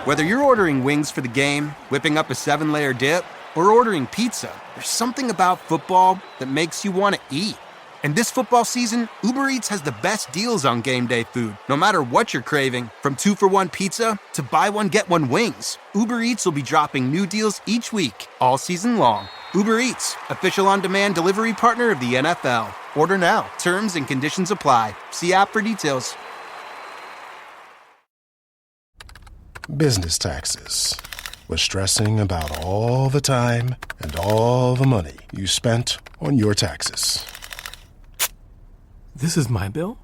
Whether you're ordering wings for the game, whipping up a 7-layer dip, or ordering pizza, there's something about football that makes you want to eat. And this football season, Uber Eats has the best deals on game day food. No matter what you're craving, from 2-for-1 pizza to buy one, get one wings, Uber Eats will be dropping new deals each week, all season long. Uber Eats, official on-demand delivery partner of the NFL. Order now. Terms and conditions apply. See app for details. Business taxes. Was stressing about all the time and all the money you spent on your taxes. This is my bill?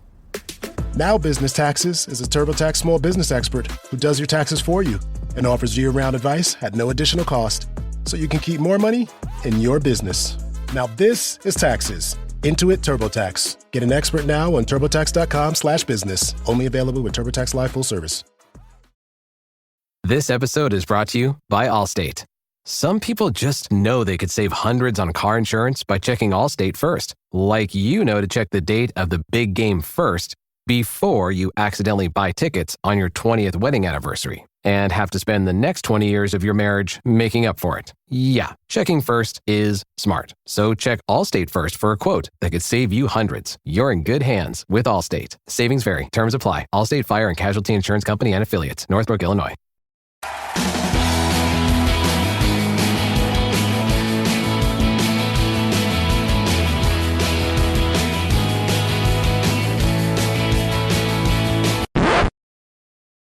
Now Business Taxes is a TurboTax small business expert who does your taxes for you and offers year-round advice at no additional cost, so you can keep more money in your business. Now this is taxes. Intuit TurboTax. Get an expert now on turbotax.com/business. Only available with TurboTax Live full service. This episode is brought to you by Allstate. Some people just know they could save hundreds on car insurance by checking Allstate first. Like you know to check the date of the big game first before you accidentally buy tickets on your 20th wedding anniversary and have to spend the next 20 years of your marriage making up for it. Yeah, checking first is smart. So check Allstate first for a quote that could save you hundreds. You're in good hands with Allstate. Savings vary. Terms apply. Allstate Fire and Casualty Insurance Company and Affiliates. Northbrook, Illinois.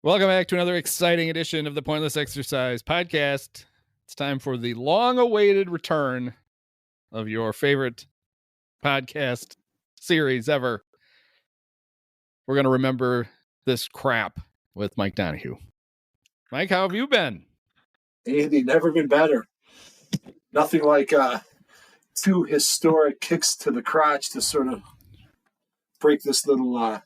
Welcome back to another exciting edition of the Pointless Exercise Podcast. It's time for the long-awaited return of your favorite podcast series ever. We're going to remember this crap with Mike Donahue. Mike, how have you been? Andy, never been better. Nothing like two historic kicks to the crotch to sort of break this little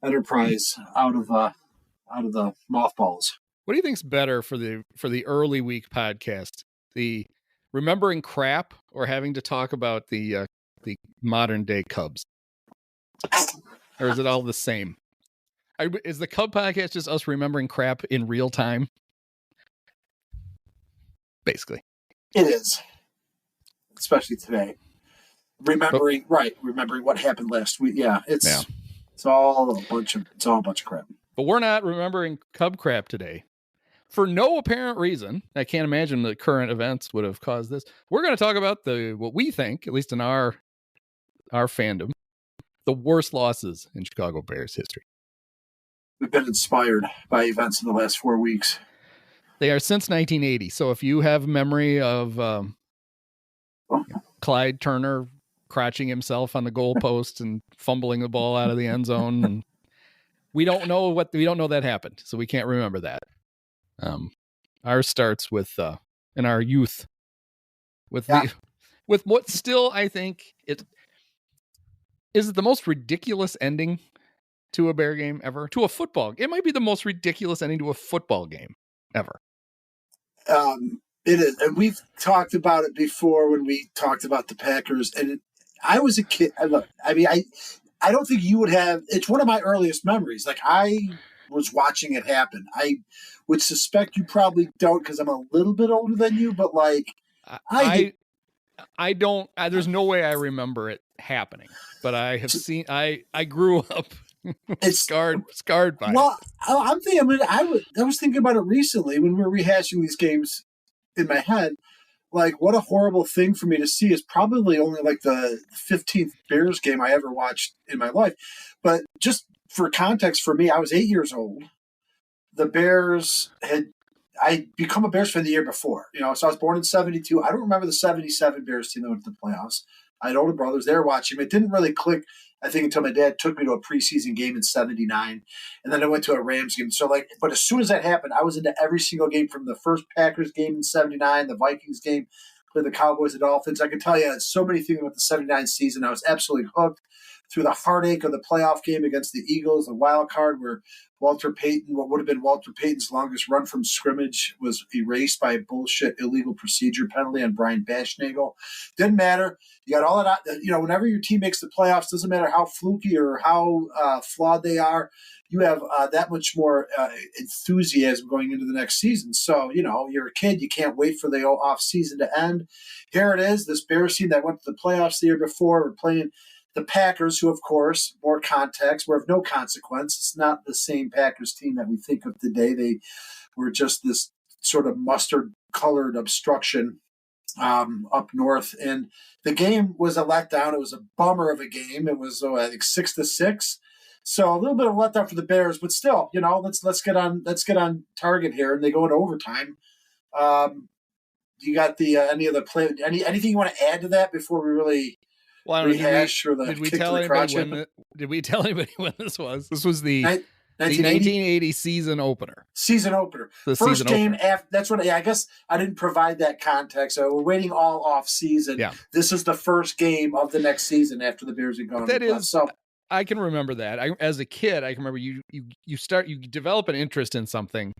enterprise out of the mothballs. What do you think's better for the early week podcast? The remembering crap or having to talk about the modern day Cubs? Or is it all the same? Is the Cub podcast just us remembering crap in real time? Basically. It is. Especially today. Remembering what happened last week. Yeah, it's all a bunch of crap. But we're not remembering Cub crap today. For no apparent reason. I can't imagine the current events would have caused this. We're going to talk about what we think, at least in our fandom, the worst losses in Chicago Bears history. We've been inspired by events in the last 4 weeks. They are since 1980. So if you have memory of Clyde Turner crouching himself on the goalpost and fumbling the ball out of the end zone, and we don't know that happened, so we can't remember that. Ours starts with in our youth with what still I think it is the most ridiculous ending to a Bear game ever, to a football. It might be the most ridiculous ending to a football game ever. It is, and we've talked about it before when we talked about the Packers. And I was a kid. I don't think you would have. It's one of my earliest memories. Like, I was watching it happen. I would suspect you probably don't because I'm a little bit older than you. But like, I don't. There's no way I remember it happening. But I have seen. I grew up. It's scarred by it. Well, I'm thinking. I mean, I was thinking about it recently when we were rehashing these games in my head. Like, what a horrible thing for me to see is probably only like the 15th Bears game I ever watched in my life. But just for context, for me, I was 8 years old. The Bears I'd become a Bears fan the year before. So I was born in 72. I don't remember the 77 Bears team that went to the playoffs. I had older brothers. They were watching. It didn't really click, I think, until my dad took me to a preseason game in 79. And then I went to a Rams game. So, but as soon as that happened, I was into every single game from the first Packers game in 79, the Vikings game, the Cowboys, the Dolphins. I can tell you so many things about the 79 season. I was absolutely hooked through the heartache of the playoff game against the Eagles, the wild card where Walter Payton, what would have been Walter Payton's longest run from scrimmage, was erased by a bullshit illegal procedure penalty on Brian Bashnagel. Didn't matter. You got all that. Whenever your team makes the playoffs, doesn't matter how fluky or how flawed they are, you have that much more enthusiasm going into the next season. So, you're a kid. You can't wait for the off season to end. Here it is, this Bears team that went to the playoffs the year before. We're playing the Packers, who, of course, more context, were of no consequence. It's not the same Packers team that we think of today. They were just this sort of mustard-colored obstruction up north. And the game was a letdown. It was a bummer of a game. It was, I think, 6-6. So a little bit of letdown for the Bears, but still, let's get on target here. And they go into overtime. You got the any of the play? Anything you want to add to that before we really? Well, I don't know, did we tell anybody when this was? This was the 1980 season opener. Season opener. First game after. That's what. Yeah, I guess I didn't provide that context. So we're waiting all off season. Yeah. This is the first game of the next season after the Bears are gone. That is. So I can remember that. As a kid, I can remember you develop an interest in something,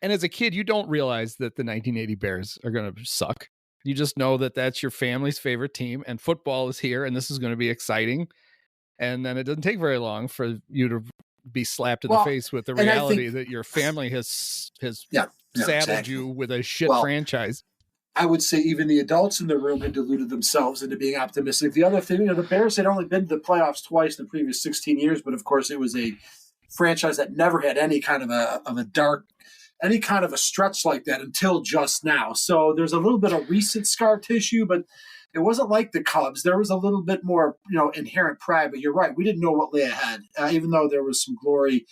and as a kid, you don't realize that the 1980 Bears are going to suck. You just know that that's your family's favorite team, and football is here, and this is going to be exciting. And then it doesn't take very long for you to be slapped in the face with the reality that your family has saddled you with a shit franchise. I would say even the adults in the room had deluded themselves into being optimistic. The other thing, the Bears had only been to the playoffs twice in the previous 16 years, but of course it was a franchise that never had any kind of any kind of a stretch like that until just now. So there's a little bit of recent scar tissue, but it wasn't like the Cubs. There was a little bit more, inherent pride, but you're right. We didn't know what lay ahead, even though there was some glory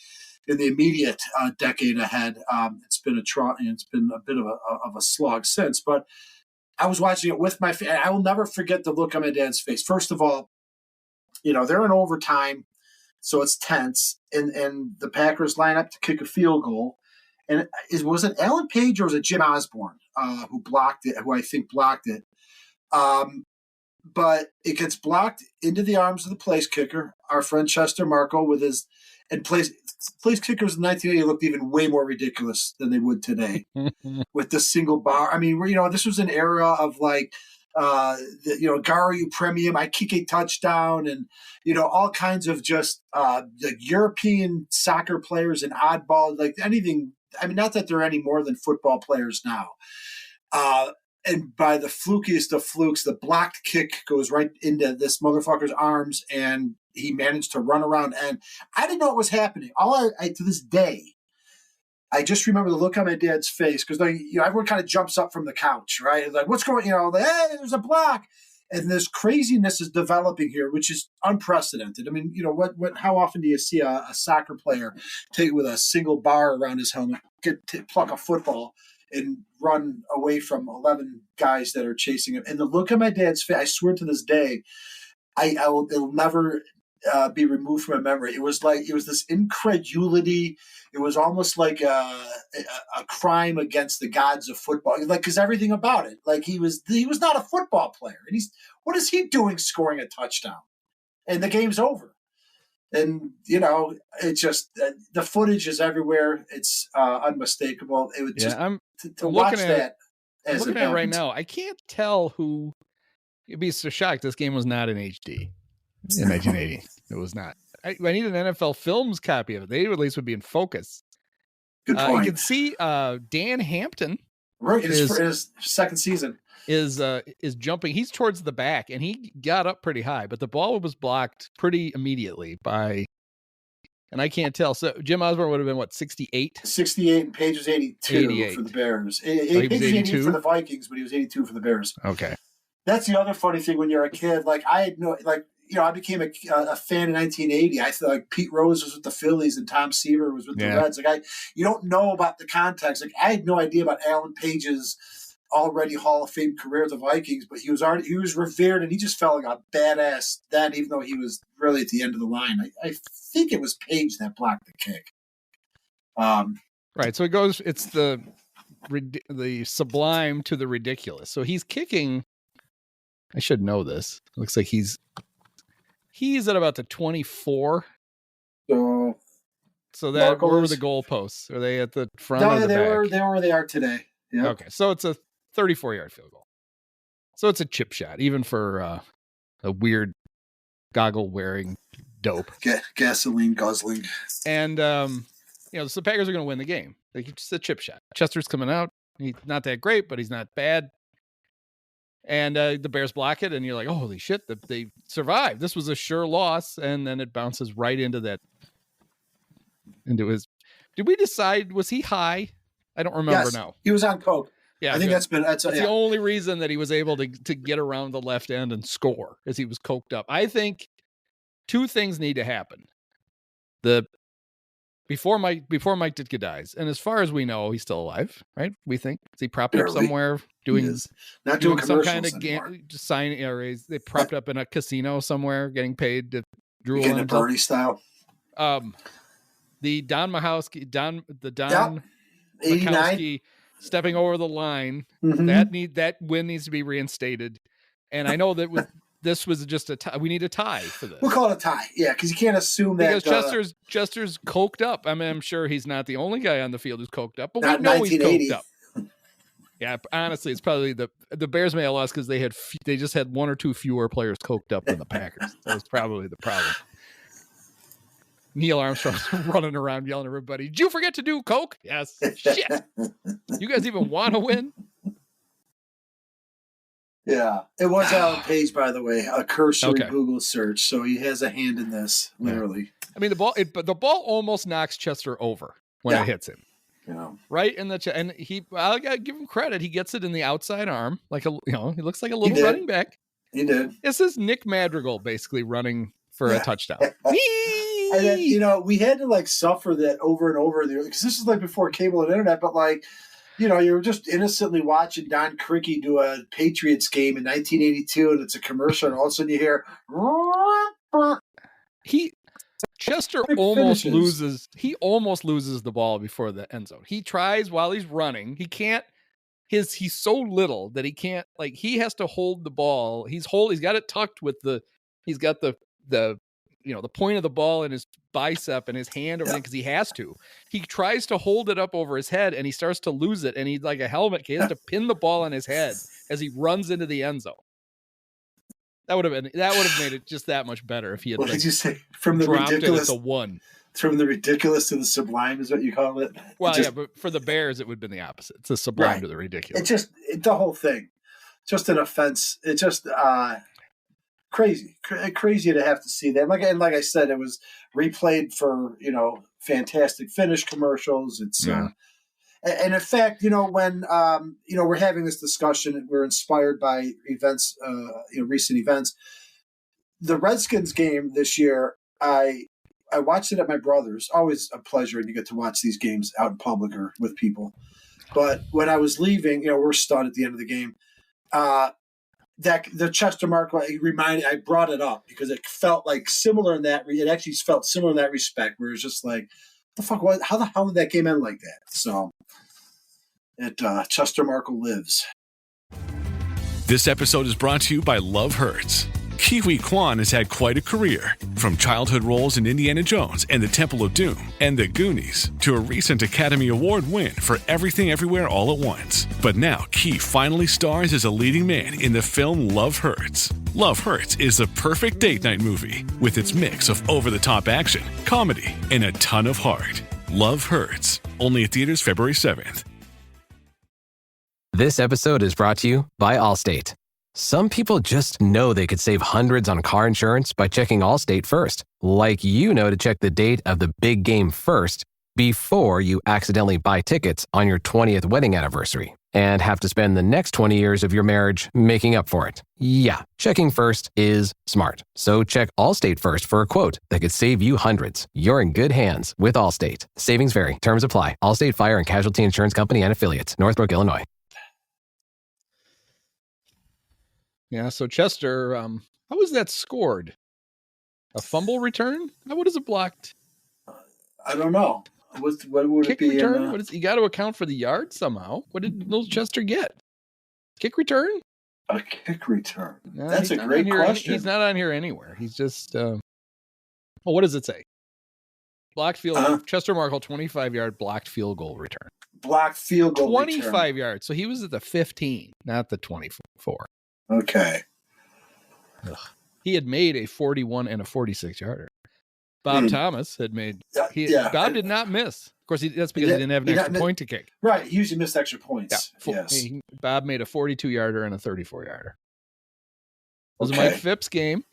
in the immediate decade ahead. It's been a bit of a slog since, but I was watching it with my family. I will never forget the look on my dad's face. First of all, they're in overtime, so it's tense, and the Packers line up to kick a field goal. And was it Alan Page or was it Jim Osborne who I think blocked it? But it gets blocked into the arms of the place kicker, our friend Chester Marcol, place kickers in 1980 looked even way more ridiculous than they would today with the single bar. I mean, this was an era of like, Garu Premium, I kick a touchdown, and all kinds of just like European soccer players and oddball, like anything. I mean, not that they're any more than football players now. And by the flukiest of flukes, the blocked kick goes right into this motherfucker's arms, and he managed to run around. And I didn't know what was happening. To this day, I just remember the look on my dad's face because everyone kind of jumps up from the couch, right? Like, what's going? Hey, there's a block, and this craziness is developing here, which is unprecedented. I mean, how often do you see a soccer player take with a single bar around his helmet, pluck a football, and run away from 11 guys that are chasing him? And the look on my dad's face, I swear to this day, it'll never be removed from my memory. It was this incredulity. It was almost like a crime against the gods of football. Like, because everything about it, like he was not a football player. And what is he doing scoring a touchdown? And the game's over. And, it's just the footage is everywhere. It's unmistakable. It was just to watch that. I'm looking at it right now. I can't tell who. You'd be so shocked. This game was not in HD in 1980. It was not. I need an NFL Films copy of it. They at least would be in focus. Good point. You can see Dan Hampton. Right, his second season is jumping. He's towards the back, and he got up pretty high, but the ball was blocked pretty immediately by. And I can't tell. So Jim Osborne would have been, what, 68? 68, and Page was 82 for the Bears. Page was 82 for the Vikings, but he was 82 for the Bears. Okay. That's the other funny thing when you're a kid. Like, I had I became a fan in 1980. I thought like Pete Rose was with the Phillies and Tom Seaver was with the Reds. Like, you don't know about the context. Like, I had no idea about Alan Page's already Hall of Fame career at the Vikings, but he was revered, and he just felt like a badass then, even though he was really at the end of the line. I think it was Page that blocked the kick. Right. So it's the sublime to the ridiculous. So he's kicking. I should know this. Looks like he's He's at about the 24. So that Marcol where were is- the goalposts? Are they at the front No, or the they back? were where they are today. Yeah. Okay, so it's a 34-yard field goal. So it's a chip shot, even for a weird goggle-wearing dope. Gasoline guzzling. And so the Packers are going to win the game. It's a chip shot. Chester's coming out. He's not that great, but he's not bad. And the Bears block it, and you're like, oh, holy shit, they survived. This was a sure loss, and then it bounces right into that. Into his. Did we decide, was he high? I don't remember now. He was on coke. Yeah, I think that's the only reason that he was able to get around the left end and score, is he was coked up. I think two things need to happen. Before Mike Ditka dies, and as far as we know, he's still alive, right? We think, is he propped up somewhere doing some kind of they propped up in a casino somewhere, getting paid to drool on himself. Bernie style. The Don Mahowski, Yep. 89. Mikowski stepping over the line. Mm-hmm. That win needs to be reinstated. And I know that this was just a tie. We need a tie for this. We'll call it a tie. Yeah, because you can't assume that. Because Chester's coked up. I mean, I'm sure he's not the only guy on the field who's coked up, but we know 1980. he's coked up. Yeah, honestly, it's probably the Bears may have lost because they just had one or two fewer players coked up than the Packers. That was probably the problem. Neil Armstrong's running around yelling at everybody, "Did you forget to do coke?" Yes. Shit. You guys even want to win? Yeah. It was Alan Page, by the way, a cursory Google search, so he has a hand in this, literally. I mean, the ball almost knocks Chester over when it hits him. Yeah. Right in the and I gotta give him credit. He gets it in the outside arm, he looks like a little running back. He did. This is Nick Madrigal basically running for a touchdown. And then, we had to suffer that over and over because this is before cable and internet, but you were just innocently watching Don Criqui do a Patriots game in 1982, and it's a commercial, and all of a sudden you hear Chester almost loses. He almost loses the ball before the end zone. He tries while he's running. He can't. He's so little that he can't. He has to hold the ball. He's got it tucked with he's got the point of the ball in his bicep and his hand over there because he has to. He tries to hold it up over his head and he starts to lose it, and he's like a helmet. He has to pin the ball on his head as he runs into the end zone. That would have made it just that much better if he had. What did you say? From the dropped ridiculous it at the one. From the ridiculous to the sublime is what you call it. Well, but for the Bears, it would have been the opposite. It's the sublime to the ridiculous. The whole thing, just an offense. It's just crazy to have to see that. Like I said, it was replayed for fantastic finish commercials. It's and in fact, when we're having this discussion, we're inspired by events, recent events. The Redskins game this year, I watched it at my brother's. Always a pleasure to get to watch these games out in public or with people. But when I was leaving, we're stunned at the end of the game. That the Chester Marcol I brought it up because it felt similar in that. It actually felt similar in that respect, where it's just the fuck? How the hell did that game end like that? So, Chester Marcol lives. This episode is brought to you by Love Hurts. Kiwi Kwan has had quite a career, from childhood roles in Indiana Jones and the Temple of Doom and The Goonies to a recent Academy Award win for Everything Everywhere All at Once. But now Ki finally stars as a leading man in the film Love Hurts. Love Hurts is the perfect date night movie with its mix of over-the-top action, comedy, and a ton of heart. Love Hurts, only at theaters February 7th. This episode is brought to you by Allstate. Some people just know they could save hundreds on car insurance by checking Allstate first, like to check the date of the big game first before you accidentally buy tickets on your 20th wedding anniversary and have to spend the next 20 years of your marriage making up for it. Yeah, checking first is smart. So check Allstate first for a quote that could save you hundreds. You're in good hands with Allstate. Savings vary. Terms apply. Allstate Fire and Casualty Insurance Company and Affiliates. Northbrook, Illinois. Yeah, so Chester, how was that scored? A fumble return? What is it blocked? I don't know. What would kick it be? Return? You got to account for the yard somehow. What did Chester get? Kick return? A kick return. No, That's a great question. He's not on here anywhere. He's just. Well, what does it say? Blocked field. Chester Marcol 25-yard blocked field goal return. Blocked field goal 25 return. yards. So he was at the 15, not the 24. Okay. Ugh. He had made a 41 and a 46-yarder. Bob Thomas had made. Bob did not miss. Of course, that's because he didn't have an extra point to kick. Right. He usually missed extra points. Yeah. Yes. Bob made a 42-yarder and a 34-yarder. It was Mike Phipps' game.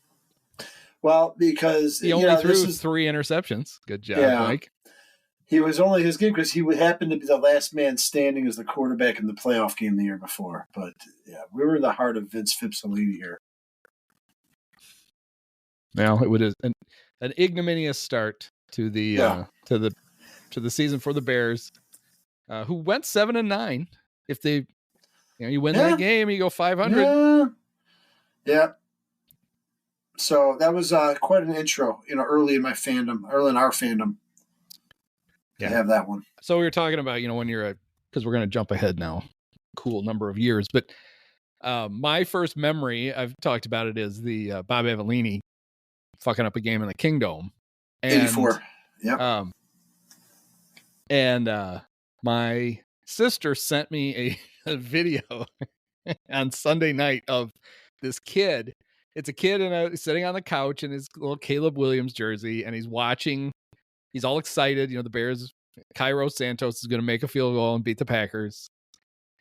Well, because he only threw 3 interceptions. Good job, Mike. He was only his game because he would happen to be the last man standing as the quarterback in the playoff game the year before. But yeah, we were in the heart of Vince Phipps-Alini here. Now it was an ignominious start to the to the season for the Bears, who went 7-9. If they, you win that game, you go 500. Yeah. So that was quite an intro, early in our fandom. To have that one. So we were talking about, when you're because we're going to jump ahead now, cool number of years. But my first memory, I've talked about it, is the Bob Avellini fucking up a game in the Kingdome. 84. Yep. And my sister sent me a video on Sunday night of this kid. It's a kid sitting on the couch in his little Caleb Williams jersey, and he's watching. He's all excited. The Bears, Cairo Santos is going to make a field goal and beat the Packers.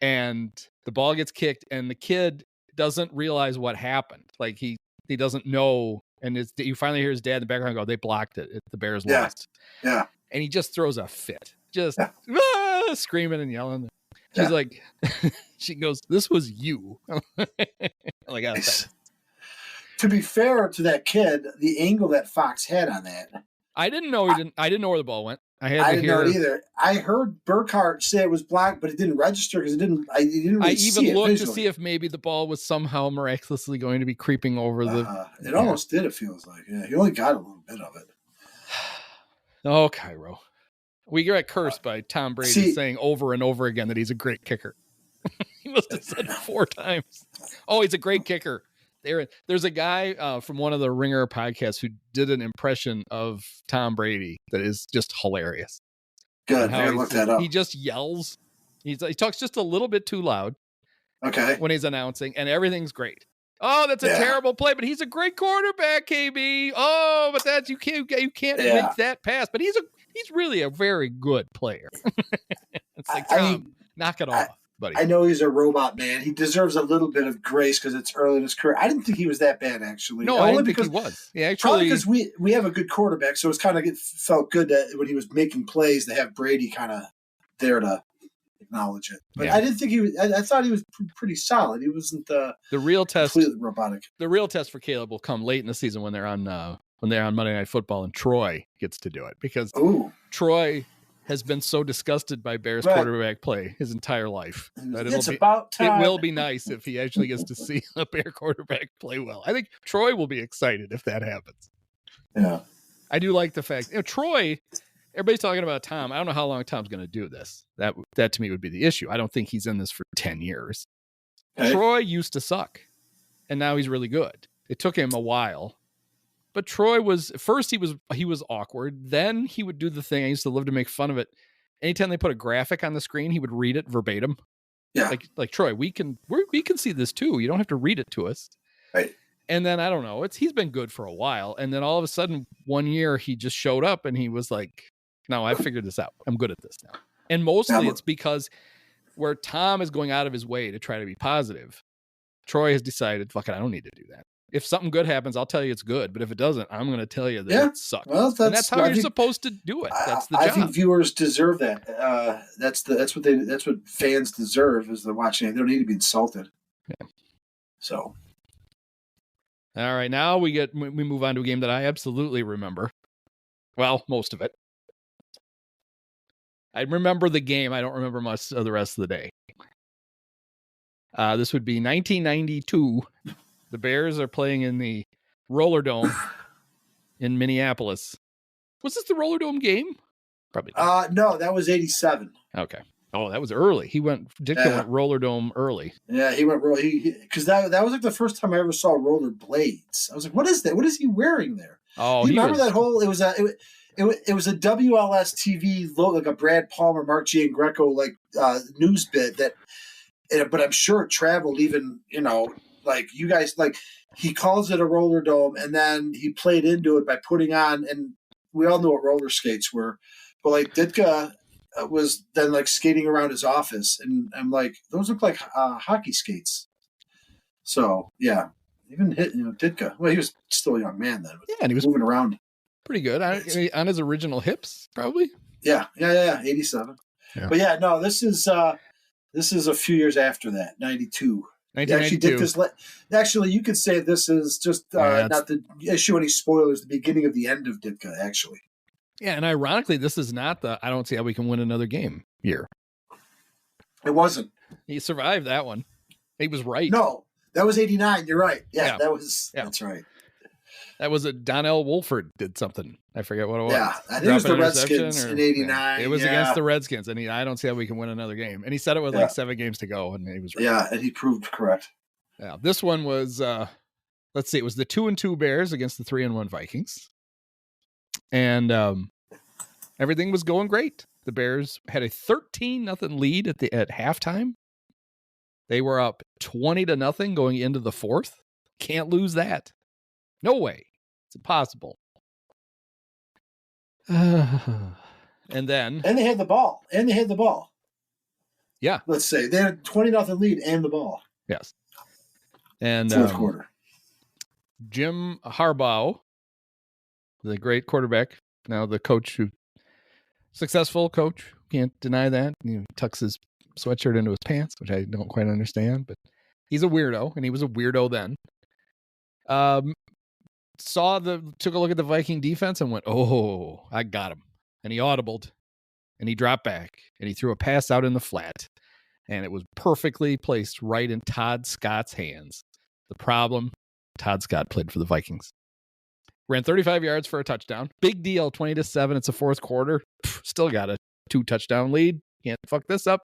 And the ball gets kicked, and the kid doesn't realize what happened. Like, he doesn't know. And you finally hear his dad in the background go, "They blocked it. The Bears lost." Yeah. And he just throws a fit, just screaming and yelling. She's like, she goes, "This was you." Like, nice. To be fair to that kid, the angle that Fox had on that, I didn't know I didn't know where the ball went. I didn't know it either. I heard Burkhart say it was blocked, but it didn't register because it didn't. I didn't. Really see it looked visually to see if maybe the ball was somehow miraculously going to be creeping over the. It almost did. It feels like. Yeah, he only got a little bit of it. Oh, Cairo, we get cursed by Tom Brady saying over and over again that he's a great kicker. He must have said it 4 times. Oh, he's a great kicker. There's a guy from one of the Ringer podcasts who did an impression of Tom Brady that is just hilarious. Good. I look that up. He just yells. He talks just a little bit too loud. Okay. When he's announcing, and everything's great. Oh, that's a terrible play, but he's a great quarterback, KB. Oh, but you can't make that pass. But he's really a very good player. It's like, Tom, knock it off. Buddy. I know he's a robot man. He deserves a little bit of grace because it's early in his career. I didn't think he was that bad, actually. No, I didn't think he was. Yeah, actually, because we have a good quarterback, so it's kind of felt good that when he was making plays to have Brady kind of there to acknowledge it. But I didn't think he was. I thought he was pretty solid. He wasn't the real test. Completely robotic. The real test for Caleb will come late in the season when they're on Monday Night Football and Troy gets to do it because Troy has been so disgusted by Bears quarterback play his entire life that about time. It will be nice if he actually gets to see a Bear quarterback play well. I think Troy will be excited if that happens. Yeah. I do like the fact, Troy, everybody's talking about Tom. I don't know how long Tom's going to do this. That to me would be the issue. I don't think he's in this for 10 years. Okay. Troy used to suck, and now he's really good. It took him a while. But Troy was first. He was awkward. Then he would do the thing. I used to love to make fun of it. Anytime they put a graphic on the screen, he would read it verbatim. Yeah, like Troy, we can see this too. You don't have to read it to us. Right. And then I don't know. He's been good for a while, and then all of a sudden, one year he just showed up and he was like, "No, I figured this out. I'm good at this now." And mostly it's because where Tom is going out of his way to try to be positive, Troy has decided, "Fuck it, I don't need to do that." If something good happens, I'll tell you it's good. But if it doesn't, I'm going to tell you that it sucks. Well, that's how you're supposed to do it. That's the job. I think viewers deserve that. That's what fans deserve is they're watching it. They don't need to be insulted. Yeah. So, all right, now we move on to a game that I absolutely remember. Well, most of it. I remember the game. I don't remember much of the rest of the day. This would be 1992. The Bears are playing in the Roller Dome in Minneapolis. Was this the Roller Dome game? Probably not. No, that was 87. Okay. Oh, that was early. Ditka went roller dome early. Yeah, he went roller. Because that was like the first time I ever saw roller blades. I was like, what is that? What is he wearing there? Oh, you remember that whole? It was a WLS TV logo, like a Brad Palmer, Mark Giangreco news bit that. But I'm sure it traveled even, like you guys, like he calls it a roller dome, and then he played into it by putting on, and we all know what roller skates were, but like Ditka was then like skating around his office, and I'm like, those look like hockey skates. So yeah, even Ditka. Well, he was still a young man then. Yeah, and he was moving around pretty good on his original hips, probably. Yeah, 87. Yeah. But yeah, no, this is a few years after that, 92. 1992. Actually, you could say this is just not to issue any spoilers, the beginning of the end of Ditka, actually. Yeah, and ironically, this is not the I don't see how we can win another game year. It wasn't. He survived that one. He was right. No, that was 89. You're right. Yeah. That's right. That was Donnell Wolford did something. I forget what it was. Yeah, I think it was the Redskins in 89. Yeah. It was against the Redskins, and I don't see how we can win another game. And he said it with like 7 games to go, and he was right. Yeah, and he proved correct. Yeah, this one was, let's see, it was the 2-2 Bears against the 3-1 Vikings. And everything was going great. The Bears had a 13-0 lead at halftime. They were up 20-0 going into the fourth. Can't lose that. No way. It's impossible. And then... And they had the ball. Yeah. Let's say. They had 20-0 lead and the ball. Yes. And fourth quarter. Jim Harbaugh, the great quarterback, now the coach successful coach, can't deny that. He tucks his sweatshirt into his pants, which I don't quite understand, but he's a weirdo, and he was a weirdo then. Took a look at the Viking defense and went, oh, I got him. And he audibled, and he dropped back, and he threw a pass out in the flat, and it was perfectly placed right in Todd Scott's hands. The problem, Todd Scott played for the Vikings. Ran 35 yards for a touchdown. Big deal, 20-7. It's the fourth quarter. Still got a 2-touchdown lead. Can't fuck this up.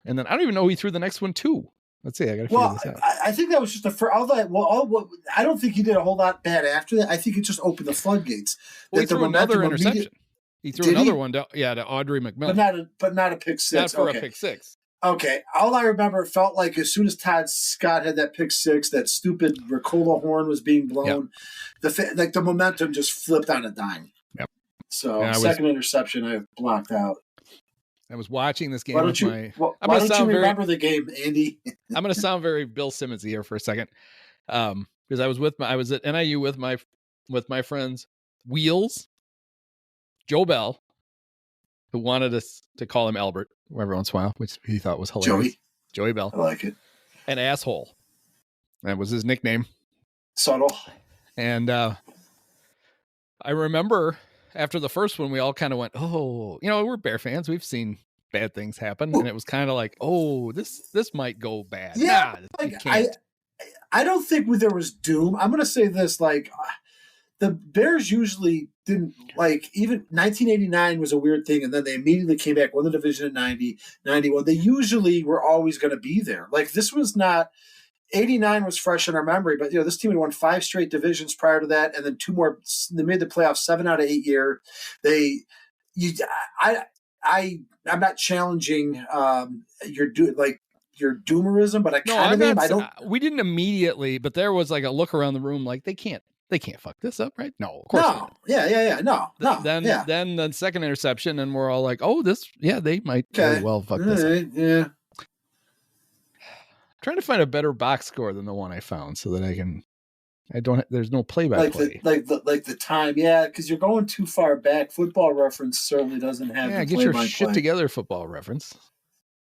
And then I don't even know who he threw the next one to. Let's see. I got to figure this out. I think that was just I don't think he did a whole lot bad after that. I think it just opened the floodgates. Well, he threw another interception. He threw another one to Audrey McMillan. But not a pick six. Not for a pick six. Okay. All I remember, it felt like as soon as Todd Scott had that pick six, that stupid Ricola horn was being blown. Yep. The momentum just flipped on a dime. Yep. So second interception I blocked out. I was watching this game. Why don't you remember the game, Andy? I'm going to sound very Bill Simmons here for a second, because I was at NIU with my friends Wheels, Joe Bell, who wanted us to call him Albert every once in a while, which he thought was hilarious. Joey Bell, I like it. An asshole. That was his nickname. Subtle. And I remember. After the first one, we all kind of went, oh, we're Bear fans. We've seen bad things happen. And it was kind of like, oh, this might go bad. Yeah. I don't think there was doom. I'm going to say this, the Bears usually didn't, even 1989 was a weird thing. And then they immediately came back, won the division in 90, 91. They usually were always going to be there. This was not... 89 was fresh in our memory, but this team had won 5 straight divisions prior to that, and then 2 more. They made the playoffs 7 out of 8 years. I'm not challenging your doomerism, but I kind of am. I don't. We didn't immediately, but there was a look around the room they can't fuck this up, right? No, of course not. Yeah. No. Then the second interception, and we're all like, oh, they might very well fuck this up. Yeah. Trying to find a better box score than the one I found so that there's no play-by-play. Like the time, because you're going too far back. Football Reference certainly doesn't have the get your shit together, Football Reference.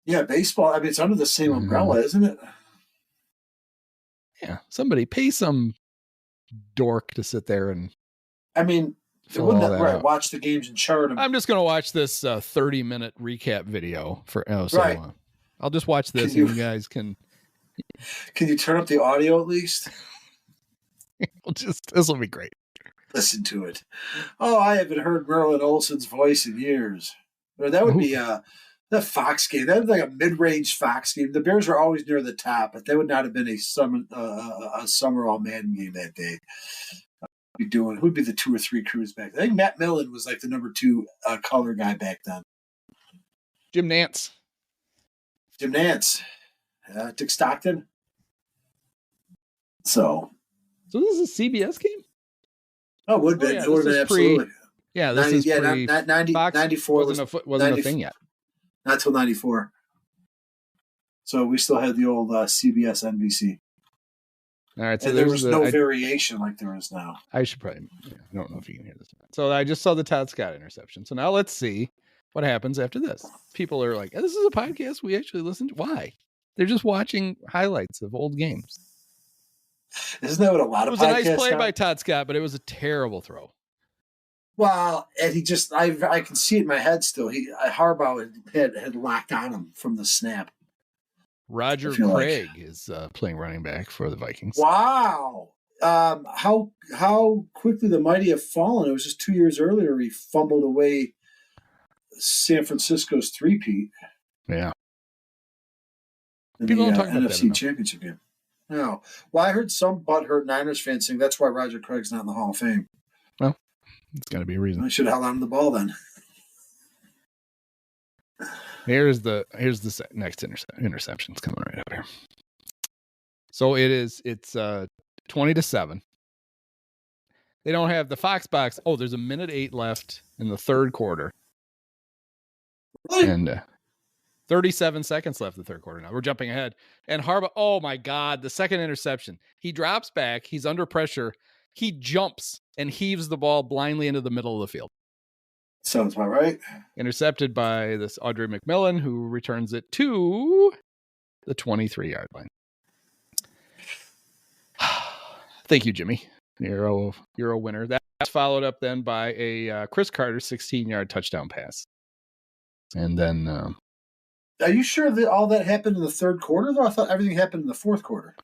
Yeah, baseball, it's under the same umbrella, isn't it? Yeah, somebody pay some dork to sit there and watch the games and chart them. I'm just going to watch this 30-minute recap video for right. I'll just watch this and you guys can... Can you turn up the audio at least? This will be great. listen to it. Oh, I haven't heard Merlin Olsen's voice in years. Or that would be the Fox game. That was like a mid-range Fox game. The Bears were always near the top, but that would not have been a summer all Madden game that day. Who'd be the 2 or 3 crews back then? I think Matt Millen was like the number 2 color guy back then. Jim Nantz. Dick Stockton. So this is a CBS game? Oh, would be. It would have been absolutely. Yeah, this is pre. 94 wasn't a thing yet. Not till 94. So we still had the old CBS NBC. All right, so and there was no variation like there is now. I should probably. I don't know if you can hear this. So I just saw the Todd Scott interception. So now let's see what happens after this. People are like, "This is a podcast we actually listen to." Why? They're just watching highlights of old games. Isn't that what a lot of podcasts? It was a nice play by Todd Scott, but it was a terrible throw. Well, and he just, I can see it in my head still. Harbaugh had locked on him from the snap. Roger Craig is playing running back for the Vikings. Wow. How quickly the mighty have fallen. It was just 2 years earlier he fumbled away San Francisco's three-peat. Yeah. People don't talk about NFC Championship game. No. Well, I heard some butthurt Niners fans saying that's why Roger Craig's not in the Hall of Fame. Well, it's got to be a reason. I should have held on to the ball then. Here's the next interception's coming right up here. So it's 20-7. They don't have the Fox box. Oh, there's 1:08 left in the third quarter. Really? And 37 seconds left in the third quarter now. We're jumping ahead. And Harbaugh, oh my God, the second interception. He drops back. He's under pressure. He jumps and heaves the ball blindly into the middle of the field. Sounds about right. Intercepted by this Audrey McMillan, who returns it to the 23-yard line. Thank you, Jimmy. You're a winner. That's followed up then by a Chris Carter 16-yard touchdown pass. And then... Are you sure that all that happened in the third quarter, though? I thought everything happened in the fourth quarter.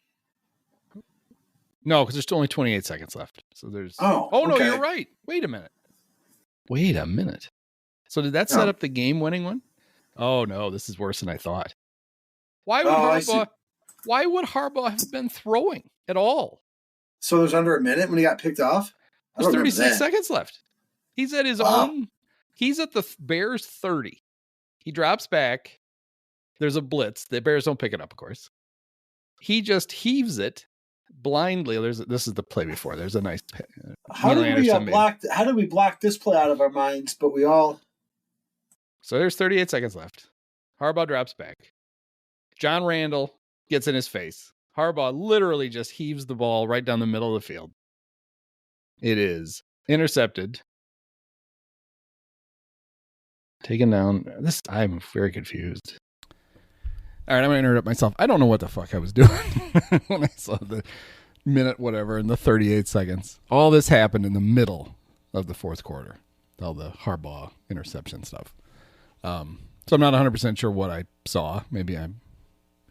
No, because there's only 28 seconds left. So there's... Oh, no, okay. You're right. Wait a minute. So did that set up the game-winning one? Oh, no, this is worse than I thought. Why would Harbaugh have been throwing at all? So there's under a minute when he got picked off? There's 36 seconds left. He's at his own... He's at the Bears 30. He drops back. There's a blitz. The Bears don't pick it up, of course. He just heaves it blindly. This is the play before. There's a nice... How did we block this play out of our minds, but we all... So there's 38 seconds left. Harbaugh drops back. John Randall gets in his face. Harbaugh literally just heaves the ball right down the middle of the field. It is intercepted. Taken down. I'm very confused. All right, I'm going to interrupt myself. I don't know what the fuck I was doing when I saw the minute whatever and the 38 seconds. All this happened in the middle of the fourth quarter. All the Harbaugh interception stuff. So I'm not 100% sure what I saw. Maybe I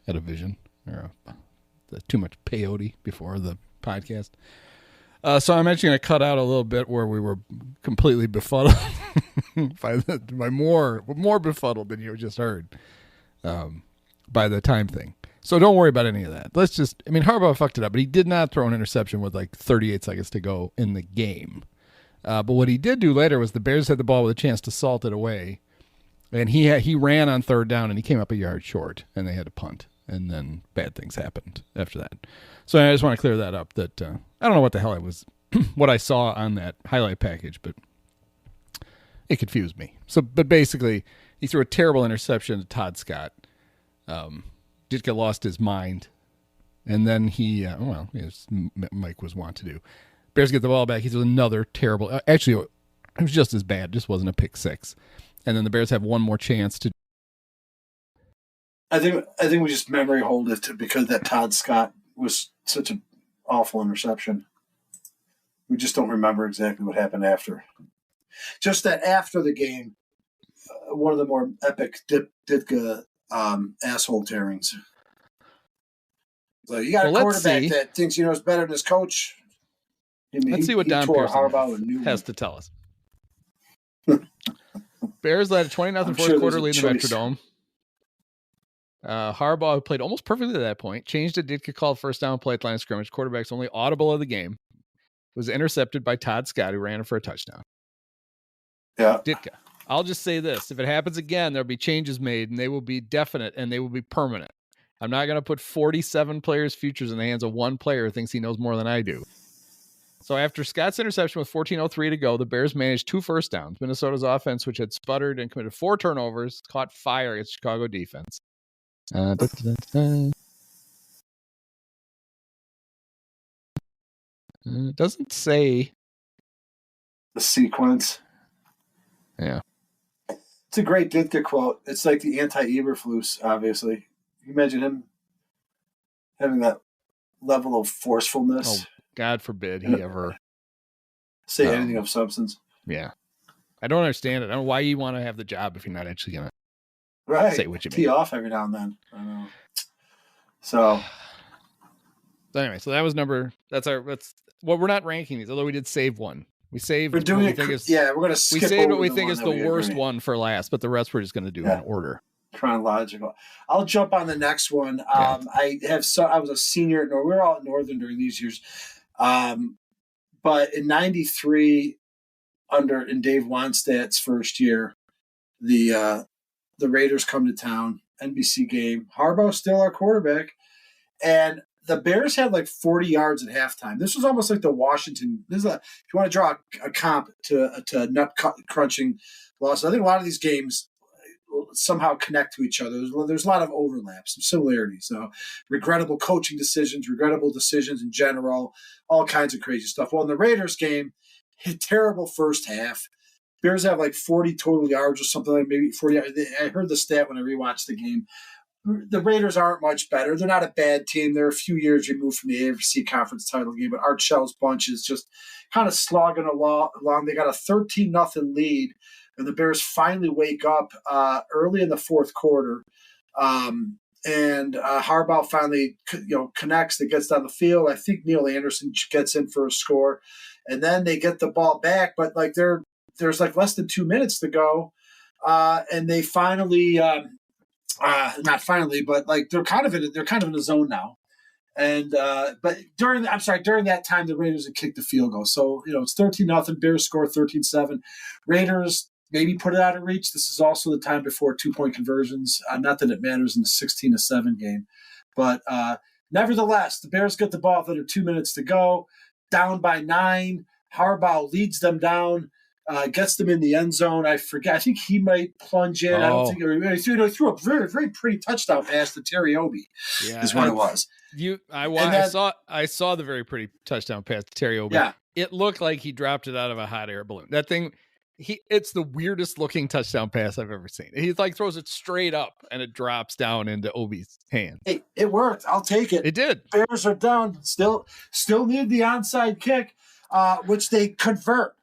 had a vision or too much peyote before the podcast. So I'm actually going to cut out a little bit where we were completely befuddled by more befuddled than you just heard by the time thing. So don't worry about any of that. Harbaugh fucked it up, but he did not throw an interception with like 38 seconds to go in the game. But what he did do later was the Bears had the ball with a chance to salt it away. And he ran on third down and he came up a yard short and they had to punt. And then bad things happened after that. So I just want to clear that up that I don't know what the hell what I saw on that highlight package, but it confused me. But basically he threw a terrible interception to Todd Scott. Ditka lost his mind. And then as Mike was wont to do. Bears get the ball back. He threw another terrible, actually it was just as bad. Just wasn't a pick six. And then the Bears have one more chance to. I think we just memory hold it because that Todd Scott was such an awful interception. We just don't remember exactly what happened after. Just that after the game, one of the more epic Ditka asshole tearings. So you got a quarterback that thinks he knows better than his coach. Let's see what Don Pearson has to tell us. Bears led a 20-0 fourth quarter lead in the Metrodome. Harbaugh, who played almost perfectly at that point, changed it, Ditka called first down play at line of scrimmage. Quarterback's only audible of the game was intercepted by Todd Scott, who ran it for a touchdown. Yeah. Ditka. I'll just say this. If it happens again, there'll be changes made, and they will be definite, and they will be permanent. I'm not going to put 47 players' futures in the hands of one player who thinks he knows more than I do. So after Scott's interception with 14:03 to go, the Bears managed 2 first downs. Minnesota's offense, which had sputtered and committed 4 turnovers, caught fire against Chicago defense. It doesn't say the sequence. Yeah. It's a great Ditka quote. It's like the anti-Eberflus, obviously. Can you imagine him having that level of forcefulness? Oh, God forbid he ever say anything of substance. Yeah. I don't understand it. I don't know why you want to have the job if you're not actually going to say what you mean. Tee off every now and then. I know. So anyway, so that was that's what we're not ranking these, although we did save one. We saved. We're doing it. We're going to skip. We saved what we think is the worst one for last, but the rest we're just going to do in order. Chronological. I'll jump on the next one. I was a senior. We were all at Northern during these years, but in '93, in Dave Wanstadt's first year, the Raiders come to town. NBC game. Harbaugh still our quarterback, and the Bears had like 40 yards at halftime. This was almost like the Washington. If you want to draw a comp to nut crunching loss, I think a lot of these games somehow connect to each other. There's a lot of overlap, some similarities. So regrettable coaching decisions, regrettable decisions in general, all kinds of crazy stuff. Well, in the Raiders game, terrible first half. Bears have like 40 total yards or something, like maybe 40. I heard the stat when I rewatched the game. The Raiders aren't much better. They're not a bad team. They're a few years removed from the AFC Conference title game, but Art Shell's bunch is just kind of slogging along. They got a 13-0 lead, and the Bears finally wake up early in the fourth quarter. And Harbaugh finally connects. That gets down the field. I think Neil Anderson gets in for a score, and then they get the ball back. But there's like less than 2 minutes to go, and they finally. Not finally, but like they're kind of in a zone now, and but during that time the Raiders had kicked the field goal, so it's 13-0. Bears score 13-7. Raiders maybe put it out of reach. This is also the time before 2-point conversions. Not that it matters in the 16-7 game, but nevertheless, the Bears get the ball with under 2 minutes to go, down by 9. Harbaugh leads them down. Gets them in the end zone. I forget. I think he might plunge in. I don't think he threw a very, very pretty touchdown pass to Terry Obi. Yeah, is what it was. I saw the very pretty touchdown pass to Terry Obi. Yeah. It looked like he dropped it out of a hot air balloon. That thing, it's the weirdest looking touchdown pass I've ever seen. He throws it straight up and it drops down into Obi's hand. Hey, it worked. I'll take it. It did. Bears are down. Still need the onside kick, which they convert.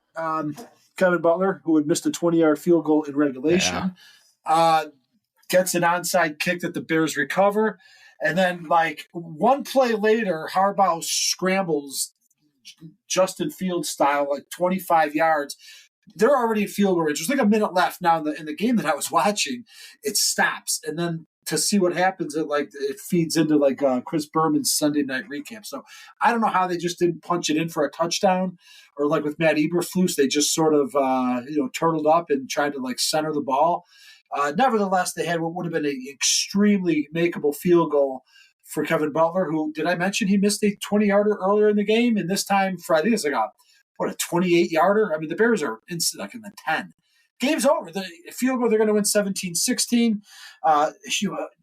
Kevin Butler, who had missed a 20-yard field goal in regulation, gets an onside kick that the Bears recover. And then, like, one play later, Harbaugh scrambles Justin Fields style, like 25 yards. They're already in field goal range. There's like a minute left now in the game that I was watching. It stops. And then to see what happens, it feeds into like Chris Berman's Sunday night recap. So I don't know how they just didn't punch it in for a touchdown, or like with Matt Eberflus, they just sort of turtled up and tried to like center the ball. Nevertheless, they had what would have been an extremely makeable field goal for Kevin Butler, who, did I mention he missed a 20-yarder earlier in the game? And this time, I think it's like a 28-yarder? I mean, the Bears are in the 10. Game's over. The field goal, they're going to win 17-16.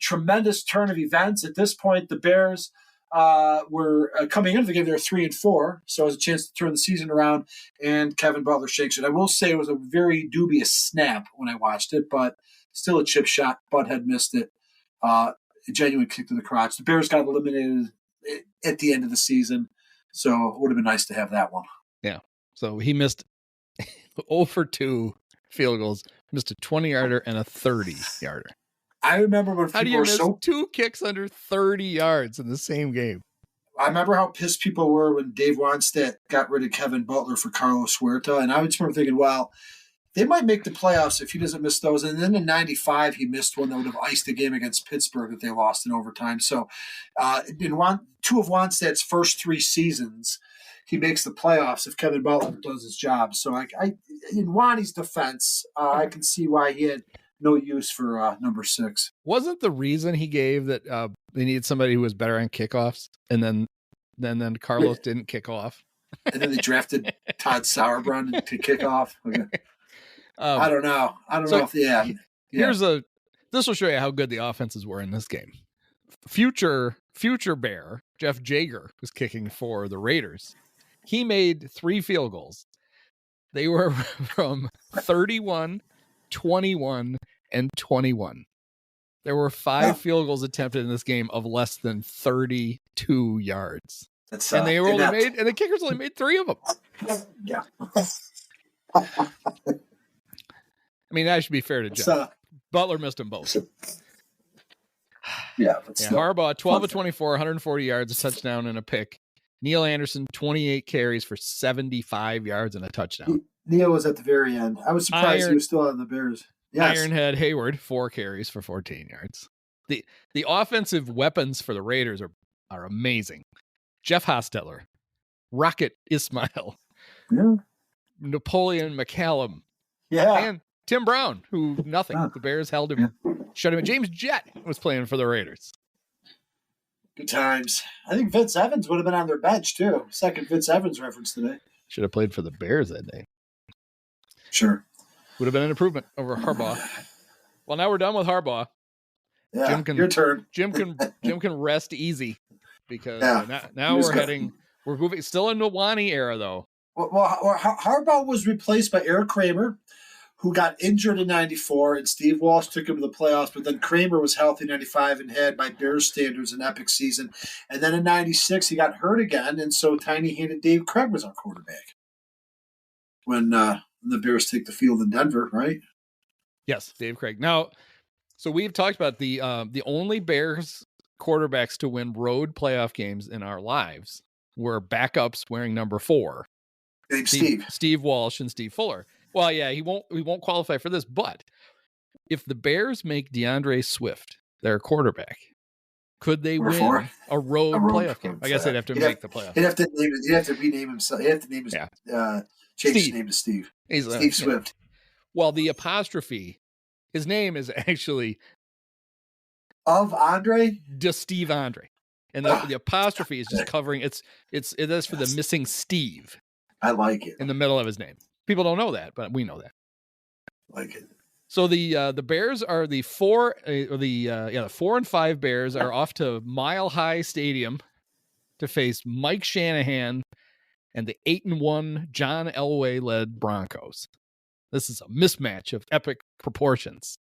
Tremendous turn of events. At this point, the Bears were coming into the game. They're 3-4, so it was a chance to turn the season around, and Kevin Butler shakes it. I will say it was a very dubious snap when I watched it, but still a chip shot. Butthead missed it. A genuine kick to the crotch. The Bears got eliminated at the end of the season, so it would have been nice to have that one. Yeah. So he missed 0 for 2 field goals, missed a 20-yarder and a 30-yarder. I remember when how do you miss 2 kicks under 30 yards in the same game? I remember how pissed people were when Dave Wannstedt got rid of Kevin Butler for Carlos Huerta. And I just remember thinking, well, they might make the playoffs if he doesn't miss those. And then in 95, he missed one that would have iced the game against Pittsburgh that they lost in overtime. So in two of Wannstedt's first 3 seasons, he makes the playoffs if Kevin Butler does his job. So in Wanny's defense, I can see why he had no use for number 6. Wasn't the reason he gave that they needed somebody who was better on kickoffs, and then Carlos didn't kick off? And then they drafted Todd Sauerbrunn to kick off. Okay. I don't know. This will show you how good the offenses were in this game. Future Bear, Jeff Jager, was kicking for the Raiders. He made 3 field goals. They were from 31, 21, and 21. There were 5 field goals attempted in this game of less than 32 yards. And they were and the kickers only made 3 of them. Yeah. I mean, that should be fair to Jeff. Butler missed them both. Yeah. Harbaugh, 12 of 24, 140 yards, a touchdown, and a pick. Neil Anderson, 28 carries for 75 yards and a touchdown. Neil was at the very end. I was surprised he was still on the Bears. Yes. Ironhead Hayward, 4 carries for 14 yards. The offensive weapons for the Raiders are amazing. Jeff Hostetler, Rocket Ismail, Napoleon McCallum, and Tim Brown, who nothing. The Bears held him, shut him. James Jett was playing for the Raiders. Good times. I think Vince Evans would have been on their bench too. Second Vince Evans reference today. Should have played for the Bears that day. Sure. Would have been an improvement over Harbaugh. Well, now we're done with Harbaugh. Yeah, your turn. Jim can rest easy because now we're moving still in the Wanny era though. Well, Harbaugh was replaced by Eric Kramer, who got injured in 94, and Steve Walsh took him to the playoffs, but then Kramer was healthy in 95 and had, by Bears standards, an epic season. And then in 96, he got hurt again, and so tiny-handed Dave Craig was our quarterback when the Bears take the field in Denver, right? Yes, Dave Craig. Now, so we've talked about the only Bears quarterbacks to win road playoff games in our lives were backups wearing number 4. Steve Walsh and Steve Fuller. Well, yeah, he won't qualify for this, but if the Bears make DeAndre Swift their quarterback, could they win a road playoff game? I guess they'd have to make the playoff. He'd have to rename himself. He'd have to name his change his name to Steve. Steve Swift. Well, the apostrophe, his name is actually of Andre? Steve Andre. And the apostrophe is just covering it is for the missing Steve. I like it. In the middle of his name. People don't know that, but we know that. Like it. So the Bears are the 4 and 5 Bears are off to Mile High Stadium to face Mike Shanahan and the 8-1 John Elway led Broncos. This is a mismatch of epic proportions.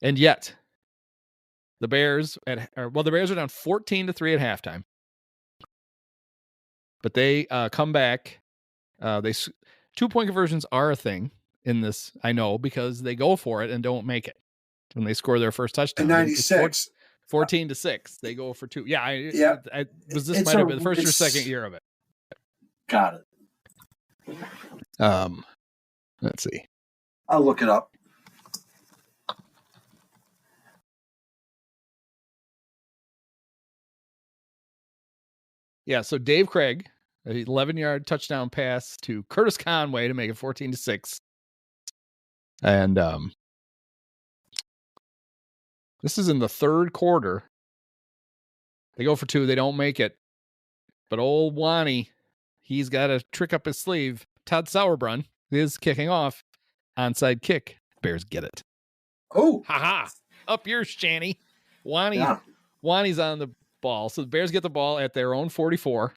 And yet the Bears are down 14-3 at halftime. But they come back. 2-point conversions are a thing in this, I know, because they go for it and don't make it when they score their first touchdown. In 96. 14-6. They go for 2. Yeah. This might have been the first or second year of it. Got it. Let's see. I'll look it up. Yeah, so Dave Craig, an 11-yard touchdown pass to Curtis Conway to make it 14-6. And this is in the third quarter. They go for 2. They don't make it. But old Wanny, he's got a trick up his sleeve. Todd Sauerbrunn is kicking off. Onside kick. Bears get it. Oh. Ha-ha. Up yours, Shanny. Wanny's on the ball. So the Bears get the ball at their own 44.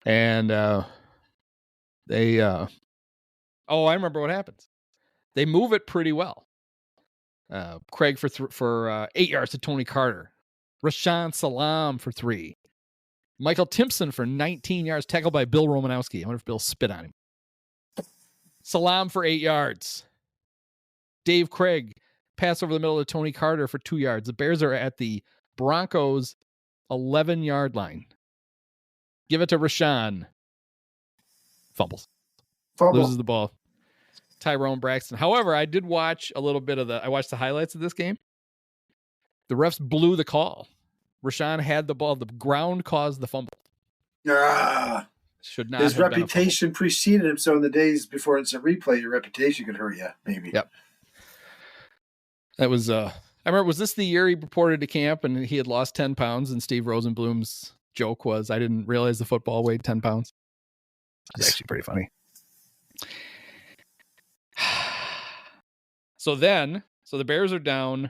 And I remember what happens. They move it pretty well. Craig for 8 yards to Tony Carter. Rashawn Salam for 3. Michael Timpson for 19 yards, tackled by Bill Romanowski. I wonder if Bill spit on him. Salam for 8 yards. Dave Craig, pass over the middle of Tony Carter for 2 yards. The Bears are at the Broncos 11-yard line. Give it to Rashawn. Fumbles. Loses the ball. Tyrone Braxton. However, I did watch a little bit I watched the highlights of this game. The refs blew the call. Rashawn had the ball. The ground caused the fumble. Should not. His reputation preceded him. So in the days before instant replay, your reputation could hurt you, maybe. Yep. That was, I remember, was this the year he reported to camp and he had lost 10 pounds and Steve Rosenblum's joke was, I didn't realize the football weighed 10 pounds. It's actually pretty funny. So the Bears are down.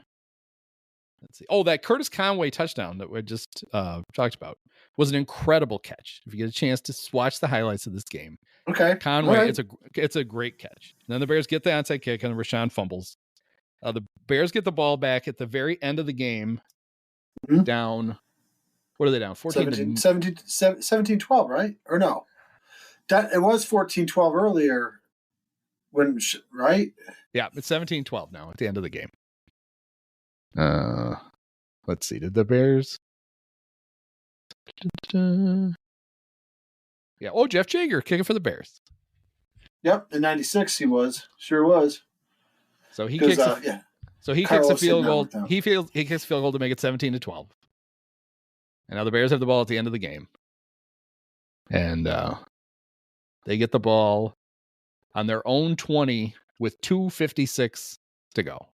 Let's see. Oh, that Curtis Conway touchdown that we just talked about was an incredible catch. If you get a chance to watch the highlights of this game. Okay. Conway, right. it's a great catch. And then the Bears get the onside kick and Rashawn fumbles. The Bears get the ball back at the very end of the game. Mm-hmm. Down. What are they down? 17-12, right? Or no? It was 14-12 earlier. Right? Yeah, it's 17-12 now at the end of the game. Let's see. Did the Bears? Yeah. Oh, Jeff Jager kicking for the Bears. Yep, in '96 he was. Sure was. So he kicks. So he kicks a field goal. He kicks a field goal to make it 17-12. And now the Bears have the ball at the end of the game, and they get the ball on their own 20 with 2:56 to go.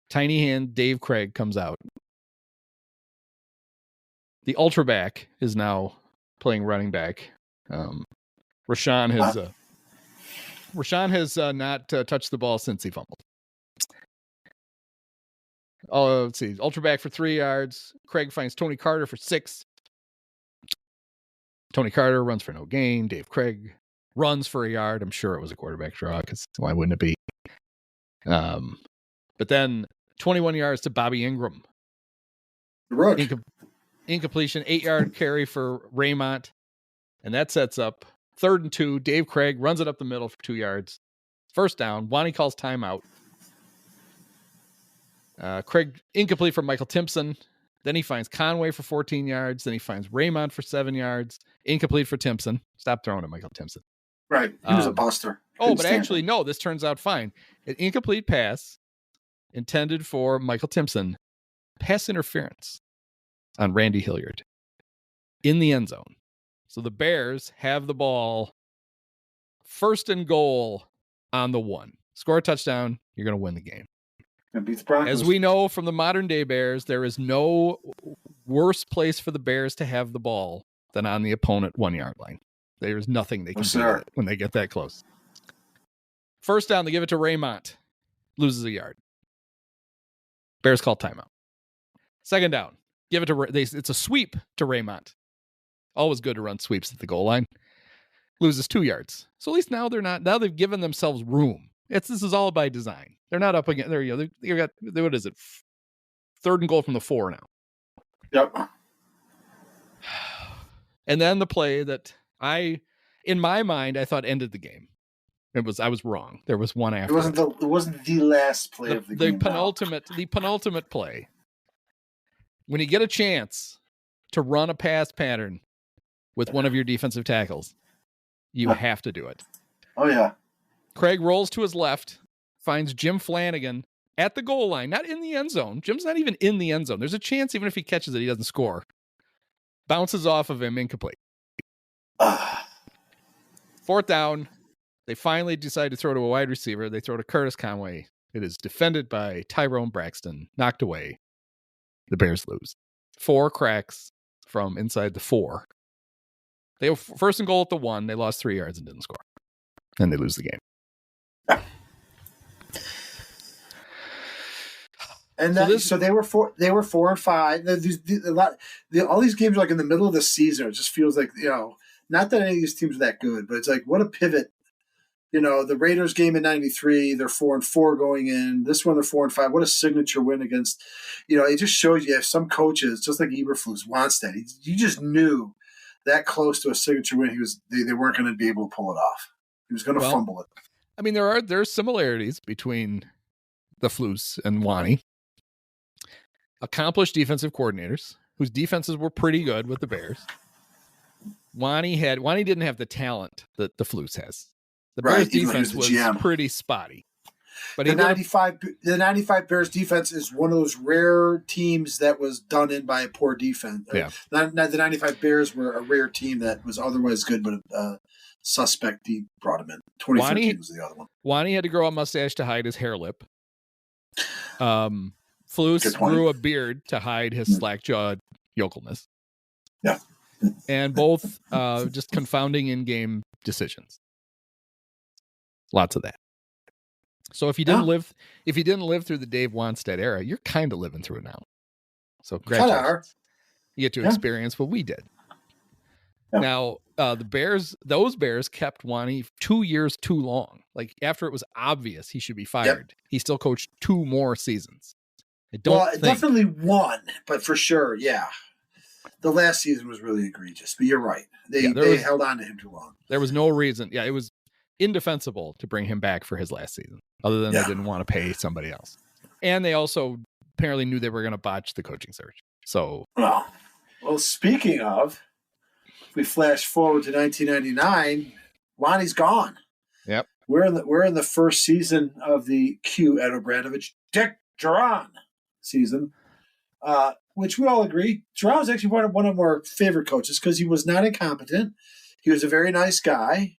Tiny hand Dave Craig comes out. The ultra back is now playing running back. Rashawn has not touched the ball since he fumbled. Oh, let's see. Ultra back for 3 yards. Craig finds Tony Carter for 6. Tony Carter runs for no gain. Dave Craig runs for a yard. I'm sure it was a quarterback draw because why wouldn't it be? But then 21 yards to Bobby Ingram. Incompletion, 8-yard carry for Raymont. And that sets up 3rd and 2. Dave Craig runs it up the middle for 2 yards. First down. Wanny calls timeout. Craig incomplete for Michael Timpson. Then he finds Conway for 14 yards. Then he finds Raymond for 7 yards. Incomplete for Timpson. Stop throwing at Michael Timpson. Right. He was a buster. But actually, no, this turns out fine. An incomplete pass intended for Michael Timpson. Pass interference on Randy Hilliard in the end zone. So the Bears have the ball 1st and goal on the 1. Score a touchdown, you're going to win the game. As we know from the modern day Bears, there is no worse place for the Bears to have the ball than on the opponent 1-yard line. There's nothing they can do when they get that close. First down, they give it to Raymont. Loses a yard. Bears call timeout. Second down, give it to it's a sweep to Raymont. Always good to run sweeps at the goal line. Loses 2 yards. So at least now they've given themselves room. This is all by design. They're not up against they got, what is it? 3rd and goal from the 4 now. Yep. And then the play that in my mind, I thought ended the game. I was wrong. There was one after. It wasn't the last play of the game. The penultimate play. When you get a chance to run a pass pattern with one of your defensive tackles, you have to do it. Oh yeah. Craig rolls to his left, finds Jim Flanagan at the goal line, not in the end zone. Jim's not even in the end zone. There's a chance even if he catches it, he doesn't score. Bounces off of him, incomplete. 4th down. They finally decide to throw to a wide receiver. They throw to Curtis Conway. It is defended by Tyrone Braxton. Knocked away. The Bears lose. 4 cracks from inside the 4. They were 1st and goal at the 1. They lost 3 yards and didn't score. And they lose the game. And so they were 4 and 5. All these games are like in the middle of the season. It just feels like, not that any of these teams are that good, but it's like, what a pivot. The Raiders game in '93, they're 4 and 4 going in. This one, they're 4 and 5. What a signature win against, it just shows you some coaches, just like Eberflus, Wannstedt, you just knew that close to a signature win, they weren't going to be able to pull it off. He was going to fumble it. I mean, there are similarities between the Flus and Wanny. Accomplished defensive coordinators. whose defenses were pretty good with the Bears. Wanny didn't have the talent that the Flus has. The Bears defense was pretty spotty. But the 95 Bears defense is one of those rare teams that was done in by a poor defense. Yeah. The 95 Bears were a rare team that was otherwise good, but suspect he brought him in. 2013 was the other one. Wanny had to grow a mustache to hide his hair lip. Flus grew a beard to hide his slack-jawed yokelness. Yeah. And both just confounding in-game decisions. Lots of that. So if you didn't live through the Dave Wanstead era, you're kind of living through it now. So congratulations. You get to experience what we did. Yeah. Now, those Bears kept Wanny 2 years too long. Like after it was obvious he should be fired, he still coached 2 more seasons. Definitely one, but for sure, yeah. The last season was really egregious, but you're right. They held on to him too long. There was no reason. Yeah, it was indefensible to bring him back for his last season, other than they didn't want to pay somebody else. And they also apparently knew they were going to botch the coaching search. So, well, speaking of, we flash forward to 1999. Wanny's gone. Yep. We're in the first season of the Q Ed Obradovich Dick Duran season, which we all agree Duran was actually one of our favorite coaches because he was not incompetent. He was a very nice guy.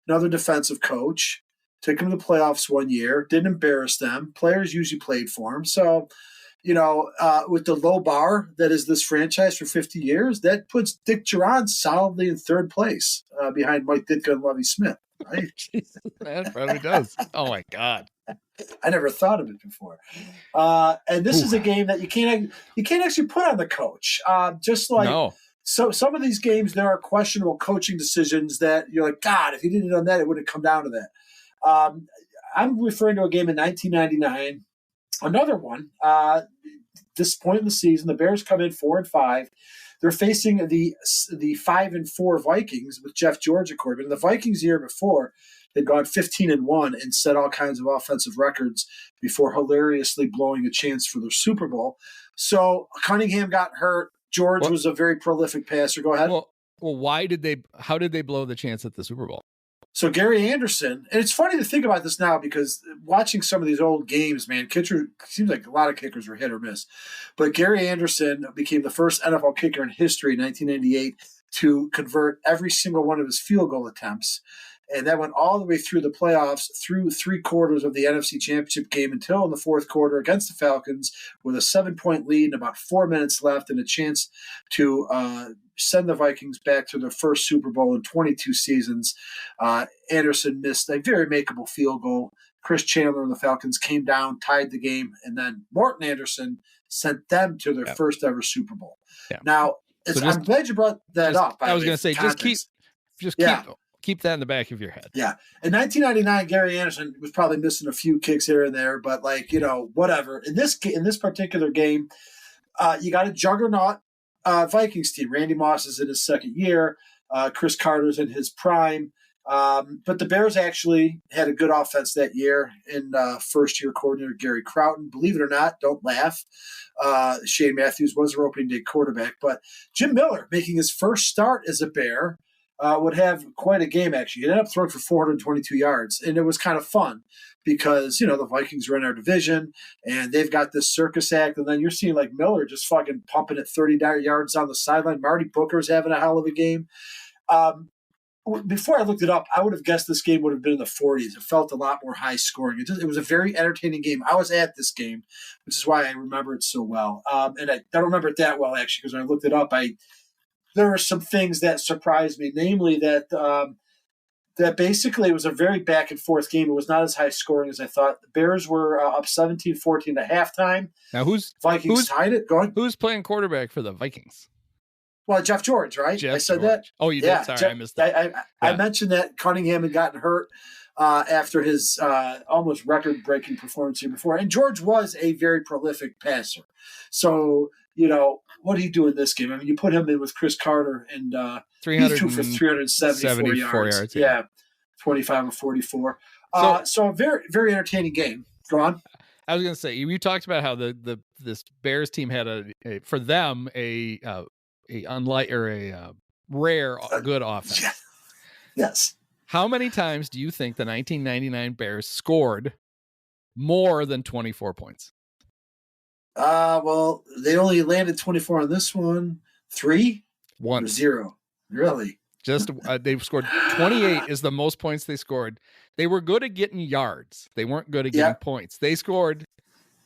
Another defensive coach. Took him to the playoffs one year. Didn't embarrass them. Players usually played for him. So, with the low bar that is this franchise for 50 years, that puts Dick Duran solidly in third place behind Mike Ditka and Lovie Smith. Right? Jesus, that probably does. Oh, my God. I never thought of it before. And this is a game that you can't actually put on the coach. So some of these games, there are questionable coaching decisions that you're like, God, if he didn't have done that, it would have come down to that. I'm referring to a game in 1999. Another one. This point in the season, the Bears come in 4-5. They're facing the 5-4 Vikings with Jeff George at quarterback. And the Vikings the year before had gone 15-1 and set all kinds of offensive records before hilariously blowing a chance for their Super Bowl. So Cunningham got hurt. George was a very prolific passer. Go ahead. Well, how did they blow the chance at the Super Bowl? So Gary Anderson, and it's funny to think about this now because watching some of these old games, man, seems like a lot of kickers were hit or miss. But Gary Anderson became the first NFL kicker in history in 1998 to convert every single one of his field goal attempts. And that went all the way through the playoffs, through 3 quarters of the NFC Championship game until in the fourth quarter against the Falcons with a 7-point lead and about 4 minutes left and a chance to send the Vikings back to their first Super Bowl in 22 seasons. Anderson missed a very makeable field goal. Chris Chandler and the Falcons came down, tied the game, and then Morton Anderson sent them to their first ever Super Bowl. Yeah. Now, I'm glad you brought that up. I was going to say, keep that in the back of your head. Yeah. In 1999, Gary Anderson was probably missing a few kicks here and there, but whatever. In this particular game, you got a juggernaut Vikings team. Randy Moss is in his second year. Chris Carter's in his prime. But the Bears actually had a good offense that year in first-year coordinator Gary Crowton. Believe it or not, don't laugh. Shane Matthews was their opening day quarterback. But Jim Miller, making his first start as a Bear, would have quite a game, actually. He ended up throwing for 422 yards, and it was kind of fun because, the Vikings are in our division, and they've got this circus act, and then you're seeing, Miller just fucking pumping at 30 yards on the sideline. Marty Booker's having a hell of a game. Before I looked it up, I would have guessed this game would have been in the 40s. It felt a lot more high-scoring. It was a very entertaining game. I was at this game, which is why I remember it so well. And I don't remember it that well, actually, because when I looked it up, there were some things that surprised me, namely that basically it was a very back-and-forth game. It was not as high-scoring as I thought. The Bears were up 17-14 at halftime. Now, Vikings tied it. Go ahead. Who's playing quarterback for the Vikings? Well, Jeff George, right? I said that. Oh, you did? Sorry, I missed that. I mentioned that Cunningham had gotten hurt after his almost record-breaking performance here before. And George was a very prolific passer. So, what did he do in this game? I mean, you put him in with Chris Carter and he threw for 374 yards. Yeah, 25 or 44. So a very, very entertaining game. Go on. I was going to say, you talked about how this Bears team had a rare good offense. Yeah. Yes. How many times do you think the 1999 Bears scored more than 24 points? Well, they only landed 24 on this one. 3? One. Or 0. Really? Just they scored 28 is the most points they scored. They were good at getting yards. They weren't good at getting points. They scored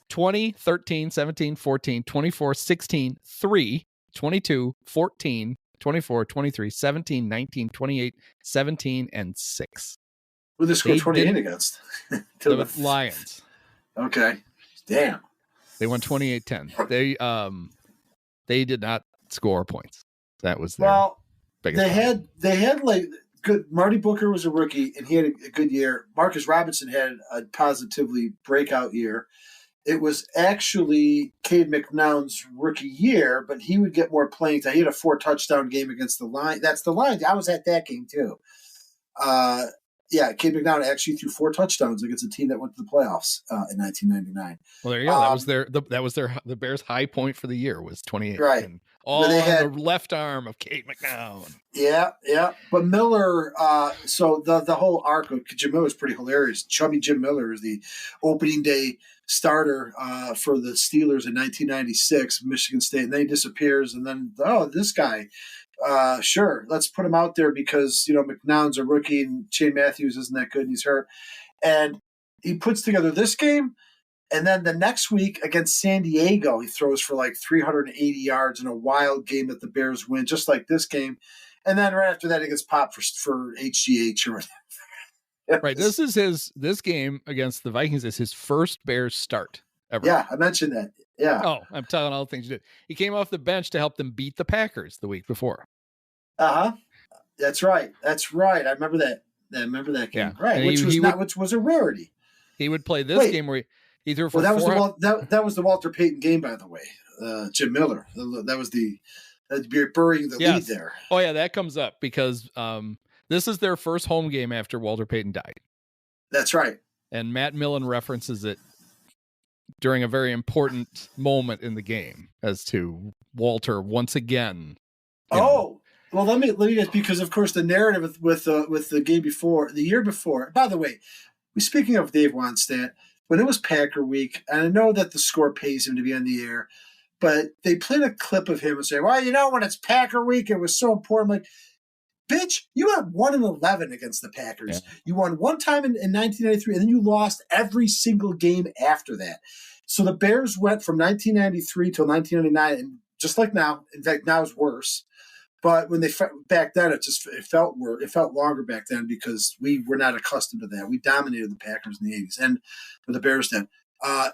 20, 13, 17, 14, 24, 16, 3, 22, 14, 24, 23, 17, 19, 28, 17, and 6. Who they scored 28 against? The Lions. Okay. Damn. They won 28-10. They did not score points. That was their biggest problem. They had like good. Marty Booker was a rookie and he had a good year. Marcus Robinson had a positively breakout year. It was actually Cade McNown's rookie year, but he would get more playing time. He had a 4-touchdown game against the Lions. That's the Lions. I was at that game too. Cade McNown actually threw 4 touchdowns against a team that went to the playoffs in 1999. Well, there you go. That was the Bears' high point for the year was 28. Right. And all on the left arm of Cade McNown. Yeah. But Miller, so the whole arc of Jim Miller is pretty hilarious. Chubby Jim Miller is the opening day starter for the Steelers in 1996, Michigan State, and then he disappears. And then, this guy, sure, let's put him out there because, McNown's a rookie and Shane Matthews isn't that good and he's hurt. And he puts together this game. And then the next week against San Diego, he throws for like 380 yards in a wild game that the Bears win, just like this game. And then right after that, he gets popped for HGH or whatever. Right. This game against the Vikings is his first Bears start ever. Yeah, I mentioned that. Yeah. Oh, I'm telling all the things you did. He came off the bench to help them beat the Packers the week before. That's right. I remember that. Game. Yeah. Right. Which was a rarity. He would play this game where he threw for that was the Walter Payton game, by the way. Jim Miller. That was burying the lead there. Oh yeah, that comes up because this is their first home game after Walter Payton died. That's right. And Matt Millen references it during a very important moment in the game as to Walter once again. Well, let me just, because of course the narrative with the game before, the year before. By the way, speaking of Dave Wannstedt, when it was Packer week, and I know that the score pays him to be on the air, but they played a clip of him and say, well, when it's Packer week, it was so important. I'm like, bitch, you had 1-11 against the Packers. Yeah. You won one time in 1993, and then you lost every single game after that. So the Bears went from 1993 till 1999, and just like now, in fact, now it's worse. But when back then, it felt longer back then because we were not accustomed to that. We dominated the Packers in the 80s, and the Bears did.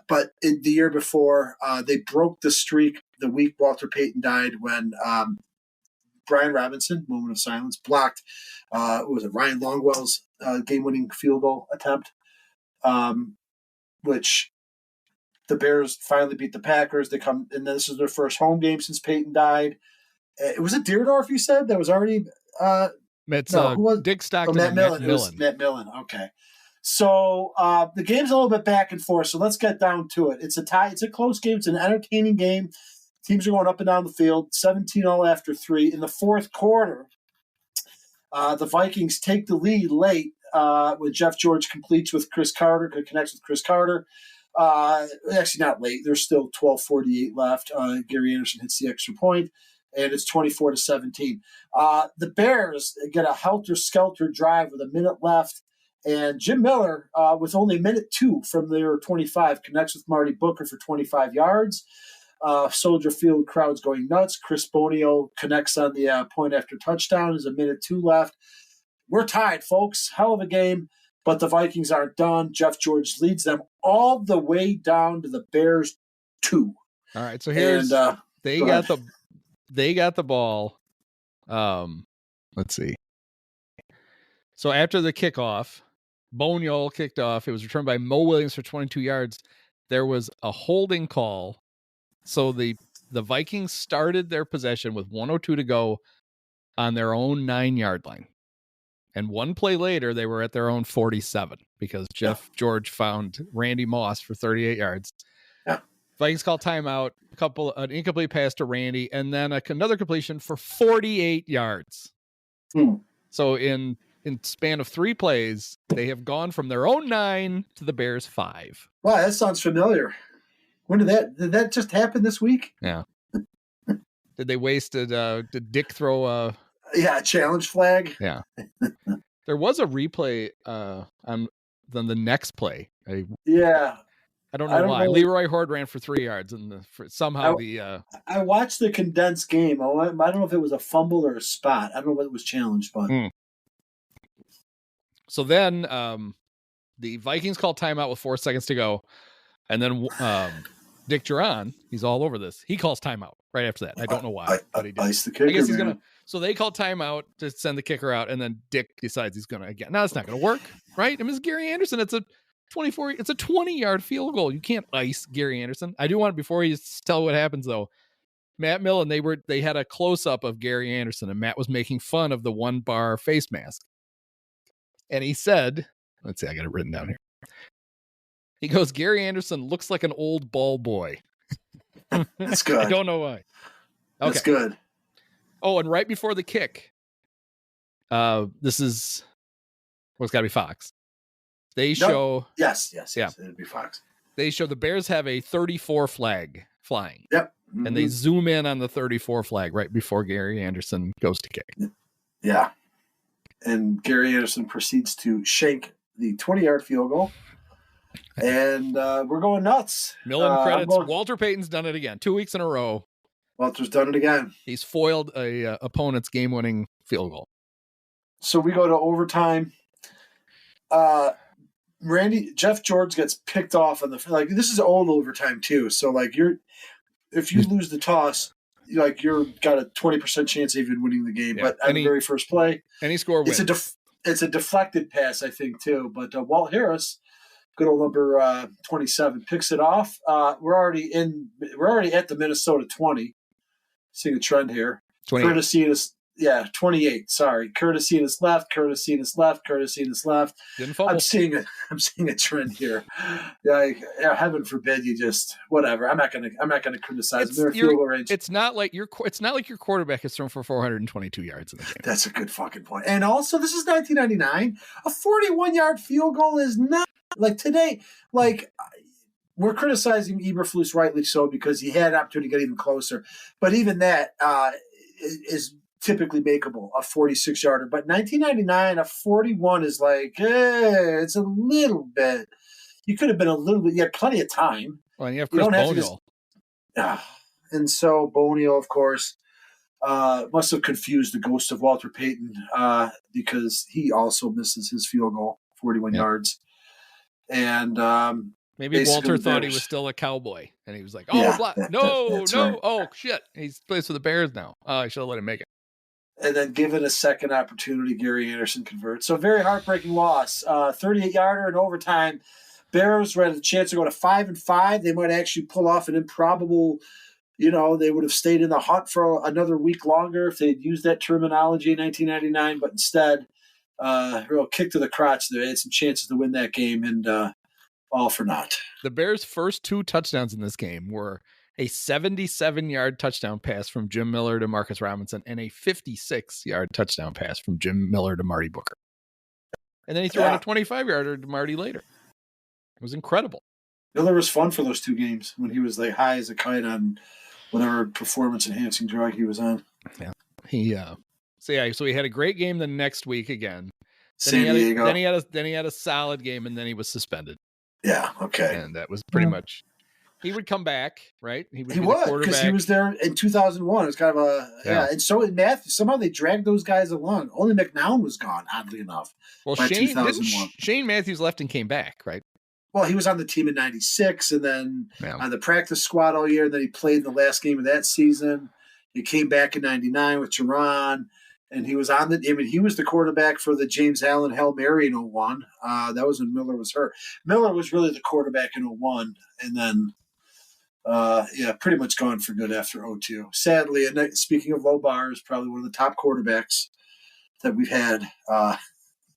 But in the year before, they broke the streak the week Walter Payton died when Brian Robinson, moment of silence, blocked Ryan Longwell's game-winning field goal attempt, which the Bears finally beat the Packers. They come, and this is their first home game since Payton died. It was Deerdorf, you said? That was already Dick Stockton Matt and Millen. Matt Millen. Matt Millen, okay. So the game's a little bit back and forth, so let's get down to it. It's a tie. It's a close game. It's an entertaining game. Teams are going up and down the field, 17-0 after 3. In the fourth quarter, the Vikings take the lead late when Jeff George connects with Chris Carter. Actually, not late. There's still 12:48 left. Gary Anderson hits the extra point, and it's 24-17. The Bears get a helter-skelter drive with a minute left, and Jim Miller, with only minute 2 from their 25, connects with Marty Booker for 25 yards. Soldier Field crowd's going nuts. Chris Bonio connects on the point after touchdown. There's a minute 2 left. We're tied, folks. Hell of a game, but the Vikings aren't done. Jeff George leads them all the way down to the Bears 2. All right, so here's they got the ball. Let's see. So after the kickoff, Bonio kicked off. It was returned by Mo Williams for 22 yards. There was a holding call. So the Vikings started their possession with 1:02 to go on their own 9-yard line. And one play later, they were at their own 47 because Jeff George found Randy Moss for 38 yards. Yeah. Vikings call timeout, an incomplete pass to Randy, and then another completion for 48 yards. So in span of 3 plays, they have gone from their own 9 to the Bears' 5. Wow, that sounds familiar. When did that just happen this week? Yeah. Did they did Dick throw a challenge flag? Yeah. There was a replay on the next play. I don't know why. Leroy Horde ran for 3 yards, and I watched the condensed game. I don't know if it was a fumble or a spot. I don't know what it was challenged, but So then the Vikings call timeout with 4 seconds to go, and then Dick Duran, he's all over this. He calls timeout right after that. I don't know why, but he did. Ice the kicker, I guess he's gonna. So they call timeout to send the kicker out, and then Dick decides he's gonna again. Now it's not gonna work, right? I mean, it's Gary Anderson. It's a 20-yard field goal. You can't ice Gary Anderson. I do want, before you tell what happens though, Matt Millen, they had a close up of Gary Anderson, and Matt was making fun of the 1-bar face mask, and he said, let's see, I got it written down here. He goes, Gary Anderson looks like an old ball boy. That's good. I don't know why. Okay. That's good. Oh, and right before the kick, this is what's got to be Fox. They show yes, it'd be Fox. They show the Bears have a 34 flag flying. Yep. And they zoom in on the 34 flag right before Gary Anderson goes to kick. Yeah. And Gary Anderson proceeds to shank the 20-yard field goal. And we're going nuts. Millen credits. Walter Payton's done it again. 2 weeks in a row. Walter's done it again. He's foiled a opponent's game-winning field goal. So we go to overtime. Jeff George gets picked off on this is old overtime too. So if you lose the toss, you're got a 20% chance of even winning the game. Yeah. But on the very first play, any score wins. It's a deflected pass, I think, too. But Walt Harris, good old number 27, picks it off. We're already at the Minnesota 20. Seeing a trend here. 28. Courtesy is 28. Sorry, courtesy in his left. Courtesy in his left. Courtesy in his left. Didn't fumble. I'm seeing a trend here. Heaven forbid you just whatever. I'm not gonna criticize their field goal range. It's not like your quarterback has thrown for 422 yards in the game. That's a good fucking point. And also, this is 1999. A 41-yard field goal is not like today. We're criticizing Eberflus, rightly so, because he had an opportunity to get even closer. But even that is typically makeable, a 46-yarder. But 1999, a 41 is it's a little bit. You could have been a little bit. You had plenty of time. Well, and you have Chris Bonial. And so Bonial, of course, must have confused the ghost of Walter Payton because he also misses his field goal, 41 yards. And maybe Walter thought he was still a Cowboy, and he was like, "Oh, no, right. Oh shit, he plays for the Bears now. I should have let him make it." And then, given a second opportunity, Gary Anderson converts. So, very heartbreaking loss. 38-yarder in overtime. Bears had a chance to go to 5-5. They might actually pull off an improbable. They would have stayed in the hunt for another week longer if they'd used that terminology in 1999. But instead, real kick to the crotch. They had some chances to win that game, and all for naught. The Bears' first 2 touchdowns in this game were a 77-yard touchdown pass from Jim Miller to Marcus Robinson and a 56-yard touchdown pass from Jim Miller to Marty Booker. And then he threw in a 25-yarder to Marty later. It was incredible. Miller was fun for those 2 games when he was high as a kite on whatever performance-enhancing drug he was on. Yeah. So he had a great game the next week again. San Diego. Then he had a solid game, and then he was suspended. Yeah, okay. And that was pretty much. He would come back, right? He would because he was there in 2001. It was kind of And so in Matthews, somehow they dragged those guys along. Only McNown was gone, oddly enough. Well, Shane Matthews left and came back, right? Well, he was on the team in '96, and then on the practice squad all year. And then he played in the last game of that season. He came back in '99 with Tehran. And he was he was the quarterback for the James Allen Hail Mary in 01. That was when Miller was hurt. Miller was really the quarterback in 01. And then, pretty much gone for good after 02. Sadly, and speaking of low bars, probably one of the top quarterbacks that we've had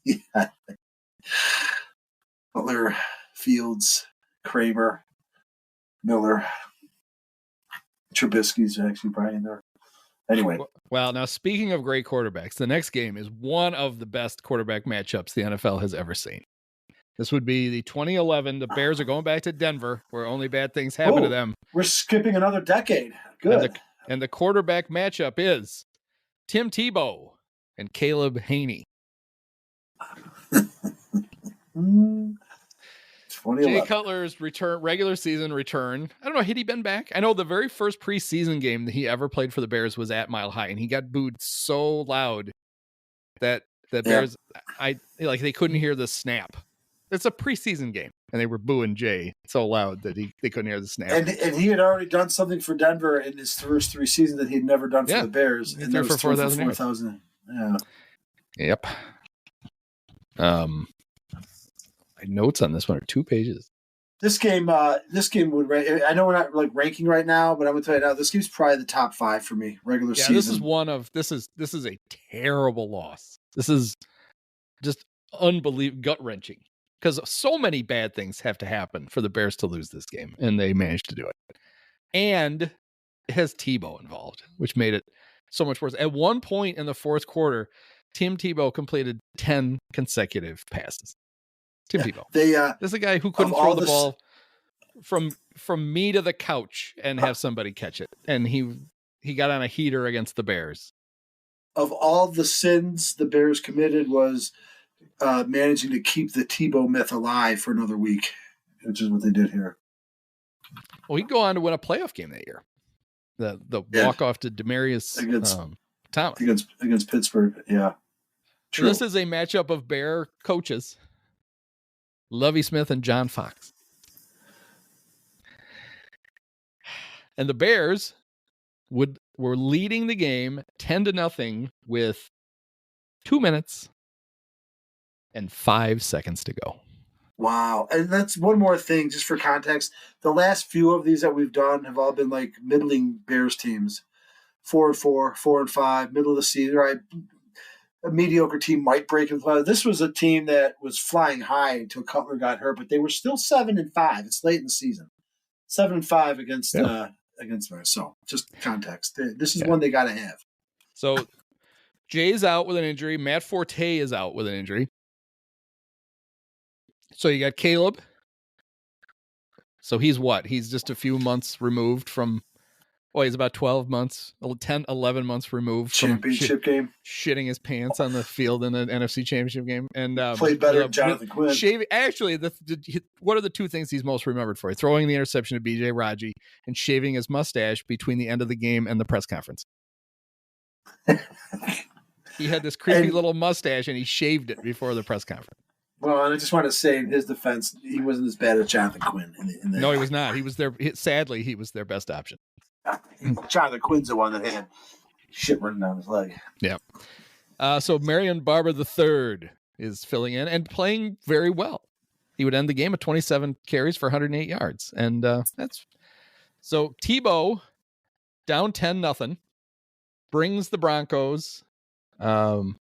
Yeah. Butler, Fields, Kramer, Miller, Trubisky's actually probably in there. Anyway. Well, now speaking of great quarterbacks, the next game is one of the best quarterback matchups the NFL has ever seen. This would be the 2011. The Bears are going back to Denver, where only bad things happen to them. We're skipping another decade. Good. And the quarterback matchup is Tim Tebow and Caleb Haney. Jay Cutler's regular season return. I don't know, had he been back? I know the very first preseason game that he ever played for the Bears was at Mile High, and he got booed so loud that the Bears, they couldn't hear the snap. It's a preseason game, and they were booing Jay so loud that they couldn't hear the snap. And he had already done something for Denver in his first 3 seasons that he had never done for the Bears. And there was 4,000. Yeah. Yep. My notes on this one are 2 pages. This game would. I know we're not like ranking right now, but I'm gonna tell you now, this game's probably the top 5 for me regular season. This is a terrible loss. This is just unbelievable, gut wrenching, because so many bad things have to happen for the Bears to lose this game, and they managed to do it. And it has Tebow involved, which made it so much worse. At one point in the fourth quarter, Tim Tebow completed 10 consecutive passes. Tim Tebow. This is a guy who couldn't throw the ball from me to the couch and have somebody catch it. And he got on a heater against the Bears. Of all the sins the Bears committed was managing to keep the Tebow myth alive for another week, which is what they did here. Well, he'd go on to win a playoff game that year. The walk-off to Demarius Thomas. Against Pittsburgh, yeah. True. So this is a matchup of Bear coaches, Lovie Smith and John Fox. And the Bears were leading the game 10-0 with 2 minutes and 5 seconds to go. Wow. And that's one more thing, just for context. The last few of these that we've done have all been like middling Bears teams. 4-4, 4-5, middle of the season, right? A mediocre team might break and fly. This was a team that was flying high until Cutler got hurt, but they were still 7-5. It's late in the season. 7-5 against Bears. So just context. This is one they got to have. So Jay's out with an injury. Matt Forte is out with an injury. So you got Caleb. So he's what? He's just a few months removed from, he's about 12 months, 10, 11 months removed from championship game. Shitting his pants on the field in the NFC championship game. And played better than Jonathan Quinn. Actually, what are the 2 things he's most remembered for? Throwing the interception to B.J. Raji and shaving his mustache between the end of the game and the press conference. He had this creepy little mustache, and he shaved it before the press conference. Well, and I just want to say in his defense, he wasn't as bad as Jonathan Quinn. No, he was not. He was sadly, he was their best option. Jonathan Quinn's the one that had shit running down his leg. Yeah. So Marion Barber III is filling in and playing very well. He would end the game at 27 carries for 108 yards. And that's so Tebow down 10-0 brings the Broncos down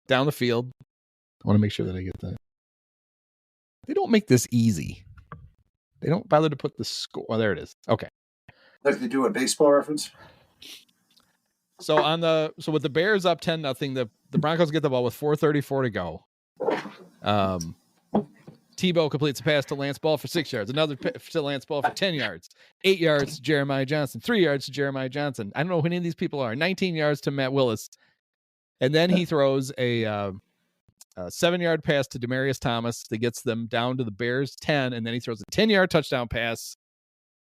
the field. I want to make sure that I get that. They don't make this easy. They don't bother to put the score. Oh, there it is. Okay. Like they do a baseball reference. So with the Bears up 10-0, the Broncos get the ball with 4:34 to go. Tebow completes a pass to Lance Ball for 6 yards. Another to Lance Ball for 10 yards. 8 yards to Jeremiah Johnson. 3 yards to Jeremiah Johnson. I don't know who any of these people are. 19 yards to Matt Willis. And then he throws a 7-yard pass to Demarius Thomas that gets them down to the Bears 10. And then he throws a 10-yard touchdown pass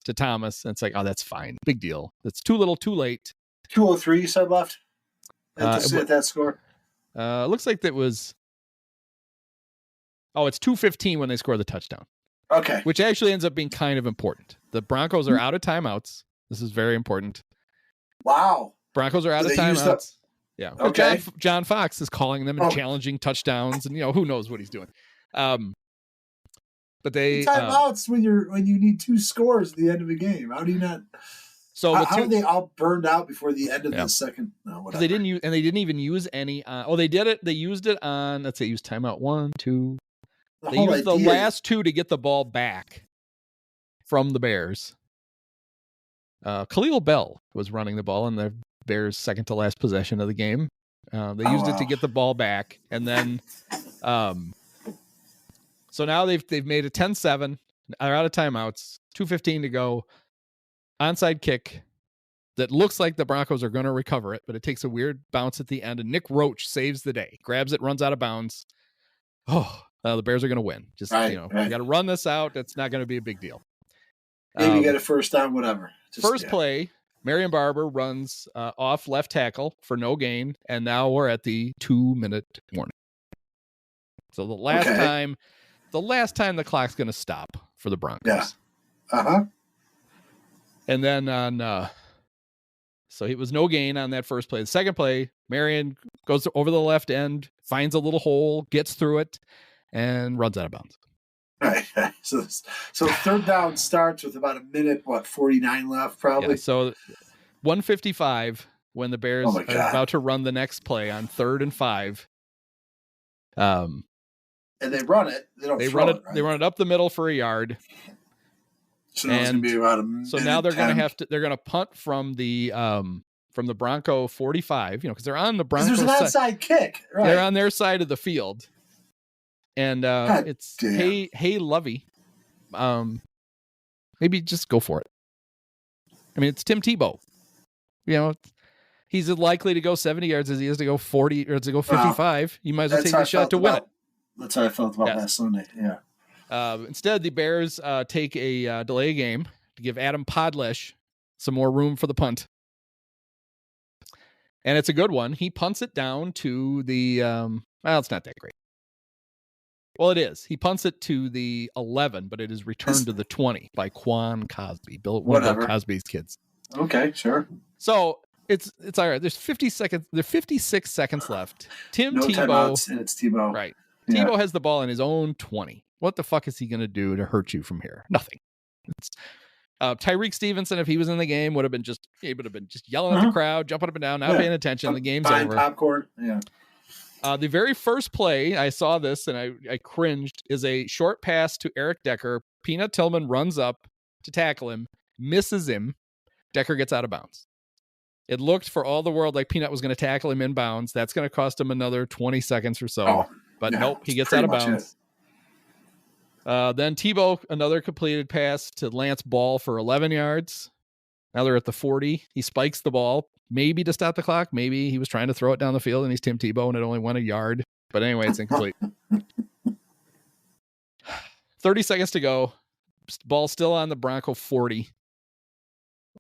to Thomas. And it's like, oh, that's fine. Big deal. That's too little, too late. 2:03 you said left at that score? Looks like that was... Oh, it's 2:15 when they score the touchdown. Okay. Which actually ends up being kind of important. The Broncos are out of timeouts. This is very important. Wow. Broncos are out of timeouts. Yeah. Okay. John Fox is calling them and challenging touchdowns, and who knows what he's doing. But they timeouts when you need 2 scores at the end of a game. How do you not? So how are they all burned out before the end of the second? No, whatever. They didn't use, and they didn't even use any. They did it. They used it on. Let's say use timeout 1, 2. They used the last 2 to get the ball back from the Bears. Khalil Bell was running the ball in the Bears' second to last possession of the game. They used it to get the ball back, and then, so now they've made it 10-7. They're out of timeouts. 2:15 to go. Onside kick that looks like the Broncos are going to recover it, but it takes a weird bounce at the end, and Nick Roach saves the day. Grabs it, runs out of bounds. The Bears are going to win. Just you got to run this out. It's not going to be a big deal. Maybe get a first down, whatever. First play, Marion Barber runs off left tackle for no gain, and now we're at the 2-minute warning. So the last time the clock's going to stop for the Broncos. Yeah. And then so it was no gain on that first play. The second play, Marion goes over the left end, finds a little hole, gets through it, and runs out of bounds. Right. So third down starts with about a minute, 49 left, probably. Yeah, so 1:55 when the Bears are about to run the next play on 3rd and 5. And they run it. They run it. Right? They run it up the middle for a yard. So it's gonna be about a minute. So now they're gonna punt from the Bronco 45. Because they're on the Bronco. There's an outside kick. Right. They're on their side of the field. And it's hey Lovey, maybe just go for it. I mean, it's Tim Tebow. He's as likely to go 70 yards as he is to go 40 or to go 55. You might as well take the shot to win it. That's how I felt about last Sunday. Yeah. Instead, the Bears take a delay game to give Adam Podlesh some more room for the punt, and it's a good one. He punts it down to the it's not that great. Well, it is. He punts it to the 11, but it is returned to the 20 by Quan Cosby, one of Bill Cosby's kids. Okay, sure. So it's all right. There's 50 seconds. There's 56 seconds left. No Tebow, timeouts, and it's Tebow. Right. Yeah. Tebow has the ball in his own 20. What the fuck is he going to do to hurt you from here? Nothing. It's Tyreek Stevenson, if he was in the game, would have been just yelling at the crowd, jumping up and down, not paying attention. The game's over. Popcorn. Yeah. The very first play, I saw this and I cringed, is a short pass to Eric Decker. Peanut Tillman runs up to tackle him, misses him. Decker gets out of bounds. It looked for all the world like Peanut was going to tackle him in bounds. That's going to cost him another 20 seconds or so. Nope, he gets out of bounds. Then Tebow, another completed pass to Lance Ball for 11 yards. Now they're at the 40. He spikes the ball, maybe to stop the clock. Maybe he was trying to throw it down the field and he's Tim Tebow and it only went a yard. But anyway, it's incomplete. 30 seconds to go. Ball still on the Bronco 40.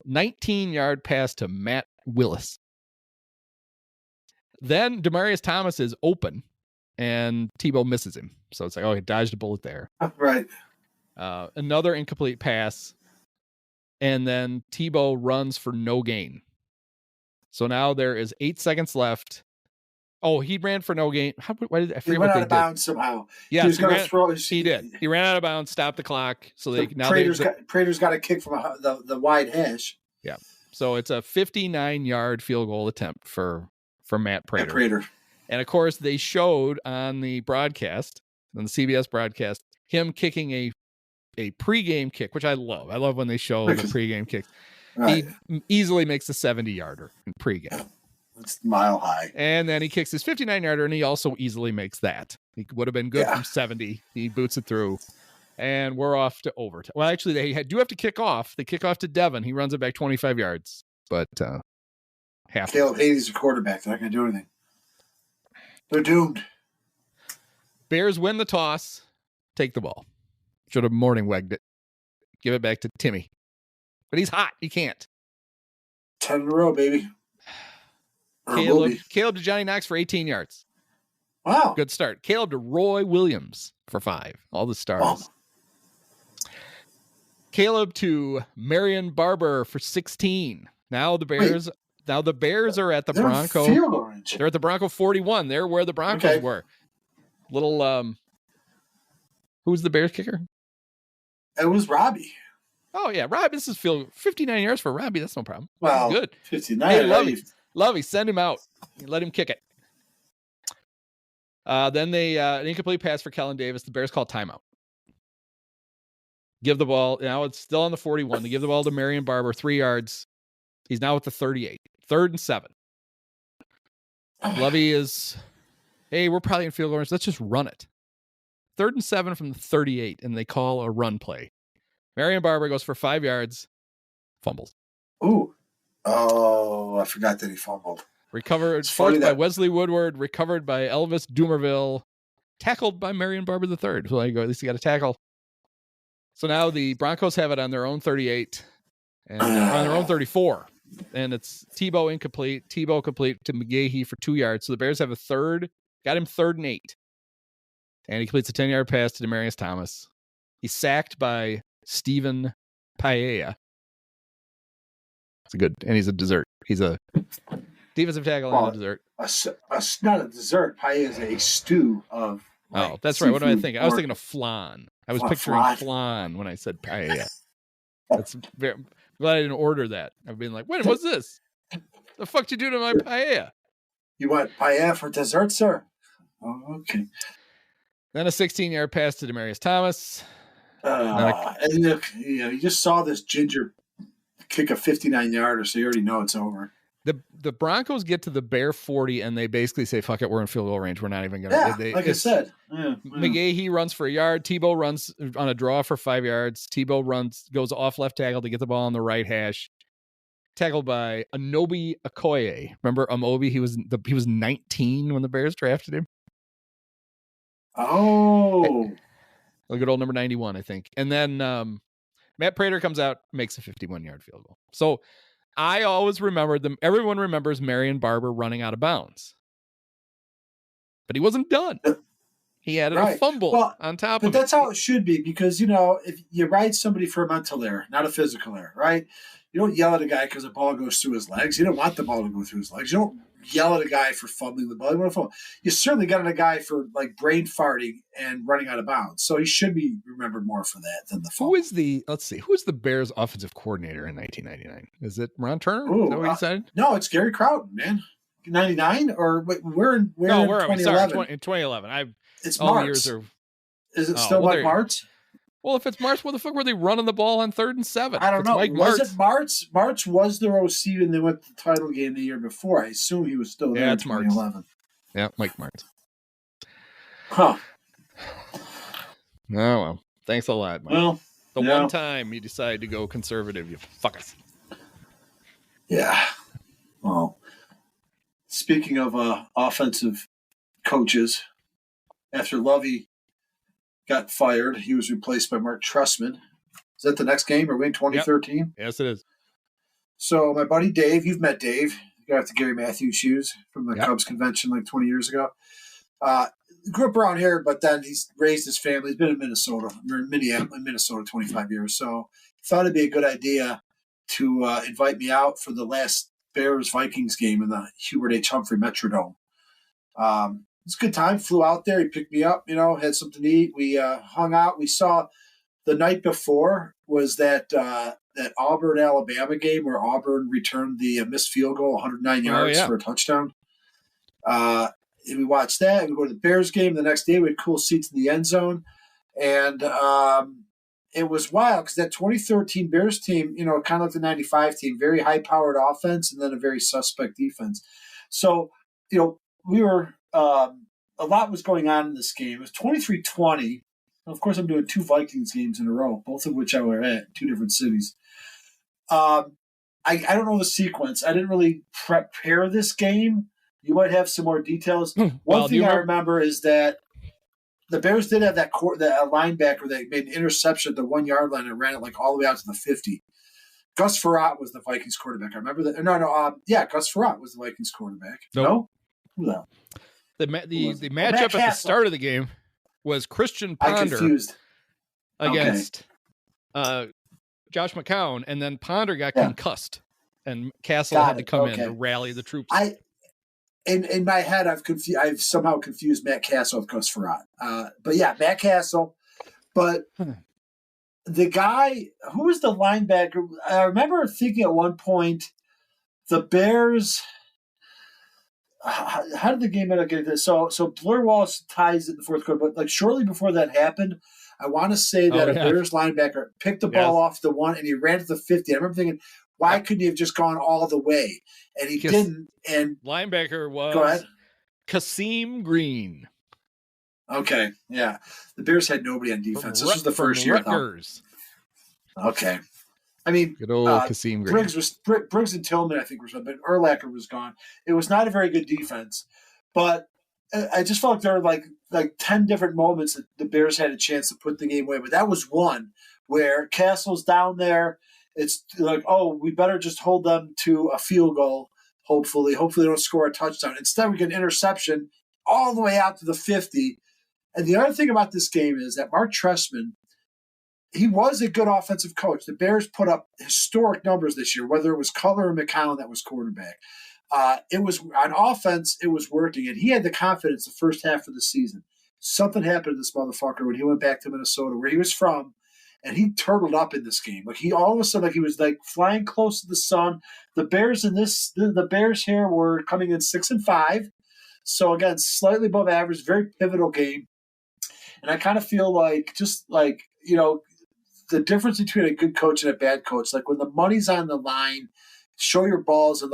19-yard pass to Matt Willis. Then Demaryius Thomas is open and Tebow misses him. So it's like, he dodged a bullet there. Right. Another incomplete pass. And then Tebow runs for no gain. So now there is 8 seconds left. Oh, he ran for no gain. Why did I forget what they did? He ran out of bounds somehow. Yeah, he was going to throw his. He did. He ran out of bounds, stopped the clock. So Prater's got a kick from the wide hash. Yeah. So it's a 59-yard field goal attempt for Matt Prater. Prater. And of course, they showed on the broadcast, on the CBS broadcast, him kicking a pregame kick, which I love. I love when they show the pregame kicks. Right. He easily makes a 70-yarder in pregame. It's mile high. And then he kicks his 59-yarder, and he also easily makes that. He would have been good from 70. He boots it through. And we're off to overtime. Well, actually, they do have to kick off. They kick off to Devin. He runs it back 25 yards. But half. Caleb Hady's a quarterback. They're not going to do anything. They're doomed. Bears win the toss. Take the ball. Should have morning wegged it. Give it back to Timmy. But he's hot. He can't. 10 in a row, baby. Caleb to Johnny Knox for 18 yards. Wow. Good start. Caleb to Roy Williams for 5. All the stars. Wow. Caleb to Marion Barber for 16. Now the Bears are at the Bronco. They're at the Bronco 41. They're where the Broncos were. Little who's the Bears kicker? It was Robbie. Oh yeah, Robbie. This is 59 yards for Robbie. That's no problem. Well, Good. 59. Hey, Lovey, send him out. Let him kick it. Then they an incomplete pass for Kellen Davis. The Bears call timeout. Give the ball. Now it's still on the 41. They give the ball to Marion Barber, 3 yards. He's now at the 38. 3rd and 7. Lovey is, hey, we're probably in field goal range. Let's just run it. 3rd and 7 from the 38, and they call a run play. Marion Barber goes for 5 yards, fumbles. Ooh. Oh, I forgot that he fumbled. Recovered, forced by Wesley Woodward, recovered by Elvis Doomerville, tackled by Marion Barber III. So at least he got a tackle. So now the Broncos have it on their own 38 and on their own 34. And it's Tebow incomplete. Tebow complete to McGahee for 2 yards. So the Bears have a third, got him 3rd and 8. And he completes a 10-yard pass to Demaryius Thomas. He's sacked by Stephen Paella. It's a good, and he's a dessert. He's a defensive tackle and a dessert. Not a dessert. Paella is a stew of. Oh, that's right. What do I think? I was thinking of flan. I was picturing flan when I said paella. That's very glad I didn't order that. I've been like, wait, what's this? The fuck you do to my paella? You want paella for dessert, sir? Oh, okay. Then a 16-yard pass to Demaryius Thomas. And look, you just saw this ginger kick a 59-yarder, so you already know it's over. The Broncos get to the Bear 40, and they basically say, fuck it, we're in field goal range. We're not even going to. Yeah, like I said. Yeah. McGahee runs for a yard. Tebow runs on a draw for 5 yards. Tebow goes off left tackle to get the ball on the right hash. Tackled by Anobi Okoye. Remember Amobi? He was 19 when the Bears drafted him. Oh. A good old number 91, I think. And then Matt Prater comes out, makes a 51-yard field goal. So I always remember them. Everyone remembers Marion Barber running out of bounds. But he wasn't done. He had a fumble on top of it. But that's how it should be because, if you ride somebody for a mental error, not a physical error, right? You don't yell at a guy because the ball goes through his legs. You don't want the ball to go through his legs. You don't yell at a guy for fumbling the ball. You certainly got at a guy for brain farting and running out of bounds. So he should be remembered more for that than the fumble. Who's the Bears offensive coordinator in 1999? Is it Ron Turner? Ooh, is that what you said? No, it's Gary Crowton, man. 99 or we're in 2011. Sorry, in 2011. It's March. Is it still Mike Martz? Well, if it's March, what the fuck were they running the ball on 3rd and 7? I don't know. Was it March? March was their OC and they went to the title game the year before. I assume he was still there in 2011. Martz. Yeah, Mike Martz. Huh. Oh, well. Thanks a lot, Mike. Well, one time you decided to go conservative, you fuckers. Yeah. Well, speaking of offensive coaches, after Lovey got fired, he was replaced by Mark Trestman. Is that the next game? Are we in 2013? Yep. Yes, it is. So my buddy Dave, you've met Dave, the guy with the Gary Matthews shoes from the Cubs convention like 20 years ago. Grew up around here, but then he's raised his family. He's been in Minnesota 25 years. So thought it'd be a good idea to invite me out for the last Bears-Vikings game in the Hubert H. Humphrey Metrodome. It's a good time. Flew out there. He picked me up, had something to eat. We hung out. We saw the night before was that Auburn-Alabama game where Auburn returned the missed field goal, 109 yards for a touchdown. We watched that. We go to the Bears game the next day. We had cool seats in the end zone. And it was wild because that 2013 Bears team, kind of like the 95 team, very high-powered offense and then a very suspect defense. So, we were a lot was going on in this game. It was 23-20. Of course, I'm doing 2 Vikings games in a row, both of which I were at 2 different cities. I don't know the sequence. I didn't really prepare this game. You might have some more details. One thing I remember is that the Bears did have that linebacker that made an interception at the 1-yard line and ran it all the way out to the 50. Gus Frerotte was the Vikings quarterback. I remember that. Gus Frerotte was the Vikings quarterback. Nope. No? Who the hell? The matchup at the start of the game was Christian Ponder against Josh McCown, and then Ponder got concussed, and Castle had to come in to rally the troops. In my head, I've somehow confused Matt Castle with Gus Frerotte. But Matt Castle. But the guy who was the linebacker, I remember thinking at one point, the Bears. How did the game end up getting this? So Blair Walsh ties it in the fourth quarter, but like shortly before that happened, I want to say that a Bears linebacker picked the ball off the 1 and he ran to the 50. I remember thinking, why couldn't he have just gone all the way? And he didn't. And linebacker was go ahead. Kasim Green. Okay, yeah. The Bears had nobody on defense. This was the first year. Okay. I mean, good old Kasim Green. Briggs and Tillman, I think, were something, but Urlacher was gone. It was not a very good defense, but I just felt like there were like 10 different moments that the Bears had a chance to put the game away. But that was one where Castle's down there. It's like, oh, we better just hold them to a field goal. Hopefully they don't score a touchdown. Instead, we get an interception all the way out to the 50. And the other thing about this game is that Mark Trestman, he was a good offensive coach. The Bears put up historic numbers this year, whether it was Cutler or McCown that was quarterback. It was on offense, it was working, and he had the confidence the first half of the season. Something happened to this motherfucker when he went back to Minnesota, where he was from, and he turtled up in this game. Like he all of a sudden, like he was like flying close to the sun. The Bears the Bears here were coming in 6-5, so again, slightly above average, very pivotal game. And I kind of feel like the difference between a good coach and a bad coach, like when the money's on the line, show your balls and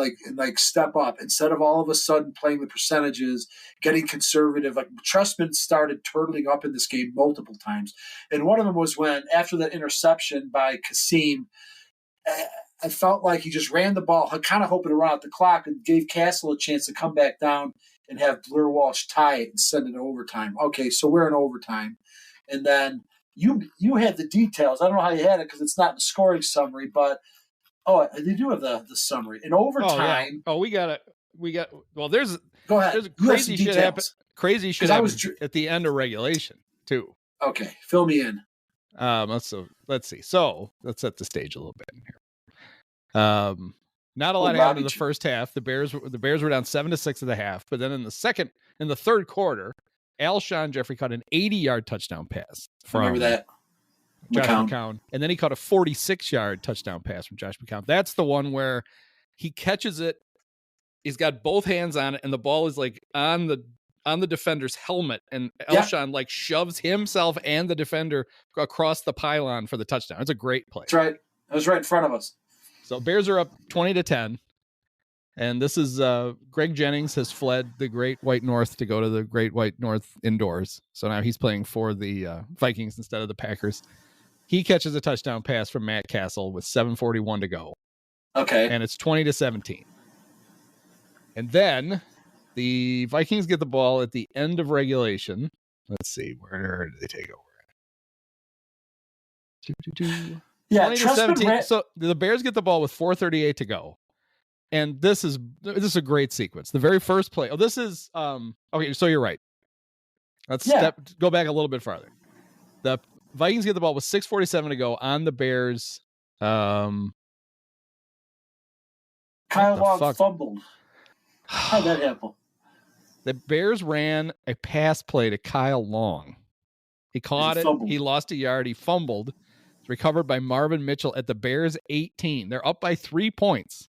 step up instead of all of a sudden playing the percentages, getting conservative. Like Trestman started turtling up in this game multiple times. And one of them was when after that interception by Kasim, I felt like he just ran the ball, kind of hoping to run out the clock and gave Castle a chance to come back down and have Blair Walsh tie it and send it to overtime. Okay, so we're in overtime. And then you had the details. I don't know how you had it because it's not in the scoring summary, but they do have the summary. In overtime. We got it. Well, there's go ahead. There's crazy shit happen. Crazy shit happened at the end of regulation too. Okay, fill me in. Let's see. So let's set the stage a little bit in here. Not a lot happened in the first half. The Bears were down 7-6 at the half, but then in the third quarter, Alshon Jeffrey caught an 80-yard touchdown pass from remember that Josh McCown, and then he caught a 46-yard touchdown pass from Josh McCown. That's the one where he catches it. He's got both hands on it, and the ball is like on the defender's helmet, and Alshon like shoves himself and the defender across the pylon for the touchdown. It's a great play. That's right. That was right in front of us. So Bears are up 20-10. And this is Greg Jennings has fled the Great White North to go to the Great White North indoors. So now he's playing for the Vikings instead of the Packers. He catches a touchdown pass from Matt Castle with 7:41 to go. Okay. And it's 20-17. And then the Vikings get the ball at the end of regulation. Let's see, where did they take over? Yeah, 20-17. So the Bears get the ball with 4:38 to go. And this is a great sequence. The very first play. Oh, this is okay. So you're right. Let's go back a little bit farther. The Vikings get the ball with 6:47 to go on the Bears. Kyle Long fumbled. How'd that happen? The Bears ran a pass play to Kyle Long. He caught it. He lost a yard. He fumbled. It's recovered by Marvin Mitchell at the Bears 18. They're up by 3 points.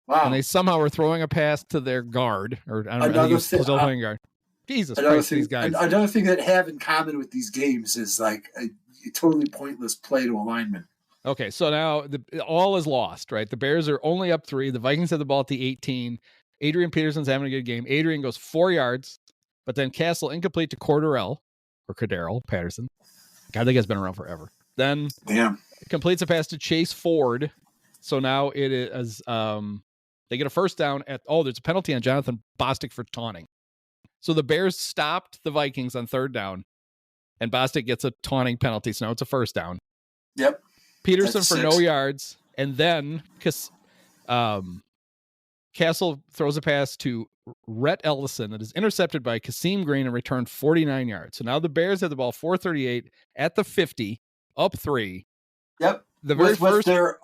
Wow. And they somehow were throwing a pass to their guard, or I don't know, I think he was still playing guard. Jesus Christ, these guys. Another thing that have in common with these games is like a totally pointless play to a lineman. Okay, so now all is lost, right? The Bears are only up 3. The Vikings have the ball at the 18. Adrian Peterson's having a good game. Adrian goes 4 yards, but then Castle incomplete to Cordarrelle Patterson. God, that guy's been around forever. Then completes a pass to Chase Ford. So now it is they get a first down there's a penalty on Jonathan Bostic for taunting. So the Bears stopped the Vikings on third down, and Bostic gets a taunting penalty. So now it's a first down. Yep. Peterson for no yards, and then Castle throws a pass to Rhett Ellison that is intercepted by Kasim Green and returned 49 yards. So now the Bears have the ball 4:38 at the 50, up 3. Yep. With their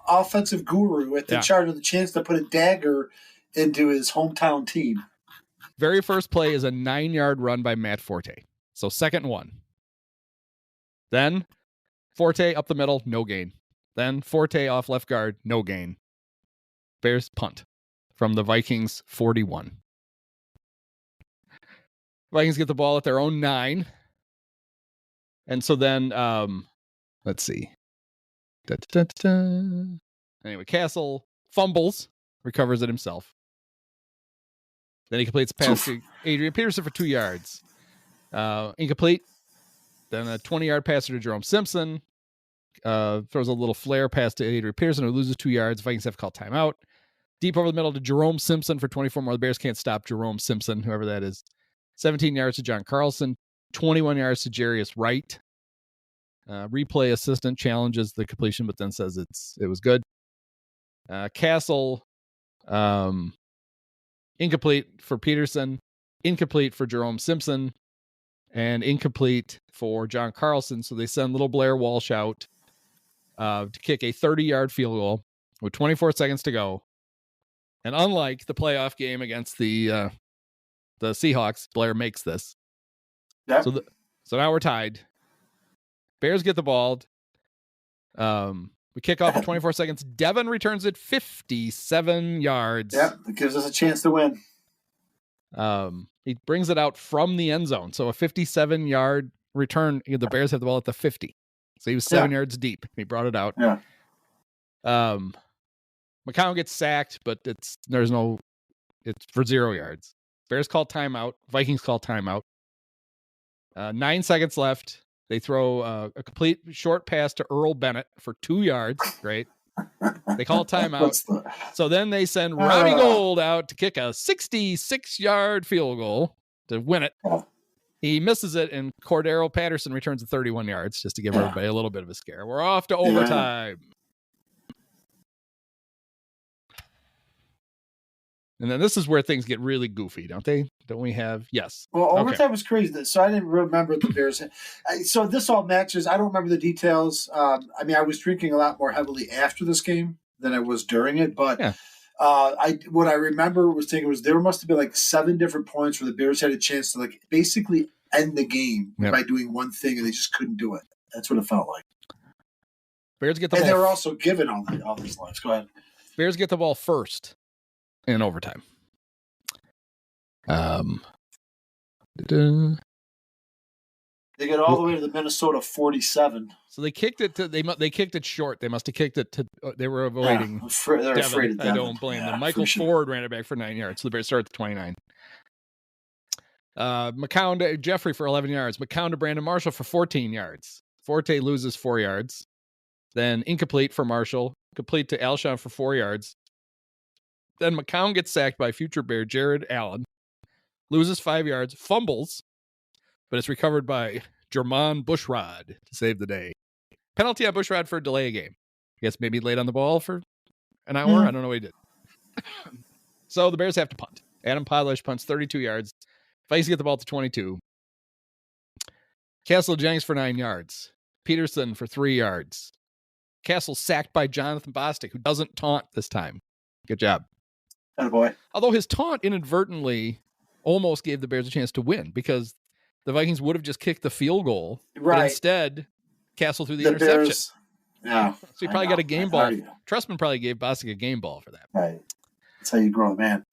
offensive guru at the charge of the chance to put a dagger into his hometown team. Very first play is a 9-yard run by Matt Forte. So 2nd and 1. Then Forte up the middle, no gain. Then Forte off left guard, no gain. Bears punt from the Vikings 41. Vikings get the ball at their own 9. And so then, let's see. Anyway, Castle fumbles, recovers it himself. Then he completes a pass to Adrian Peterson for 2 yards. Incomplete. Then a 20-yard pass to Jerome Simpson. Throws a little flare pass to Adrian Peterson, who loses 2 yards. Vikings have to call timeout. Deep over the middle to Jerome Simpson for 24 more. The Bears can't stop Jerome Simpson, whoever that is. 17 yards to John Carlson. 21 yards to Jarius Wright. Replay assistant challenges the completion, but then says it was good. Castle, incomplete for Peterson, incomplete for Jerome Simpson, and incomplete for John Carlson. So they send little Blair Walsh out to kick a 30-yard field goal with 24 seconds to go. And unlike the playoff game against the Seahawks, Blair makes this. Yep. So now we're tied. Bears get the ball. We kick off at 24 seconds. Devin returns it 57 yards. Yep, it gives us a chance to win. He brings it out from the end zone. So a 57-yard return. The Bears have the ball at the 50. So he was 7 yards deep. He brought it out. Yeah. McCown gets sacked, but it's for 0 yards. Bears call timeout. Vikings call timeout. 9 seconds left. They throw a complete short pass to Earl Bennett for 2 yards. Great. They call timeout. So then they send Rowdy Gold out to kick a 66-yard field goal to win it. He misses it, and Cordero Patterson returns it 31 yards just to give everybody a little bit of a scare. We're off to overtime. And then this is where things get really goofy, don't they? Don't we have? Yes. Well, overtime was crazy. So I didn't remember the Bears. So this all matches. I don't remember the details. I was drinking a lot more heavily after this game than I was during it. But what I remember was thinking was there must have been like 7 different points where the Bears had a chance to like basically end the game by doing one thing, and they just couldn't do it. That's what it felt like. Bears get the ball. And they were also given all these lives. Go ahead. Bears get the ball first in overtime. They get all the way to the Minnesota 47. So they kicked it to they kicked it short. They must have kicked it to. They were avoiding. They're afraid of Devin. I don't blame them. Michael Ford ran it back for 9 yards. So the Bears start at 29. McCown to Jeffrey for 11 yards. McCown to Brandon Marshall for 14 yards. Forte loses 4 yards. Then incomplete for Marshall. Complete to Alshon for 4 yards. Then McCown gets sacked by future Bear Jared Allen. Loses 5 yards. Fumbles. But it's recovered by Jermon Bushrod to save the day. Penalty on Bushrod for a delay a game. I guess maybe late on the ball for an hour. I don't know what he did. So the Bears have to punt. Adam Podlish punts 32 yards. Vikings get the ball to 22. Castle Jennings for 9 yards. Peterson for 3 yards. Castle sacked by Jonathan Bostic, who doesn't taunt this time. Good job. Attaboy. Although his taunt inadvertently almost gave the Bears a chance to win because the Vikings would have just kicked the field goal. Right. But instead, Castle threw the interception. Bears, yeah. So he probably got a game ball. Trestman probably gave Bostic a game ball for that. Right. That's how you grow the man.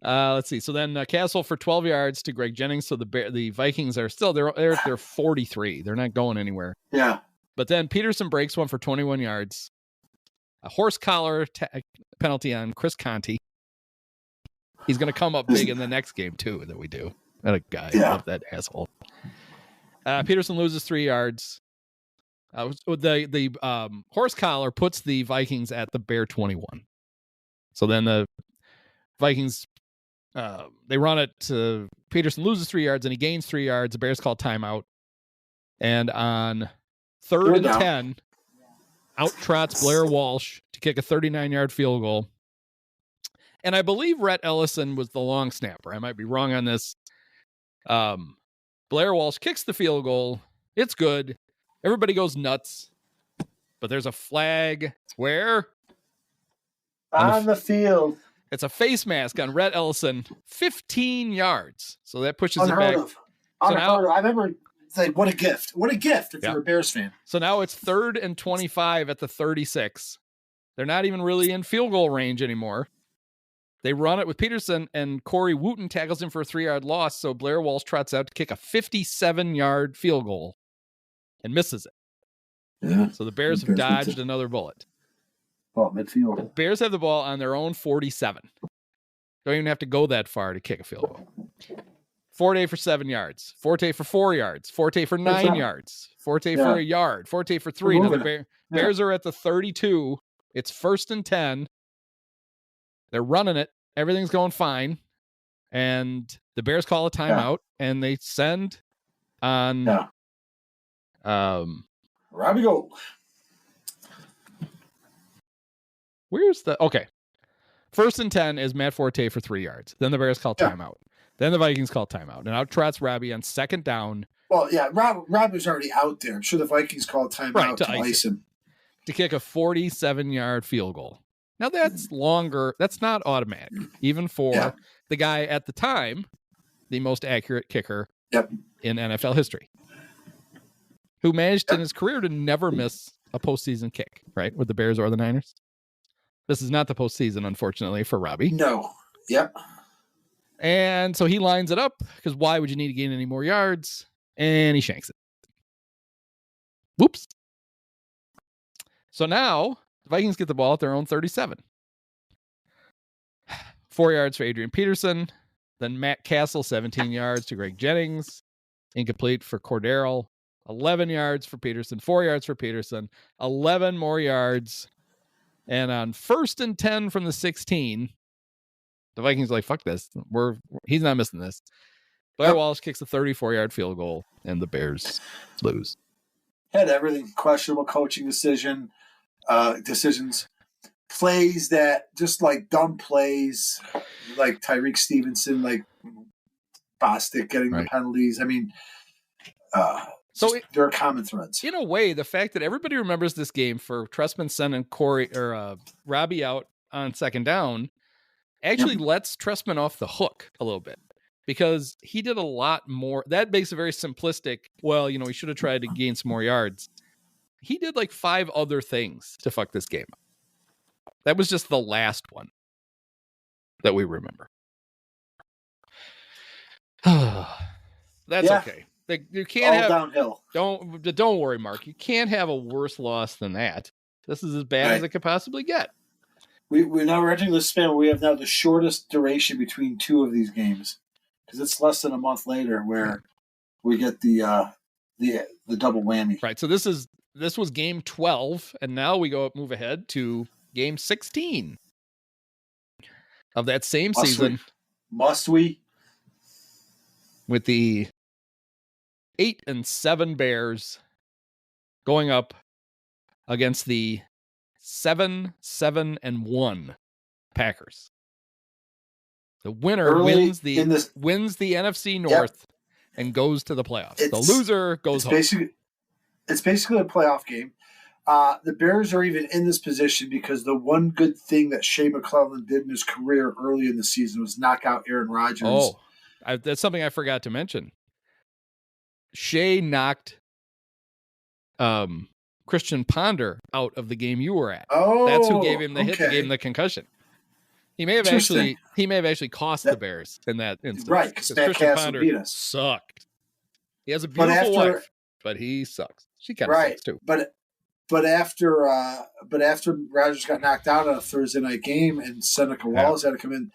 Let's see. So then Castle for 12 yards to Greg Jennings. So the Vikings are still, they're at their 43. They're not going anywhere. Yeah. But then Peterson breaks one for 21 yards. A horse collar penalty on Chris Conte. He's going to come up big in the next game, too, that we do. That a guy. I love that asshole. Peterson loses 3 yards. The horse collar puts the Vikings at the Bear 21. So then the Vikings, they run it to Peterson loses 3 yards and he gains 3 yards. The Bears call timeout. And on 3rd and 10, out trots Blair Walsh to kick a 39-yard field goal. And I believe Rhett Ellison was the long snapper. I might be wrong on this. Blair Walsh kicks the field goal. It's good. Everybody goes nuts. But there's a flag. Where? On the field. It's a face mask on Rhett Ellison. 15 yards. So that pushes Unheard it back. of. I remember It's like, what a gift. What a gift if you're a Bears fan. So now it's 3rd and 25 at the 36. They're not even really in field goal range anymore. They run it with Peterson, and Corey Wooten tackles him for a 3-yard loss, so Blair Walsh trots out to kick a 57-yard field goal and misses it. Yeah. So the Bears have dodged another bullet. Ball midfield. The Bears have the ball on their own 47. Don't even have to go that far to kick a field goal. Forte for 7 yards. Forte for 4 yards. Forte for 9 yards. Forte for a yard. Forte for 3. Now the Bears are at the 32. It's 1st and 10. They're running it. Everything's going fine. And the Bears call a timeout, and they send on Robbie Gold. Where's the... Okay. 1st and 10 is Matt Forte for 3 yards. Then the Bears call timeout. Then the Vikings call timeout. And out trots Robbie on 2nd down. Well, yeah, Robbie's already out there. I'm sure the Vikings call timeout to ice him. To kick a 47-yard field goal. Now that's longer. That's not automatic, even for the guy at the time, the most accurate kicker in NFL history, who managed in his career to never miss a postseason kick, right, with the Bears or the Niners. This is not the postseason, unfortunately, for Robbie. No. Yep. And so he lines it up, because why would you need to gain any more yards? And he shanks it. Whoops. So now the Vikings get the ball at their own 37. 4 yards for Adrian Peterson. Then Matt Castle, 17 yards to Greg Jennings. Incomplete for Cordero. 11 yards for Peterson. 4 yards for Peterson. 11 more yards. And on 1st and 10 from the 16, the Vikings are like, fuck this. He's not missing this. Blair Walsh kicks a 34-yard field goal, and the Bears lose. Had everything. Questionable coaching decisions. Plays that just like dumb plays, like Tyreek Stevenson, like Bostic getting the penalties. I mean, there are common threads. In a way, the fact that everybody remembers this game for Trestman sending Robbie out on 2nd down actually lets Trestman off the hook a little bit, because he did a lot more. That makes it very simplistic. Well, he should have tried to gain some more yards. He did like 5 other things to fuck this game up. That was just the last one that we remember. That's okay. You can't have downhill. Don't worry, Mark. You can't have a worse loss than that. This is as bad as it could possibly get. We're now entering the span where we have now the shortest duration between 2 of these games, because it's less than a month later where we get the double whammy. Right. So this was game 12, and now we move ahead to game 16 of that same season. Must we? With the 8-7 Bears going up against the 7-7-1 Packers. The winner wins the NFC North and goes to the playoffs. The loser goes home. It's basically a playoff game. The Bears are even in this position because the one good thing that Shea McClellan did in his career early in the season was knock out Aaron Rodgers. Oh, that's something I forgot to mention. Shea knocked Christian Ponder out of the game you were at. Oh, that's who gave him the hit, gave him the concussion. He may have actually cost the Bears in that instance. Right, because Christian Ponder sucked. He has a beautiful wife, but he sucks. She kind of sucks too. But after Rodgers got knocked out on a Thursday night game and Seneca Wallace had to come in,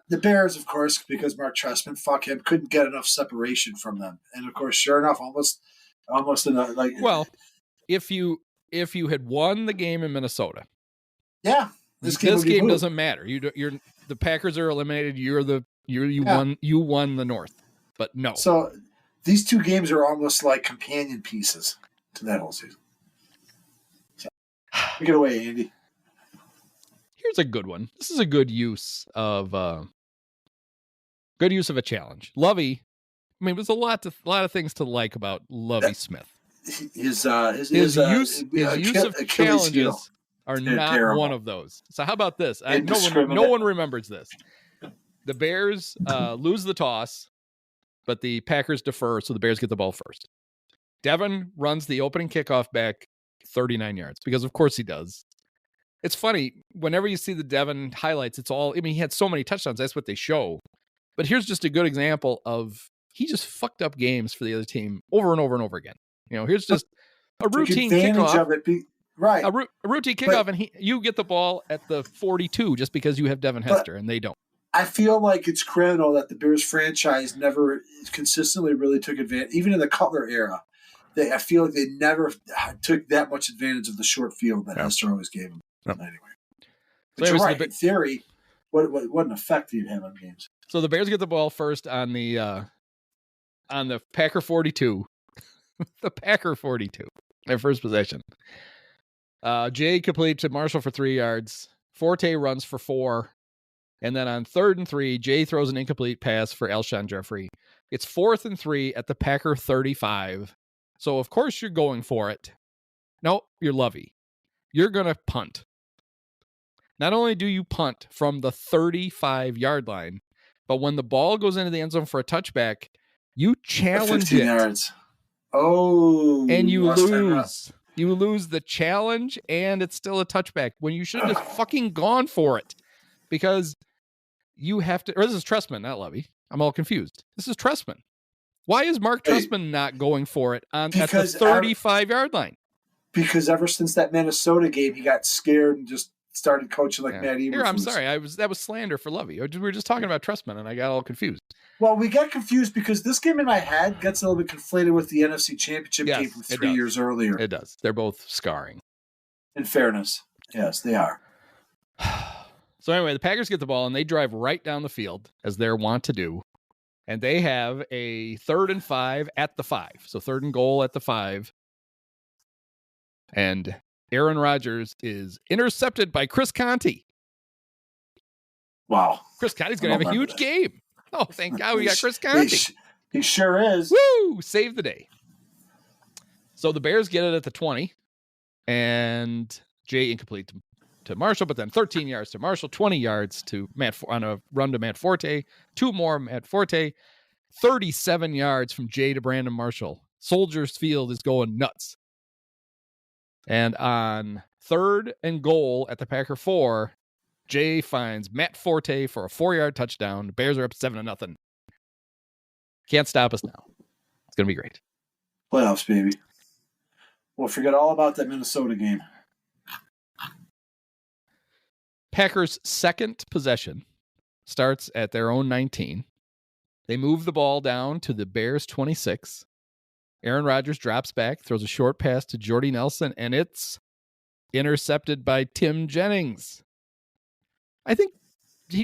the Bears, of course, because Mark Trestman, fuck him, couldn't get enough separation from them. And of course, sure enough, almost in a, like. Well, if you had won the game in Minnesota, this game doesn't matter. You're the Packers are eliminated. You won the North, but no. So these 2 games are almost like companion pieces to that whole season. So, take it away, Andy. Here's a good one. This is a good use of a challenge. Lovey, I mean, there's a lot of things to like about Lovey Smith. His use of challenges are not terrible. one of those. So how about this? No one remembers this. The Bears lose the toss. but the Packers defer, so the Bears get the ball first. Devin runs the opening kickoff back 39 yards, because of course he does. It's funny, whenever you see the Devin highlights, it's all, I mean, he had so many touchdowns, that's what they show. But here's just a good example of he just fucked up games for the other team over and over and over again. You know, here's just a routine kickoff. Of it right. A routine kickoff, and you get the ball at the 42 just because you have Devin Hester, and they don't. I feel like it's criminal that the Bears franchise never consistently really took advantage, even in the Cutler era. I feel like they never took that much advantage of the short field that Hester always gave them. Anyway. But you're right. In theory, what an effect he'd have on games. So the Bears get the ball first on the Packer 42. The Packer 42, their first possession. Jay completes to Marshall for 3 yards. Forte runs for 4. And then on 3rd and 3, Jay throws an incomplete pass for Alshon Jeffrey. It's 4th and 3 at the Packer 35. So, of course, you're going for it. No, you're Lovey. You're going to punt. Not only do you punt from the 35-yard line, but when the ball goes into the end zone for a touchback, you challenge 15 it. Yards. Oh. And you lose. You lose the challenge, and it's still a touchback when you should have just fucking gone for it. Because you have to, or this is Trestman, not Lovey. I'm all confused. This is Trestman. Why is Mark Trestman not going for it at the 35-yard line? Because ever since that Minnesota game, he got scared and just started coaching like Matt Eberflus. Here, I'm sorry. That was slander for Lovey. We were just talking about Trestman, and I got all confused. Well, we got confused because this game in my head gets a little bit conflated with the NFC Championship game from 3 years earlier. It does. They're both scarring. In fairness. Yes, they are. So anyway, the Packers get the ball, and they drive right down the field, as they're wont to do. And they have a 3rd and 5 at the 5. So 3rd and goal at the 5. And Aaron Rodgers is intercepted by Chris Conte. Wow. Chris Conte's going to have a huge game. Oh, thank God we got Chris Conte. He sure is. Woo! Save the day. So the Bears get it at the 20. And Jay incomplete to Marshall, but then 13 yards to Marshall, 20 yards to Matt on a run to Matt Forte, 2 more Matt Forte, 37 yards from Jay to Brandon Marshall. Soldiers Field is going nuts. And on 3rd and goal at the Packer 4, Jay finds Matt Forte for a 4-yard touchdown. The Bears are up 7-0. Can't stop us now. It's going to be great. Playoffs, baby. We'll forget all about that Minnesota game. Packers' second possession starts at their own 19. They move the ball down to the Bears' 26. Aaron Rodgers drops back, throws a short pass to Jordy Nelson, and it's intercepted by Tim Jennings. I think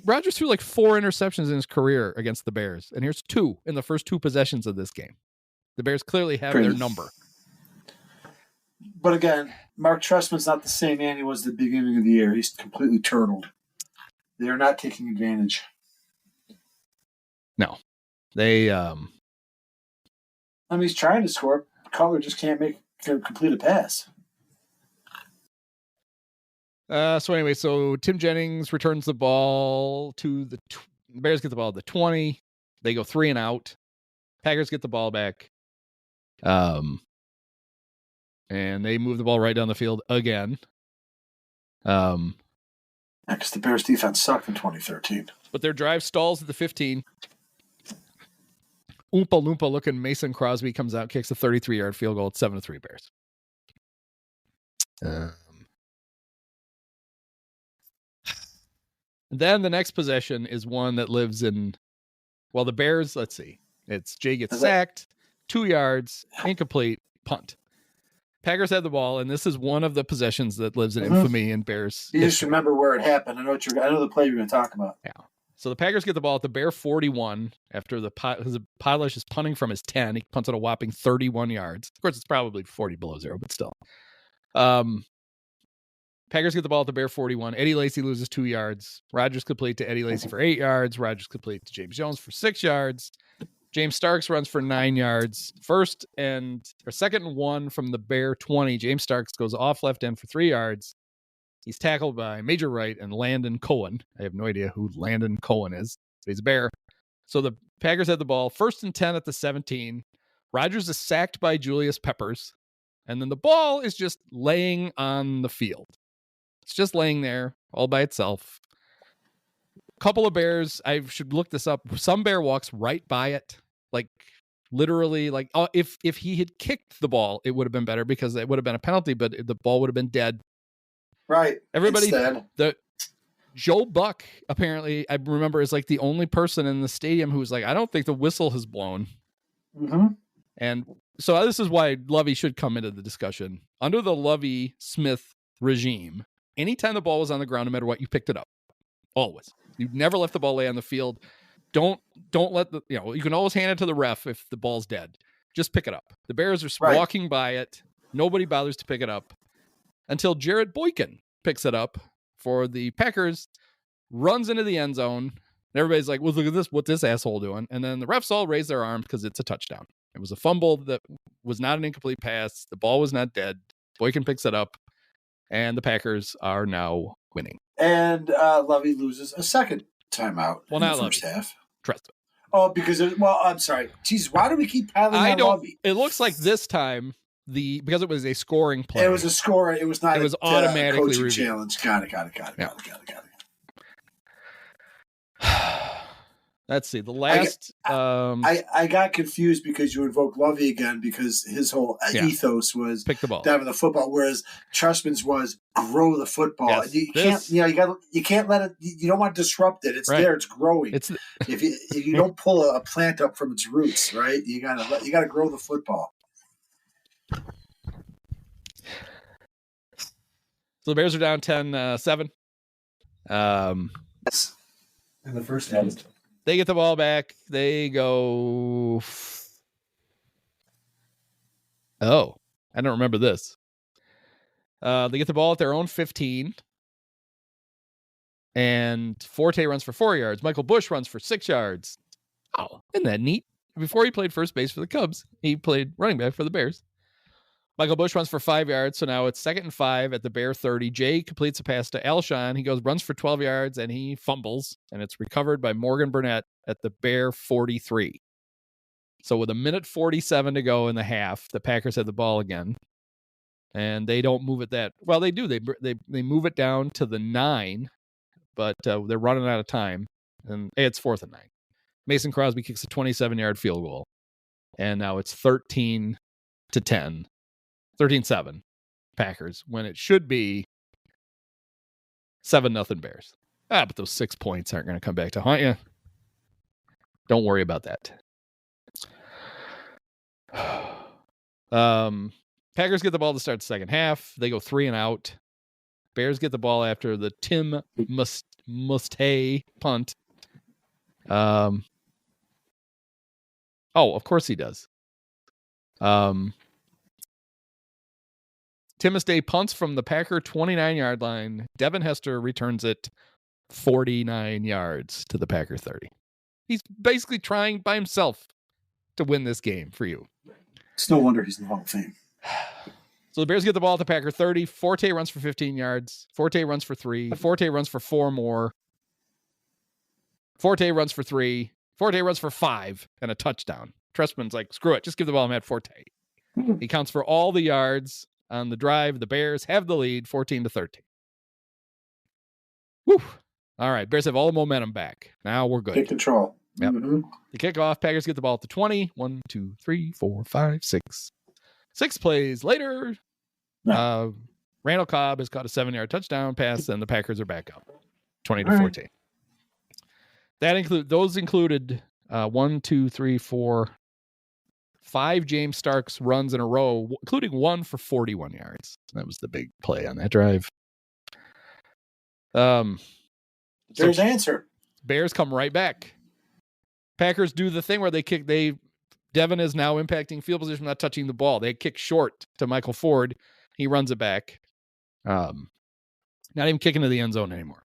Rodgers threw like 4 interceptions in his career against the Bears, and here's 2 in the first 2 possessions of this game. The Bears clearly have their number. But again, Mark Trestman's not the same man he was at the beginning of the year. He's completely turtled. They are not taking advantage. No. They he's trying to score. Cutler just can't complete a pass. So anyway, Tim Jennings returns the ball to the Bears get the ball at the 20. They go 3 and out. Packers get the ball back. And they move the ball right down the field again. Because the Bears defense sucked in 2013. But their drive stalls at the 15. Oompa Loompa looking Mason Crosby comes out, kicks a 33-yard field goal at 7-3 Bears. Then the next possession is one that lives in, well, the Bears, let's see. It's Jay gets sacked, 2 yards, incomplete, punt. Packers had the ball, and this is one of the possessions that lives in infamy in Bears. You just remember where it happened. I know the play you're going to talk about. Yeah. So the Packers get the ball at the Bear 41 after Polish is punting from his 10. He punts at a whopping 31 yards. Of course, it's probably 40 below zero, but still. Packers get the ball at the Bear 41. Eddie Lacy loses 2 yards. Rodgers complete to Eddie Lacy for 8 yards. Rodgers complete to James Jones for 6 yards. James Starks runs for 9 yards. Second and 1 from the Bear 20. James Starks goes off left end for 3 yards. He's tackled by Major Wright and Landon Cohen. I have no idea who Landon Cohen is, but he's a Bear. So the Packers had the ball, 1st and 10 at the 17. Rodgers is sacked by Julius Peppers. And then the ball is just laying on the field. It's just laying there all by itself. Couple of Bears, I should look this up. Some Bear walks right by it. Like literally, like if he had kicked the ball, it would have been better because it would have been a penalty, but the ball would have been dead. Right. Everybody, Joe Buck, apparently, I remember, is like the only person in the stadium who's like, I don't think the whistle has blown. Mm-hmm. And so this is why Lovey should come into the discussion. Under the Lovey-Smith regime, anytime the ball was on the ground, no matter what, you picked it up. Always. You never left the ball lay on the field. Don't let you can always hand it to the ref if the ball's dead. Just pick it up. The Bears are walking by it. Nobody bothers to pick it up until Jared Boykin picks it up for the Packers, runs into the end zone. And everybody's like, well, look at this, what this asshole doing. And then the refs all raise their arms because it's a touchdown. It was a fumble that was not an incomplete pass. The ball was not dead. Boykin picks it up, and the Packers are now winning. And Lovey loses a second timeout in the first half. Trestman. Oh, because I'm sorry. Jesus, why do we keep piling on Lovey? It looks like this time because it was a scoring play. It was a score. It was not. It was automatically coaching challenge. Got it. Let's see. The last. I got confused because you invoked Lovey again because his whole ethos was pick the ball, diving the football, whereas Trestman's was grow the football. Yes. You can't let it. You don't want to disrupt it. It's there. It's growing. If you don't pull a plant up from its roots, right? You gotta grow the football. So the Bears are down 10-7. In the first half. They get the ball back. They go. Oh, I don't remember this. They get the ball at their own 15. And Forte runs for 4 yards. Michael Bush runs for 6 yards. Oh, isn't that neat? Before he played first base for the Cubs, he played running back for the Bears. Michael Bush runs for 5 yards, so now it's 2nd and 5 at the Bear 30. Jay completes a pass to Alshon. He runs for 12 yards, and he fumbles, and it's recovered by Morgan Burnett at the Bear 43. So with 1:47 to go in the half, the Packers have the ball again, and they don't move it that well. They do. They move it down to the 9, but they're running out of time, and it's 4th and 9. Mason Crosby kicks a 27-yard field goal, and now it's 13-10. 13-7 Packers when it should be 7-0 Bears. But those 6 points aren't going to come back to haunt you. Don't worry about that. Packers get the ball to start the second half. They go 3 and out. Bears get the ball after the Tim Mustay punt. Oh, of course he does. Tim Mustay punts from the Packer 29-yard line. Devin Hester returns it 49 yards to the Packer 30. He's basically trying by himself to win this game for you. It's no wonder he's in the Hall of Fame. So the Bears get the ball at the Packer 30. Forte runs for 15 yards. Forte runs for 3. Forte runs for 4 more. Forte runs for 3. Forte runs for 5 and a touchdown. Trestman's like, screw it. Just give the ball to Matt Forte. He counts for all the yards. On the drive, the Bears have the lead, 14-13. Woo! All right, Bears have all the momentum back. Now we're good. Take control. Yep. Mm-hmm. The kickoff, Packers get the ball at the 20. 1, 2, 3, 4, 5, 6. 6 plays later, Randall Cobb has caught a 7-yard touchdown pass, and the Packers are back up, 20-14. Those included 1, 2, 3, 4. 5 James Starks runs in a row, including 1 for 41 yards. That was the big play on that drive. Bears answer. Bears come right back. Packers do the thing where Devin is now impacting field position, not touching the ball. They kick short to Michael Ford. He runs it back. Not even kicking to the end zone anymore.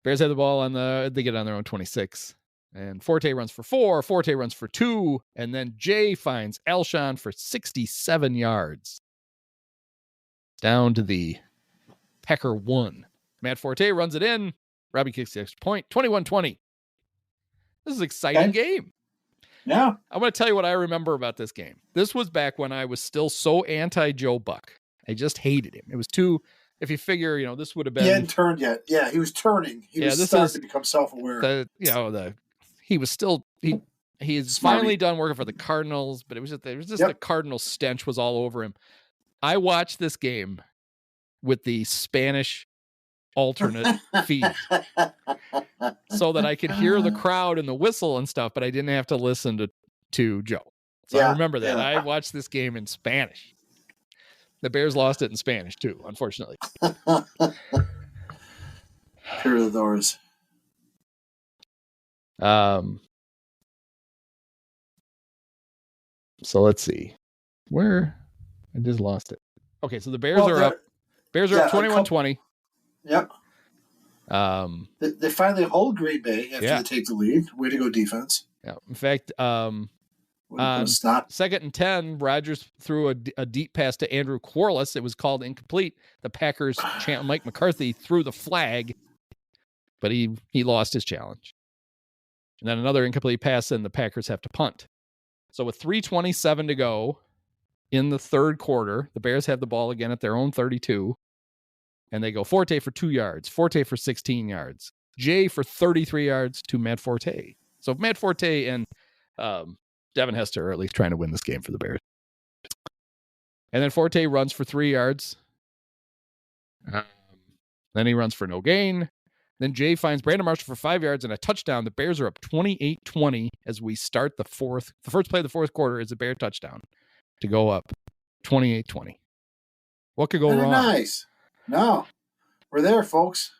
Bears have the ball they get on their own 26. And Forte runs for 4, Forte runs for 2, and then Jay finds Alshon for 67 yards. Down to the Packer 1. Matt Forte runs it in. Robbie kicks the extra point. 21-20. This is an exciting game. Yeah. I'm going to tell you what I remember about this game. This was back when I was still so anti-Joe Buck. I just hated him. It was too, if you figure, this would have been. He hadn't turned yet. Yeah, he was turning. He was starting to become self-aware. He was still, he's finally done working for the Cardinals, but it was just the Cardinal stench was all over him. I watched this game with the Spanish alternate feed so that I could hear the crowd and the whistle and stuff, but I didn't have to listen to Joe. So I remember that. I watched this game in Spanish. The Bears lost it in Spanish too, unfortunately. Here are the doors. So let's see. Where? I just lost it. Okay, so the Bears are up. Bears are up 21-20. Yep. They finally hold Green Bay after they take the lead. Way to go, defense. Yeah. In fact, on 2nd and 10, Rodgers threw a deep pass to Andrew Quarles. It was called incomplete. The Packers Mike McCarthy threw the flag, but he lost his challenge. And then another incomplete pass, and the Packers have to punt. So with 3:27 to go in the third quarter, the Bears have the ball again at their own 32. And they go Forte for 2 yards, Forte for 16 yards, Jay for 33 yards to Matt Forte. So Matt Forte and Devin Hester are at least trying to win this game for the Bears. And then Forte runs for 3 yards. Then he runs for no gain. Then Jay finds Brandon Marshall for 5 yards and a touchdown. The Bears are up 28-20 as we start the fourth. The first play of the fourth quarter is a Bear touchdown to go up 28-20. What could go wrong? Nice. No, we're there, folks.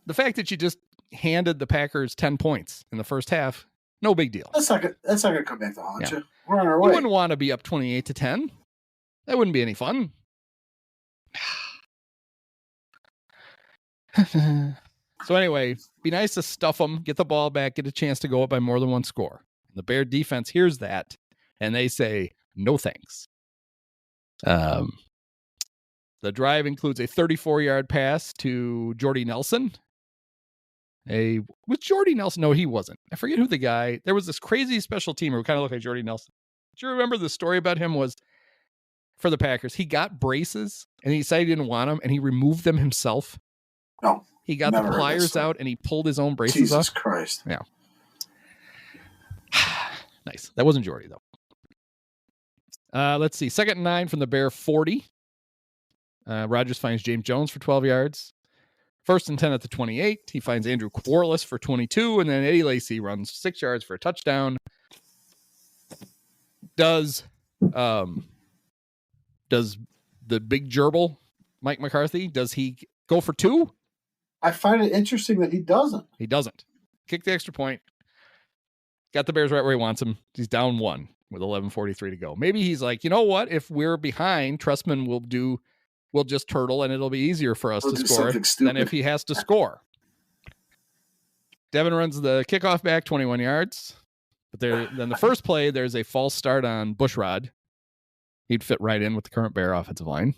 The fact that you just handed the Packers 10 points in the first half, no big deal. That's not gonna come back to haunt you. We're on our way. You wouldn't want to be up 28-10. That wouldn't be any fun. So anyway, be nice to stuff them, get the ball back, get a chance to go up by more than one score. The Bear defense hears that, and they say, no thanks. The drive includes a 34-yard pass to Jordy Nelson. Was Jordy Nelson? No, he wasn't. I forget who the guy. There was this crazy special teamer who kind of looked like Jordy Nelson. Do you remember the story about him was for the Packers? He got braces and he decided he didn't want them and he removed them himself. No. He got the pliers out and he pulled his own braces off. Jesus Christ. Yeah. Nice. That wasn't Jordy, though. Let's see. 2nd and 9 from the Bear 40. Rodgers finds James Jones for 12 yards. 1st and 10 at the 28. He finds Andrew Quarles for 22. And then Eddie Lacy runs 6 yards for a touchdown. Does the big gerbil, Mike McCarthy, does he go for 2? I find it interesting that he doesn't. He doesn't. Kick the extra point. Got the Bears right where he wants them. He's down 1 with 11:43 to go. Maybe he's like, you know what? If we're behind, Trestman will just turtle and it'll be easier for us to score than if he has to score. Devin runs the kickoff back 21 yards. But then the first play, there's a false start on Bushrod. He'd fit right in with the current Bear offensive line.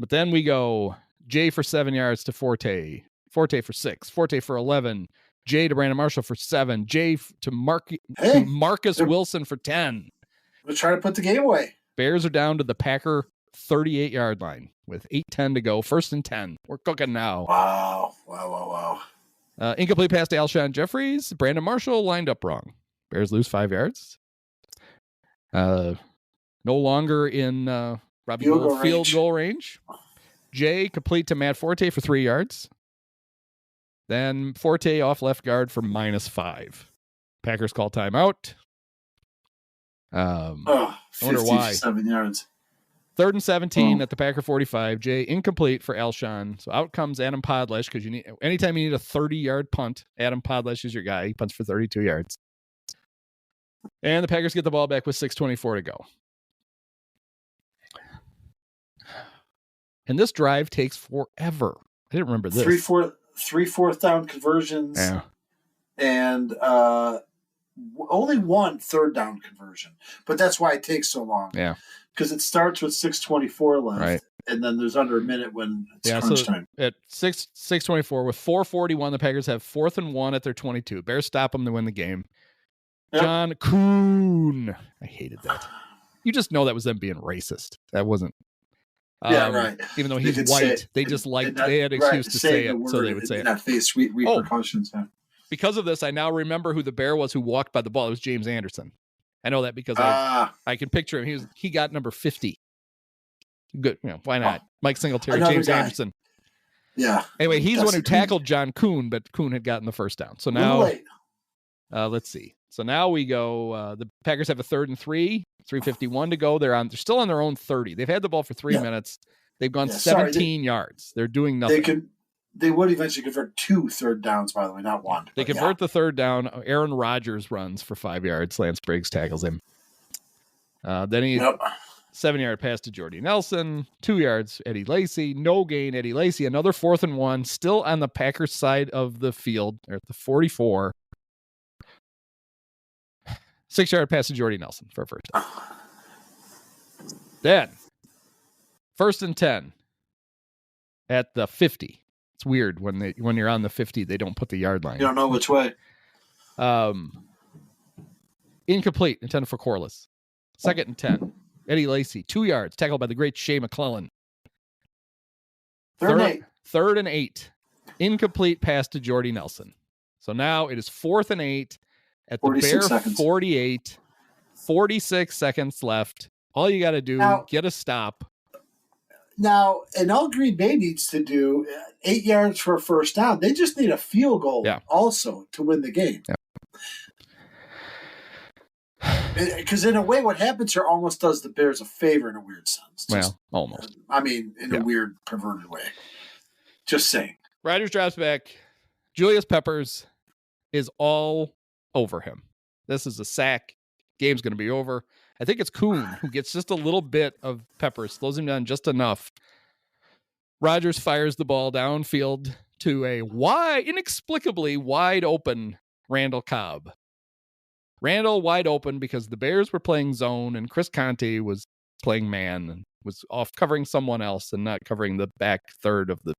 But then we go Jay for 7 yards to Forte. Forte for 6. Forte for 11. Jay to Brandon Marshall for 7. Jay to Marcus Wilson for 10. We're trying to put the game away. Bears are down to the Packer 38-yard line with 8:10 to go. 1st and 10. We're cooking now. Wow. Incomplete pass to Alshon Jeffries. Brandon Marshall lined up wrong. Bears lose 5 yards. No longer in Robbie Gould field goal range. Jay complete to Matt Forte for 3 yards. Then Forte off left guard for -5. Packers call timeout. I wonder why. 7 yards. 3rd and 17 at the Packer 45. Jay incomplete for Alshon. So out comes Adam Podlesh because anytime you need a 30-yard punt, Adam Podlesh is your guy. He punts for 32 yards. And the Packers get the ball back with 6:24 to go. And this drive takes forever. I didn't remember this. 3 fourth down conversions. Yeah. And only 1 third down conversion. But that's why it takes so long. Yeah. Because it starts with 6:24 left. Right. and then there's under a minute when it's crunch time. At 6:24 with 4:41, the Packers have 4th and 1 at their 22. Bears stop them to win the game. Yep. John Kuhn. I hated that. You just know that was them being racist. That wasn't. Right. Even though he's white, they just liked. They had an excuse to say it, so they would say it. Not face repercussions. Because of this, I now remember who the Bear was who walked by the ball. It was James Anderson. I know that because I can picture him. He got number 50. Good, why not? Mike Singletary, James Anderson. Yeah. Anyway, he's the one who tackled John Kuhn, but Kuhn had gotten the first down. So now, let's see. So now we go. The Packers have a 3rd and 3, 3:51 to go. They're still on their own 30. They've had the ball for 3 minutes. They've gone 17 yards. They're doing nothing. They would eventually convert 2 3rd downs, by the way, not 1. They convert the 3rd down. Aaron Rodgers runs for 5 yards. Lance Briggs tackles him. Then he 7-yard pass to Jordy Nelson, 2 yards, Eddie Lacy, no gain, Eddie Lacy, another 4th and 1, still on the Packers side of the field, or at the 44. 6-yard pass to Jordy Nelson for a first down. Then, 1st and 10 at the 50. It's weird when you're on the 50, they don't put the yard line. You don't know which way. Incomplete, intended for Corliss. 2nd and 10. Eddie Lacy, 2 yards, tackled by the great Shea McClellan. 3rd and 8. Incomplete pass to Jordy Nelson. So now it is 4th and 8 at the Bear 48. 46 seconds left. All you got to do, get a stop. Now, and all Green Bay needs to do, 8 yards for a first down. They just need a field goal also to win the game. Because in a way, what happens here almost does the Bears a favor in a weird sense. Almost. I mean, in a weird, perverted way. Just saying. Rodgers drops back. Julius Peppers is all over him. This is a sack. Game's going to be over. I think it's Kuhn who gets just a little bit of Peppers, slows him down just enough. Rodgers fires the ball downfield to a inexplicably wide open Randall Cobb. Randall wide open because the Bears were playing zone and Chris Conte was playing man and was off covering someone else and not covering the back third of the.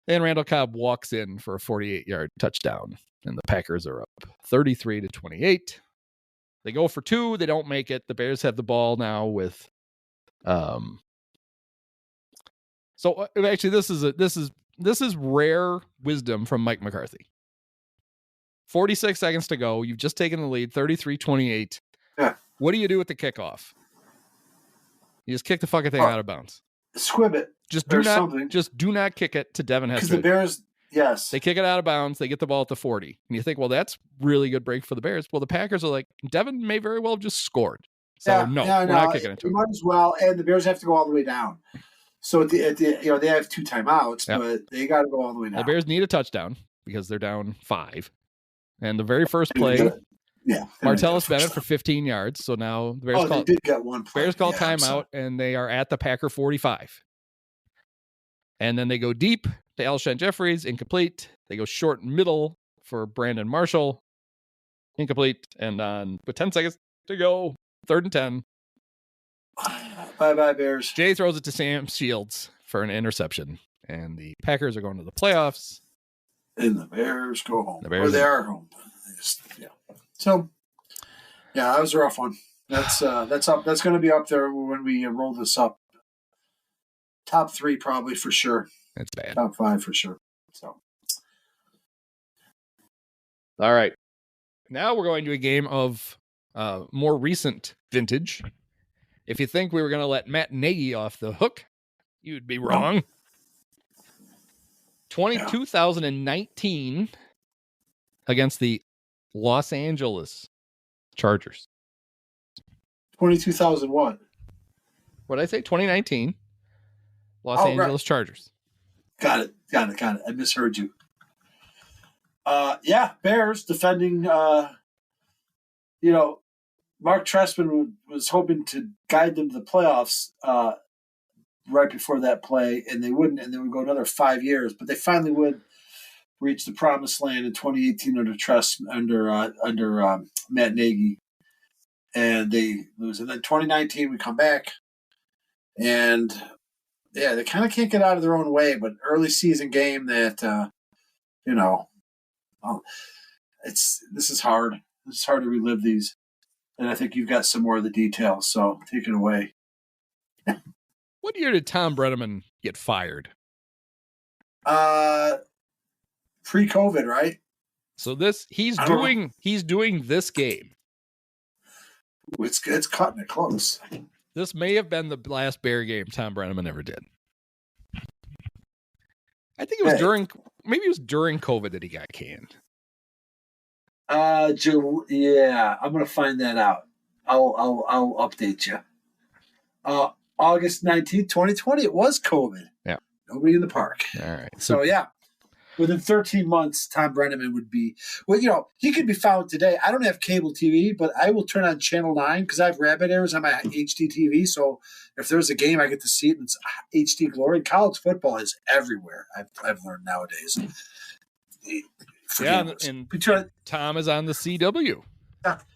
And Randall Cobb walks in for a 48-yard touchdown, and the Packers are up 33-28. They go for 2. They don't make it. The Bears have the ball now with. So actually, this is rare wisdom from Mike McCarthy. 46 seconds to go. You've just taken the lead, 33-28. Yeah. What do you do with the kickoff? You just kick the fucking thing out of bounds. Squib it. Just do not kick it to Devin Hester. Because the Bears, yes. They kick it out of bounds. They get the ball at the 40. And you think, well, that's really good break for the Bears. Well, the Packers are like, Devin may very well have just scored. So we're not kicking it to him. Might as well. And the Bears have to go all the way down. So they have 2 timeouts, but they got to go all the way down. The Bears need a touchdown because they're down 5. And the very first play, Martellus Bennett for 15 yards. So now the Bears they did get one play. Bears call timeout, and they are at the Packer 45. And then they go deep to Alshon Jeffries, incomplete. They go short middle for Brandon Marshall, incomplete. And with 10 seconds to go, 3rd and 10. Bye-bye, Bears. Jay throws it to Sam Shields for an interception. And the Packers are going to the playoffs. And the Bears go home. They are home. So, that was a rough one. That's up. That's going to be up there when we roll this up. Top 3 probably for sure. That's bad. Top 5 for sure. So, all right. Now we're going to a game of more recent vintage. If you think we were going to let Matt Nagy off the hook, you'd be wrong. 2019 against the Los Angeles Chargers. 22,000 what? What did I say? 2019 Los Angeles Chargers. Got it. I misheard you. Bears defending, Mark Trestman was hoping to guide them to the playoffs right before that play, and they wouldn't, and they would go another 5 years, but they finally would reach the promised land in 2018 under Matt Nagy, and they lose. And then 2019 we come back, and Yeah, they kind of can't get out of their own way, but early season game that, this is hard. It's hard to relive these. And I think you've got some more of the details, so take it away. What year did Tom Brenneman get fired? Pre-COVID, right? So he's doing this game. It's cutting it close. This may have been the last Bear game Tom Brenneman ever did. I think it was during COVID that he got canned. Yeah, I'm gonna find that out. I'll update you. August 19th, 2020. It was COVID. Yeah. Nobody in the park. All right. So yeah, within 13 months, Tom Brenneman would be. Well, he could be found today. I don't have cable TV, but I will turn on Channel 9 because I have rabbit ears on my HD TV. So if there's a game, I get to see it in its HD glory. College football is everywhere. I've learned nowadays. Yeah, and Tom is on the CW.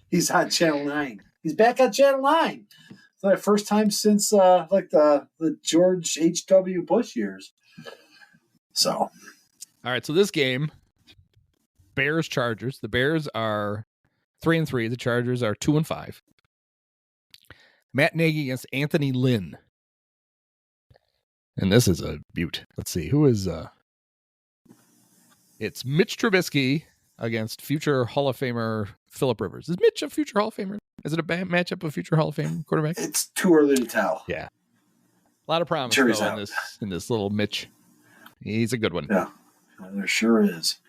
He's on Channel 9. He's back on Channel 9. It's the first time since the George H.W. Bush years. So, all right. So this game, Bears Chargers. The Bears are 3-3. The Chargers are 2-5. Matt Nagy against Anthony Lynn. And this is a beaut. Let's see who is. It's Mitch Trubisky against future Hall of Famer Phillip Rivers. Is Mitch a future Hall of Famer? Is it a bad matchup of future Hall of Fame quarterback? It's too early to tell. Yeah. A lot of promise though, in this little Mitch. He's a good one. Yeah, there sure is.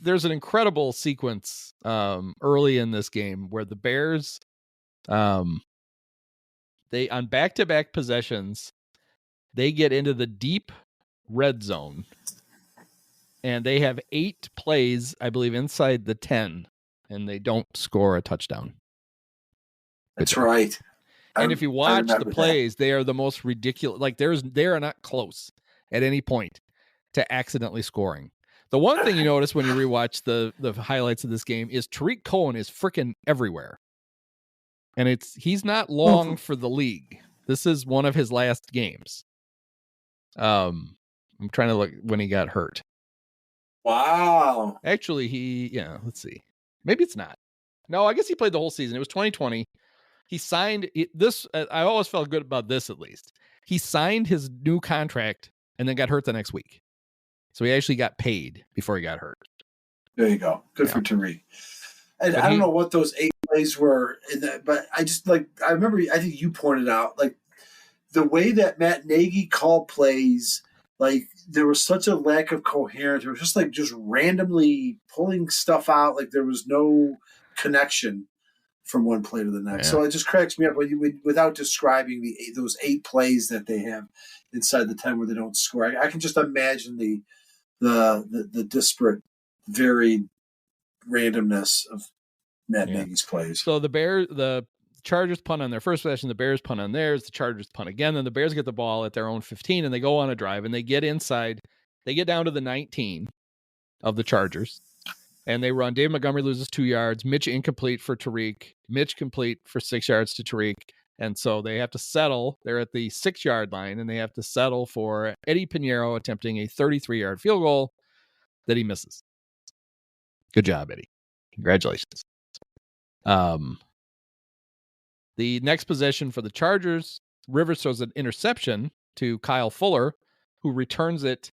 There's an incredible sequence early in this game where the Bears, they on back-to-back possessions, they get into the deep red zone. And they have 8 plays, I believe, inside the 10, and they don't score a touchdown. That's right. And if you watch the plays, they are the most ridiculous. Like they are not close at any point to accidentally scoring. The one thing you notice when you rewatch the highlights of this game is Tariq Cohen is freaking everywhere, and he's not long for the league. This is one of his last games. I'm trying to look when he got hurt. Wow. Actually, let's see. Maybe it's not. No, I guess he played the whole season. It was 2020. He signed this. I always felt good about this, at least. He signed his new contract and then got hurt the next week. So he actually got paid before he got hurt. There you go. Good for Tariq. And I don't know what those 8 plays were, but I remember, I think you pointed out, like, the way that Matt Nagy called plays, like, there was such a lack of coherence. It was just randomly pulling stuff out. Like, there was no connection from one play to the next. Yeah. So it just cracks me up without describing those 8 plays that they have inside the 10 where they don't score. I can just imagine the disparate, varied randomness of Matt Nagy's plays. So the Chargers punt on their first possession, the Bears punt on theirs, the Chargers punt again, then the Bears get the ball at their own 15, and they go on a drive, and they get inside. They get down to the 19 of the Chargers, and they run. David Montgomery loses 2 yards. Mitch incomplete for Tariq. Mitch complete for 6 yards to Tariq. And so they have to settle. They're at the 6-yard line, and they have to settle for Eddy Piniero attempting a 33-yard field goal that he misses. Good job, Eddie. Congratulations. The next possession for the Chargers, Rivers throws an interception to Kyle Fuller, who returns it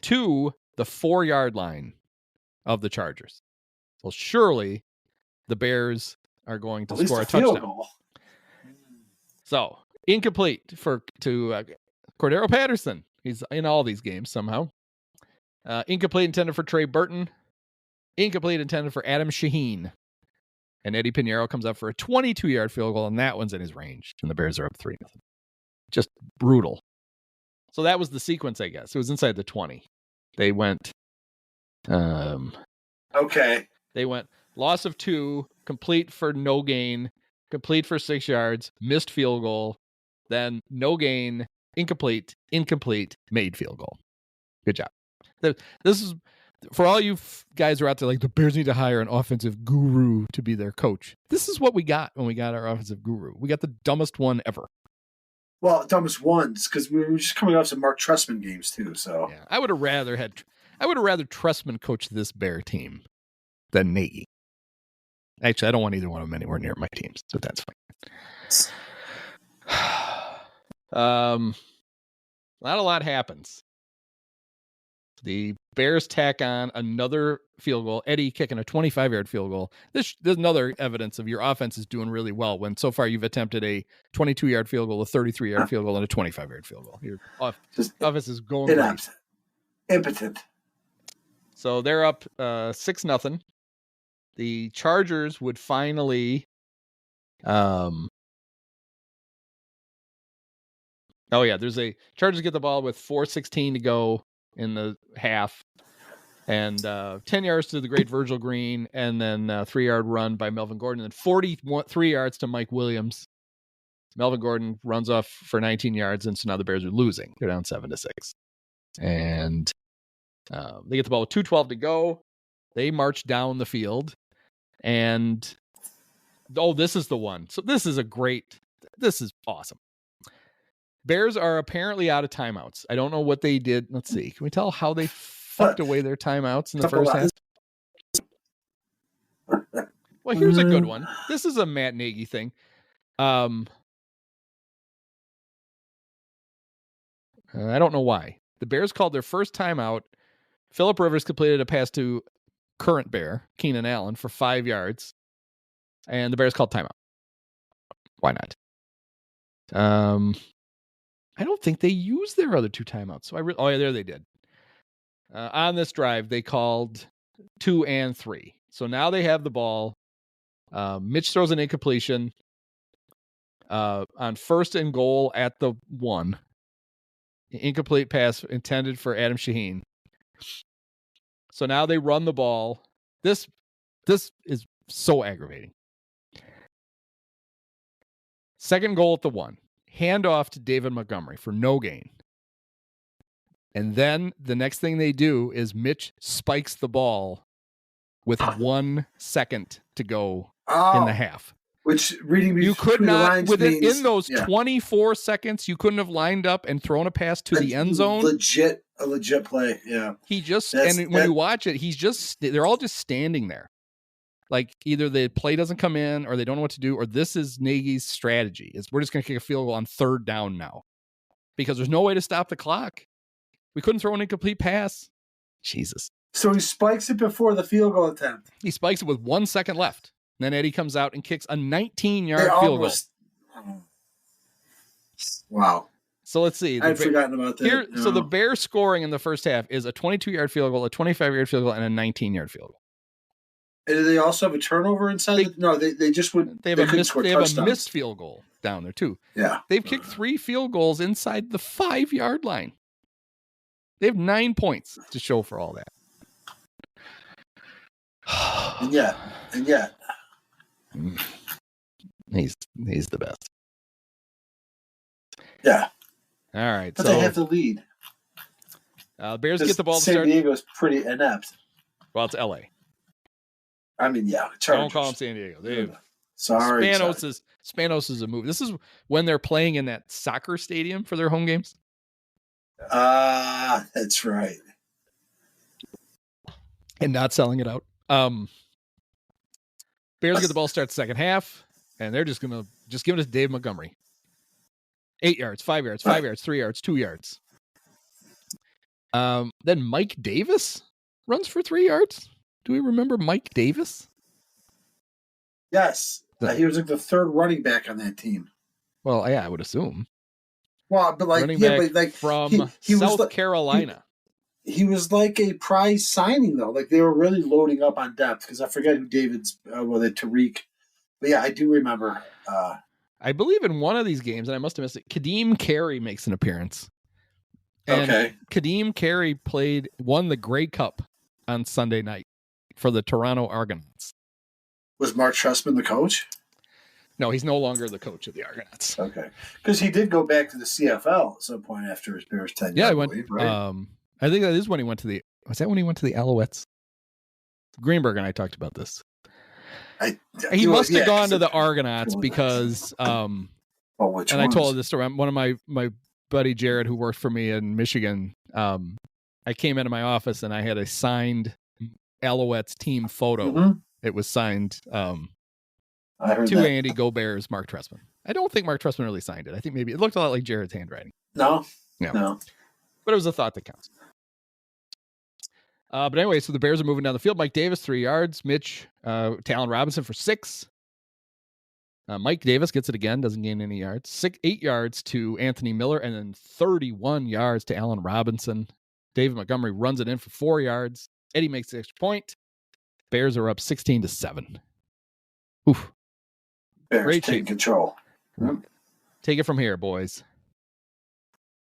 to the 4-yard line of the Chargers. So surely the Bears are going to score a touchdown. Goal. So incomplete to Cordero Patterson. He's in all these games somehow. Incomplete intended for Trey Burton. Incomplete intended for Adam Shaheen. And Eddy Piniero comes up for a 22-yard field goal, and that one's in his range. And the Bears are up 3-0. Just brutal. So that was the sequence, I guess. It was inside the 20. They went... okay. They went loss of 2, complete for no gain, complete for 6 yards, missed field goal, then no gain, incomplete, made field goal. Good job. This is... For all you guys who are out there like, the Bears need to hire an offensive guru to be their coach. This is what we got when we got our offensive guru. We got the dumbest one ever. Well, dumbest ones, because we were just coming off some Mark Trestman games too. So Yeah, I would have rather Trestman coach this Bear team than Nagy. Actually, I don't want either one of them anywhere near my teams, so that's fine. Not a lot happens. The Bears tack on another field goal. Eddy kicking a 25-yard field goal. There's another evidence of your offense is doing really well when so far you've attempted a 22-yard field goal, a 33-yard field goal, and a 25-yard field goal. Your offense is going great. Impotent. So they're up 6-0. The Chargers would finally Chargers get the ball with 4:16 to go in the half, and 10 yards to the great Virgil Green, and then a 3-yard run by Melvin Gordon, and 43 yards to Mike Williams. Melvin Gordon runs off for 19 yards, and so now the Bears are losing. They're down 7-6. And they get the ball with 2:12 to go. They march down the field, and this is the one. So this is awesome. Bears are apparently out of timeouts. I don't know what they did. Let's see. Can we tell how they fucked away their timeouts in the first half? Well, here's a good one. This is a Matt Nagy thing. I don't know why. The Bears called their first timeout. Phillip Rivers completed a pass to current Bear, Keenan Allen, for 5 yards. And the Bears called timeout. Why not? I don't think they used their other 2 timeouts. So there they did. On this drive, they called 2 and 3. So now they have the ball. Mitch throws an incompletion on 1st and goal at the 1. Incomplete pass intended for Adam Shaheen. So now they run the ball. This is so aggravating. 2nd goal at the 1. Handoff to David Montgomery for no gain. And then the next thing they do is Mitch spikes the ball with 1 second to go in the half. Which reading you could not means, in those 24 seconds you couldn't have lined up and thrown a pass to the end zone. A legit play. Yeah. When you watch it, they're all just standing there. Like either the play doesn't come in or they don't know what to do, or this is Nagy's strategy. We're just going to kick a field goal on 3rd down now because there's no way to stop the clock. We couldn't throw an incomplete pass. Jesus. So he spikes it before the field goal attempt. He spikes it with 1 second left. And then Eddy comes out and kicks a 19-yard field goal. Wow. So let's see. I'd forgotten about that. So the Bears scoring in the first half is a 22-yard field goal, a 25-yard field goal, and a 19-yard field goal. And do they also have a turnover inside? They just would. They have a missed field goal down there too. Yeah, they've kicked 3 field goals inside the 5-yard line. They have 9 points to show for all that. and yet, he's the best. Yeah. All right, but they have the lead. Bears get the ball to San start. Diego's pretty inept. Well, it's L.A. I mean, yeah. Chargers. Don't call them San Diego. Sorry. Spanos is a move. This is when they're playing in that soccer stadium for their home games. That's right. And not selling it out. Bears get the ball, start second half, and they're just gonna give it to Dave Montgomery. 8 yards, 5 yards, 5 yards, 3 yards, 2 yards. Then Mike Davis runs for 3 yards. Do we remember Mike Davis? Yes. He was like the 3rd running back on that team. Well, yeah, I would assume. Well, but like, from South Carolina. He was like a prize signing, though. Like, they were really loading up on depth because I forget who David's, Tariq. But yeah, I do remember. I believe in one of these games, and I must have missed it, Kadeem Carey makes an appearance. And Kadeem Carey won the Grey Cup on Sunday night for the Toronto Argonauts. Was Mark Trestman the coach? No, he's no longer the coach of the Argonauts. Okay. Because he did go back to the CFL at some point after his Bears tenure. Yeah, he went. Right? I think that is when he went to the. Was that when he went to the Alouettes? Greenberg and I talked about this. He must have gone to the Argonauts because Oh, which and ones? I told this story. One of my buddy Jared, who worked for me in Michigan, I came into my office and I had a signed Alouettes team photo. Mm-hmm. It was signed I heard to that. Andy Gobert's Mark Trestman. I don't think Mark Trestman really signed it. I think maybe it looked a lot like Jared's handwriting. No. But it was a thought that counts. But anyway, so the Bears are moving down the field. Mike Davis, 3 yards. Mitch to Allen Robinson for 6. Mike Davis gets it again, doesn't gain any yards. 8 yards to Anthony Miller, and then 31 yards to Allen Robinson. David Montgomery runs it in for 4 yards. Eddy makes the extra point. Bears are up 16-7. Oof. Bears Great take shape. control. Take it from here, boys.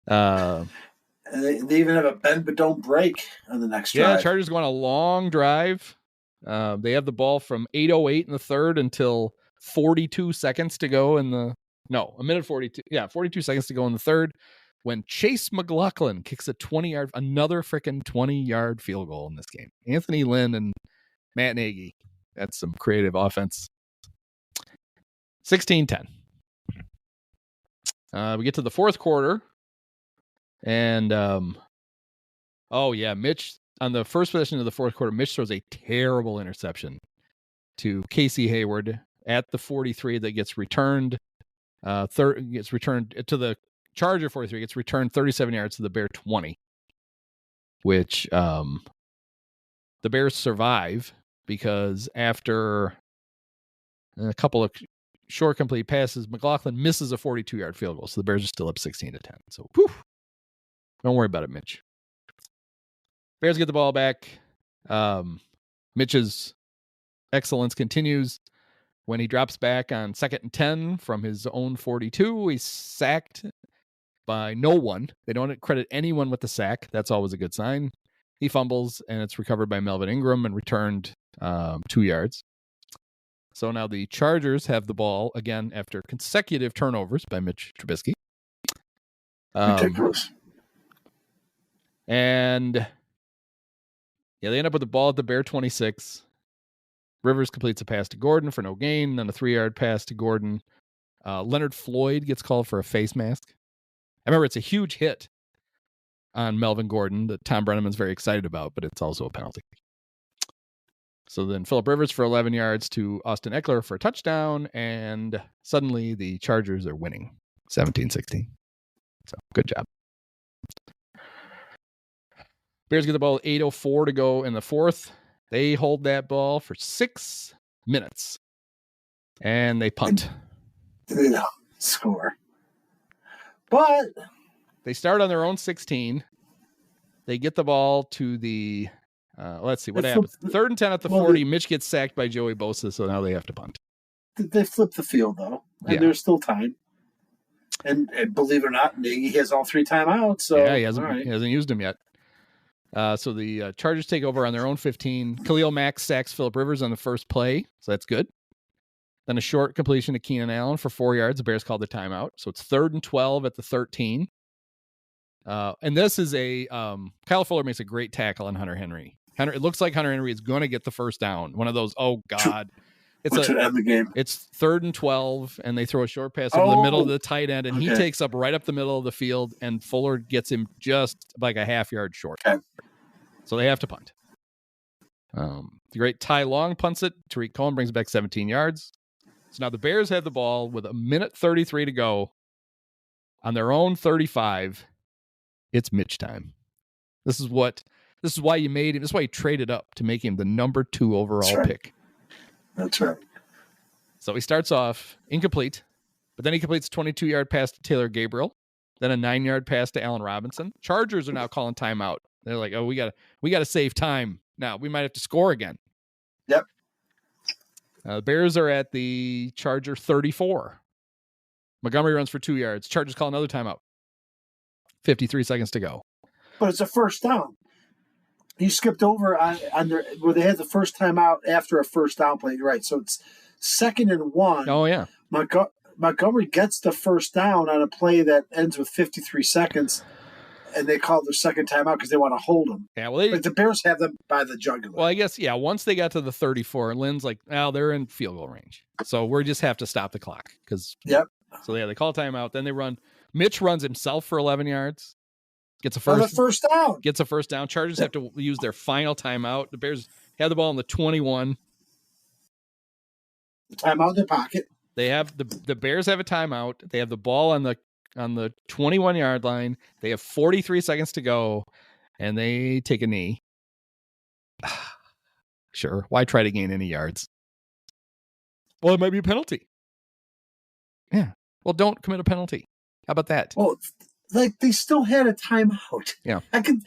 And they even have a bend but don't break on the next drive. Yeah, Chargers go on a long drive. They have the ball from 8:08 in the third until 42 seconds to go in the... No, a minute 42. Yeah, 42 seconds to go in the third when Chase McLaughlin kicks another freaking 20-yard field goal in this game. Anthony Lynn and Matt Nagy. That's some creative offense. 16-10. We get to the fourth quarter. And, Mitch, on the first possession of the fourth quarter, Mitch throws a terrible interception to Casey Hayward at the 43 that gets returned. Gets returned to the Charger 43, gets returned 37 yards to the Bear 20, which the Bears survive because after a couple of short complete passes, McLaughlin misses a 42-yard field goal. So the Bears are still up 16-10. So, whew. Don't worry about it, Mitch. Bears get the ball back. Mitch's excellence continues when he drops back on 2nd and 10 from his own 42. He's sacked by no one. They don't credit anyone with the sack. That's always a good sign. He fumbles, and it's recovered by Melvin Ingram and returned 2 yards. So now the Chargers have the ball again after consecutive turnovers by Mitch Trubisky. Ridiculous. And they end up with the ball at the Bear 26. Rivers completes a pass to Gordon for no gain, then a 3-yard pass to Gordon. Leonard Floyd gets called for a face mask. I remember it's a huge hit on Melvin Gordon that Tom Brenneman's very excited about, but it's also a penalty. So then Phillip Rivers for 11 yards to Austin Eckler for a touchdown, and suddenly the Chargers are winning 17-16. So good job. Bears get the ball at 8:04 to go in the fourth. They hold that ball for 6 minutes, and they punt. They don't score. But they start on their own 16. They get the ball to the, let's see, what happens? 3rd and 10 at the 40. Mitch gets sacked by Joey Bosa, so now they have to punt. They flip the field, though, and there's still time. And believe it or not, Nagy has all 3 timeouts. So yeah, he hasn't used them yet. So the Chargers take over on their own 15. Khalil Mack sacks Phillip Rivers on the first play, so that's good. Then a short completion to Keenan Allen for 4 yards. The Bears called the timeout. So it's 3rd and 12 at the 13. And this is a Kyle Fuller makes a great tackle on Hunter Henry. It looks like Hunter Henry is going to get the first down. One of those, oh God. Which would end the game. It's 3rd and 12, and they throw a short pass over the middle of the tight end, and he takes up right up the middle of the field, and Fuller gets him just like a half-yard short. Okay. So they have to punt. The great Ty Long punts it. Tariq Cohen brings it back 17 yards. So now the Bears have the ball with 1:33 to go on their own 35. It's Mitch time. This is why you made him. This is why you traded up to make him the number 2 overall pick. That's right. So he starts off incomplete, but then he completes a 22-yard pass to Taylor Gabriel, then a 9-yard pass to Allen Robinson. Chargers are now calling timeout. They're like, oh, we gotta save time now. We might have to score again. Yep. The Bears are at the Charger 34. Montgomery runs for 2 yards. Chargers call another timeout. 53 seconds to go. But it's a first down. You skipped over on their, where they had the first time out after a first down play. You're right. So it's 2nd and 1. Oh, yeah. Montgomery gets the first down on a play that ends with 53 seconds, and they call their second timeout because they want to hold them. Yeah, well, but the Bears have them by the jugular. Well, I guess, yeah, once they got to the 34, Lynn's like, oh, they're in field goal range. So we just have to stop the clock because So they call timeout. Then they run. Mitch runs himself for 11 yards. Gets a first down. Gets a first down. Chargers have to use their final timeout. The Bears have the ball in the 21. The timeout in their pocket. They have the Bears have a timeout. They have the ball on the 21-yard line. They have 43 seconds to go, and they take a knee. Sure. Why try to gain any yards? Well, it might be a penalty. Yeah. Well, don't commit a penalty. How about that? Well, like they still had a timeout. Yeah. I could.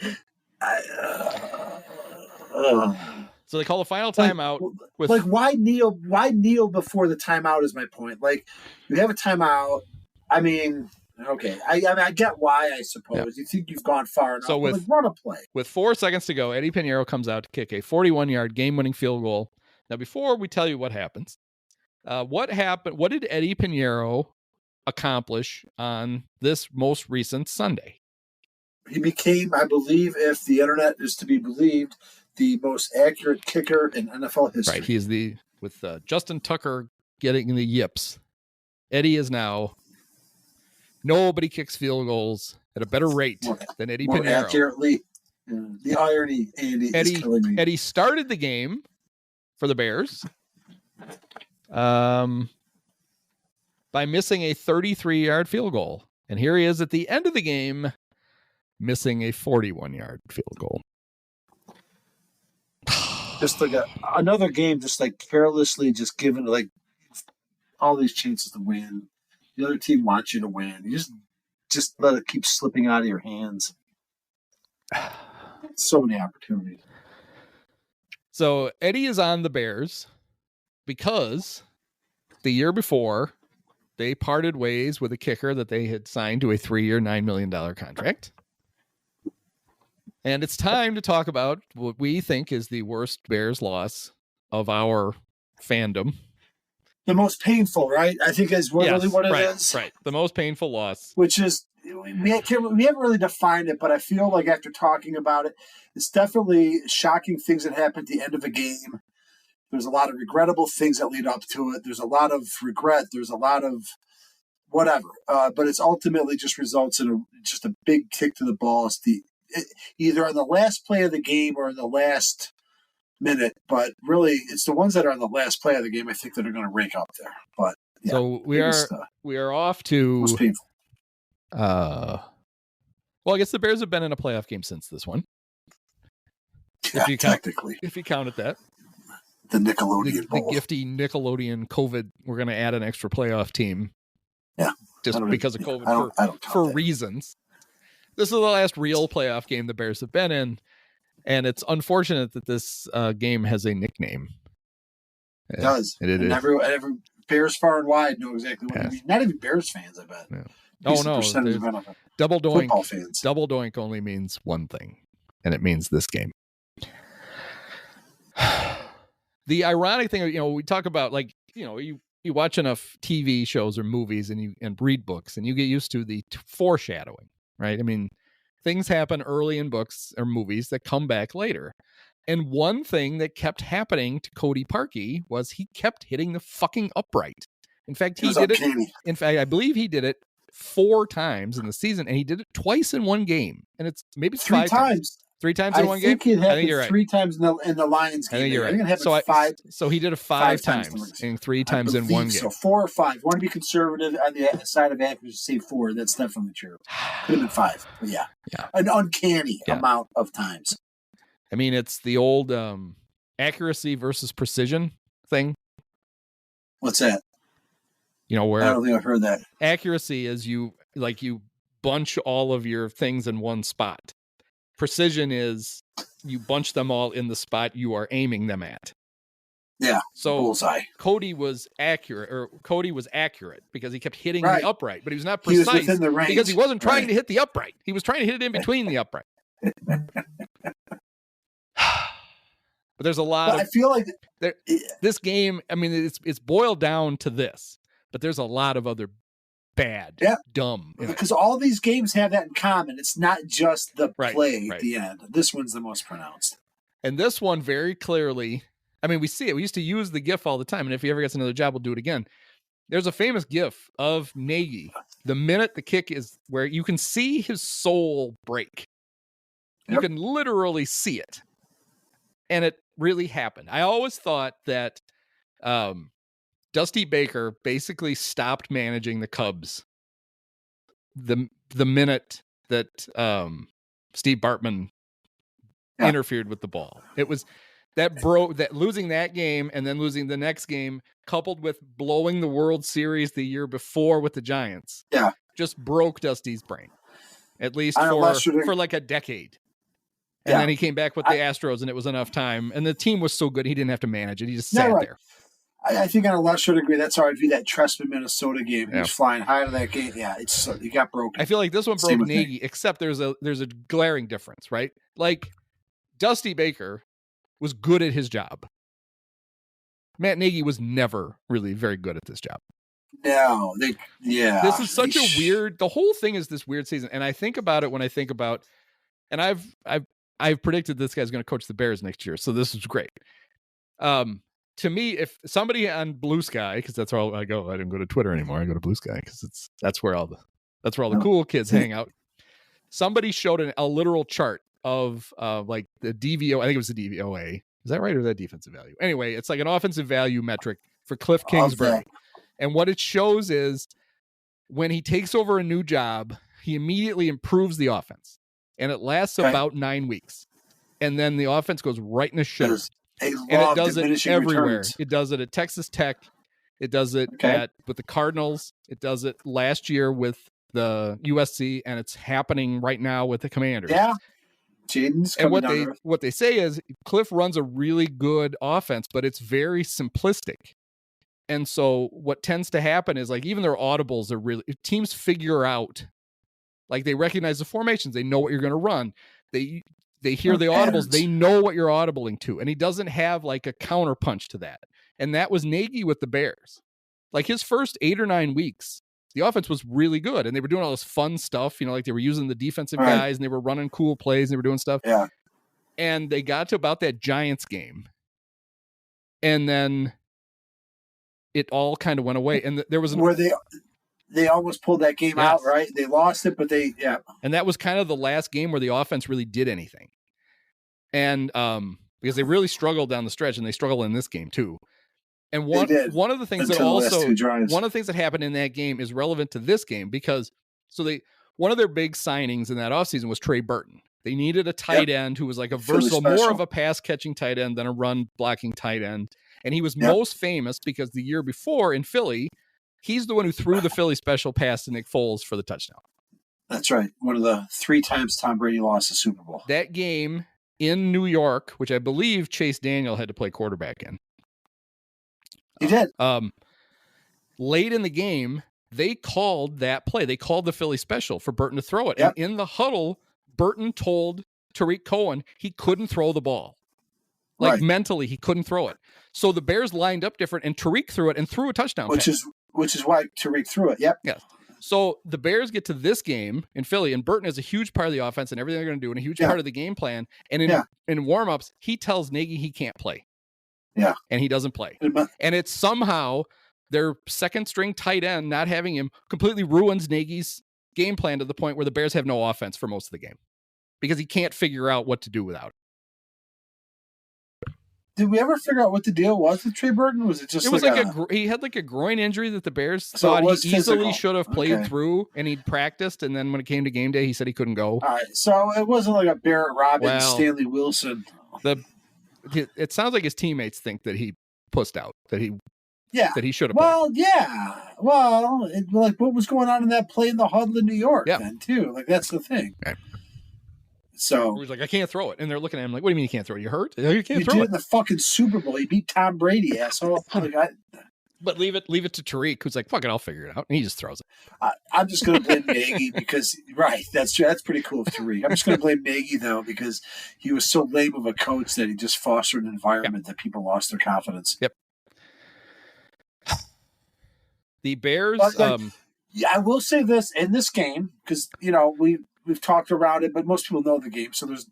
So they call the final timeout. Why kneel? Why kneel before the timeout is my point. Like you have a timeout. I mean, okay. I get why. I suppose you think you've gone far enough. So run a play with 4 seconds to go, Eddy Piniero comes out to kick a 41-yard game-winning field goal. Now, before we tell you what happens, what happened? What did Eddy Piniero accomplish on this most recent Sunday? He became, I believe, if the internet is to be believed, the most accurate kicker in NFL history. Right. He's with Justin Tucker getting the yips. Eddy is now, nobody kicks field goals at a better rate than Eddy Piniero. More accurately. The irony, Andy, is killing me. Eddy started the game for the Bears by missing a 33-yard field goal. And here he is at the end of the game missing a 41-yard field goal. Just like another game, just like carelessly just given like all these chances to win. The other team wants you to win. You just let it keep slipping out of your hands. So many opportunities. So Eddy is on the Bears because the year before they parted ways with a kicker that they had signed to a 3-year, $9 million contract. And it's time to talk about what we think is the worst Bears loss of our fandom. The most painful, right? I think is really what it is. Right. The most painful loss. Which is, we haven't really defined it, but I feel like after talking about it, it's definitely shocking things that happen at the end of a game. There's a lot of regrettable things that lead up to it. There's a lot of regret. There's a lot of whatever. But it's ultimately just results in just a big kick to the balls. Either on the last play of the game or in the last minute, but really it's the ones that are on the last play of the game I think that are going to rank up there. But yeah, so we are off to most painful. Well, I guess the Bears have been in a playoff game since this one. Yeah, technically, if you count it that. The Nickelodeon Bowl. The gifty Nickelodeon COVID. We're going to add an extra playoff team. Yeah, just because of COVID for reasons. This is the last real playoff game the Bears have been in, and it's unfortunate that this game has a nickname. It does. And every Bears far and wide know exactly what it means. Not even Bears fans, I bet. Yeah. Oh, no. Double doink. Football fans. Double doink only means one thing, and it means this game. The ironic thing, we talk about, you watch enough TV shows or movies and read books, and you get used to the foreshadowing. Right. I mean, things happen early in books or movies that come back later. And one thing that kept happening to Cody Parkey was he kept hitting the fucking upright. In fact, he did it. In fact, I believe he did it 4 times in the season, and he did it twice in one game. And it's maybe 3 times. 3 times in one game? I think you're right. 3 times in the Lions game. I think you're right. I think it happened 5. So he did it 5 times and 3 times in one game. So 4 or 5. You want to be conservative on the side of accuracy, say 4. That's definitely true. Could have been 5. But yeah. An uncanny amount of times. I mean, it's the old accuracy versus precision thing. What's that? Where I don't think I've heard that. Accuracy is you bunch all of your things in one spot. Precision is you bunch them all in the spot you are aiming them at. Yeah. So bullseye. Cody was accurate because he kept hitting the upright, but he was not precise. He was within the range. Because he wasn't trying to hit the upright. He was trying to hit it in between the upright. But there's a lot I feel like this game, I mean, it's boiled down to this, but there's a lot of other bad, dumb. Because all these games have that in common. It's not just the play at the end. This one's the most pronounced. And this one very clearly, I mean, we see it. We used to use the GIF all the time. And if he ever gets another job, we'll do it again. There's a famous gif of Nagy the minute the kick is where you can see his soul break. You can literally see it. And it really happened. I always thought that Dusty Baker basically stopped managing the Cubs the minute that Steve Bartman interfered with the ball. It was that losing that game and then losing the next game, coupled with blowing the World Series the year before with the Giants, just broke Dusty's brain, at least for like a decade. And then he came back with the Astros, and it was enough time. And the team was so good, he didn't have to manage it. He just sat there. I think on a lesser degree, that's how I view that Trestman, Minnesota game. He was flying high to that game. Yeah, he got broken. I feel like this one broke Nagy, except there's a glaring difference, right? Like, Dusty Baker was good at his job. Matt Nagy was never really very good at this job. No, This is such a weird. The whole thing is this weird season, and I think about it when I think about, and I've predicted this guy's going to coach the Bears next year, so this is great. To me, if somebody on Blue Sky, because that's where I go. I don't go to Twitter anymore. I go to Blue Sky because that's where all the cool kids hang out. Somebody showed a literal chart of like the DVO. I think it was the DVOA. Is that right, or is that defensive value? Anyway, it's like an offensive value metric for Cliff Kingsbury, and what it shows is when he takes over a new job, he immediately improves the offense. And it lasts about 9 weeks. And then the offense goes right in the shitter. And it does it everywhere. Returns. It does it at Texas Tech. It does it with the Cardinals. It does it last year with the USC. And it's happening right now with the Commanders. Yeah. And what they say is Cliff runs a really good offense, but it's very simplistic. And so what tends to happen is, like, even their audibles are really, teams figure out. Like, they recognize the formations. They know what you're going to run. They hear the audibles. They know what you're audibling to. And he doesn't have like a counterpunch to that. And that was Nagy with the Bears. Like, his first 8 or 9 weeks, the offense was really good. And they were doing all this fun stuff. You know, like they were using the defensive guys and they were running cool plays. And they were doing stuff. Yeah. And they got to about that Giants game. And then it all kind of went away. And there was They almost pulled that game out, right? They lost it, but And that was kind of the last game where the offense really did anything. And because they really struggled down the stretch, and they struggled in this game too. And one of the things that happened in that game is relevant to this game because one of their big signings in that offseason was Trey Burton. They needed a tight end who was like a versatile, more of a pass catching tight end than a run blocking tight end. And he was most famous because the year before in Philly, he's the one who threw the Philly special pass to Nick Foles for the touchdown. That's right. One of the 3 times Tom Brady lost the Super Bowl. That game in New York, which I believe Chase Daniel had to play quarterback in. He did. Late in the game, they called that play. They called the Philly special for Burton to throw it. And in the huddle, Burton told Tariq Cohen he couldn't throw the ball. Like, mentally, he couldn't throw it. So the Bears lined up different, and Tariq threw it and threw a touchdown pass. Which is why Tariq threw it. Yep. Yeah. So the Bears get to this game in Philly, and Burton is a huge part of the offense and everything they're going to do, and a huge part of the game plan. And in warm-ups, he tells Nagy he can't play. Yeah. And he doesn't play. And it's somehow their second-string tight end, not having him, completely ruins Nagy's game plan to the point where the Bears have no offense for most of the game because he can't figure out what to do without it. Did we ever figure out what the deal was with Trey Burton? Was it just he had like a groin injury that the Bears thought he easily should have played through, and he'd practiced, and then when it came to game day, he said he couldn't go. All right, so it wasn't like a Barrett Robbins, Stanley Wilson. It sounds like his teammates think that he pussed out, that he should have. Well, like what was going on in that play in the huddle in New York then too? Like that's the thing. Okay. So he's like, I can't throw it, and they're looking at him like, "What do you mean you can't throw it? You hurt? You can't throw it." You did it in the fucking Super Bowl. You beat Tom Brady, asshole. But leave it to Tariq, who's like, "Fuck it, I'll figure it out," and he just throws it. I'm just going to blame Nagy because that's true. That's pretty cool of Tariq. I'm just going to blame Nagy though because he was so lame of a coach that he just fostered an environment that people lost their confidence. Yep. The Bears. I will say this in this game because we've talked around it, but most people know the game. So there's,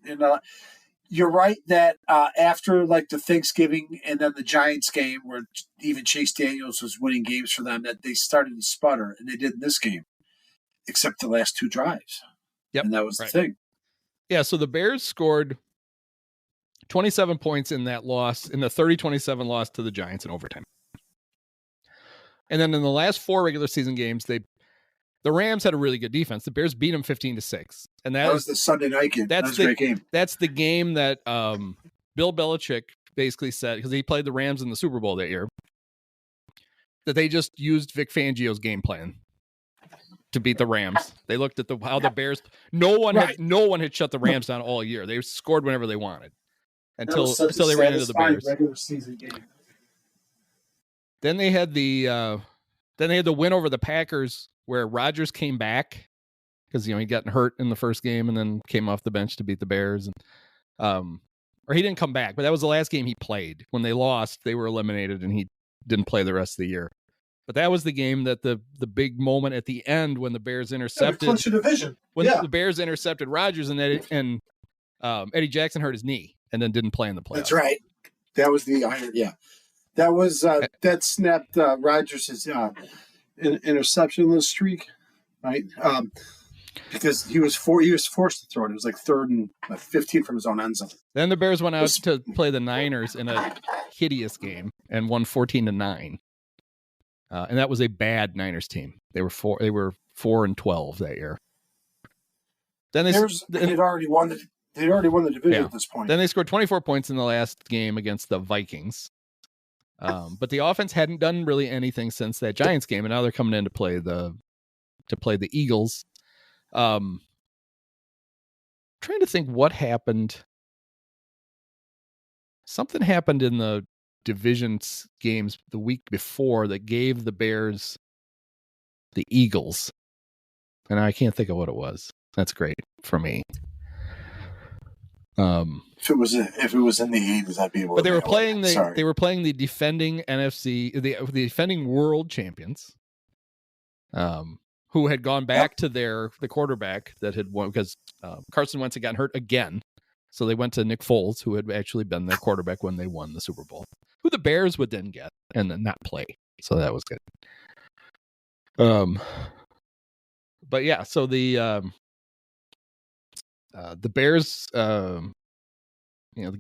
you're right that after like the Thanksgiving and then the Giants game, where even Chase Daniels was winning games for them, that they started to sputter, and they did in this game, except the last 2 drives. Yep, And that was right. the thing. Yeah, so the Bears scored 27 points in that loss, in the 30-27 loss to the Giants in overtime. And then in the last 4 regular season games, the Rams had a really good defense. The Bears beat them 15-6. And that was the Sunday night game. That was a great game. That's the game that Bill Belichick basically said, because he played the Rams in the Super Bowl that year, that they just used Vic Fangio's game plan to beat the Rams. They looked at how the Bears, no one had shut the Rams down all year. They scored whenever they wanted until they ran into the Bears. Regular season game. Then they had the win over the Packers, where Rodgers came back because he got hurt in the first game and then came off the bench to beat the Bears, and or he didn't come back, but that was the last game he played. When they lost, they were eliminated, and he didn't play the rest of the year. But that was the game that the big moment at the end when the Bears intercepted the division. The Bears intercepted Rodgers, and Eddie Jackson hurt his knee and then didn't play in the playoffs. That's right. That was the iron. Yeah, that was that snapped Rodgers' interception streak, right? Because he was forced to throw it. It was like 3rd and 15 from his own end zone. Then the Bears went out to play the Niners in a hideous game and won 14-9. And that was a bad Niners team. They were 4-12 that year. Then they'd already won the division at this point. Then they scored 24 points in the last game against the Vikings. But the offense hadn't done really anything since that Giants game, and now they're coming in to play the Eagles. Trying to think what happened. Something happened in the division games the week before that gave the Bears the Eagles, and I can't think of what it was. That's great for me. If it was in the 80s, I'd be able. But they were playing the defending the defending world champions, who had gone back to the quarterback that had won, because Carson Wentz had gotten hurt again. So they went to Nick Foles, who had actually been their quarterback when they won the Super Bowl, who the Bears would then get and then not play. So that was good. But yeah, so the Bears, the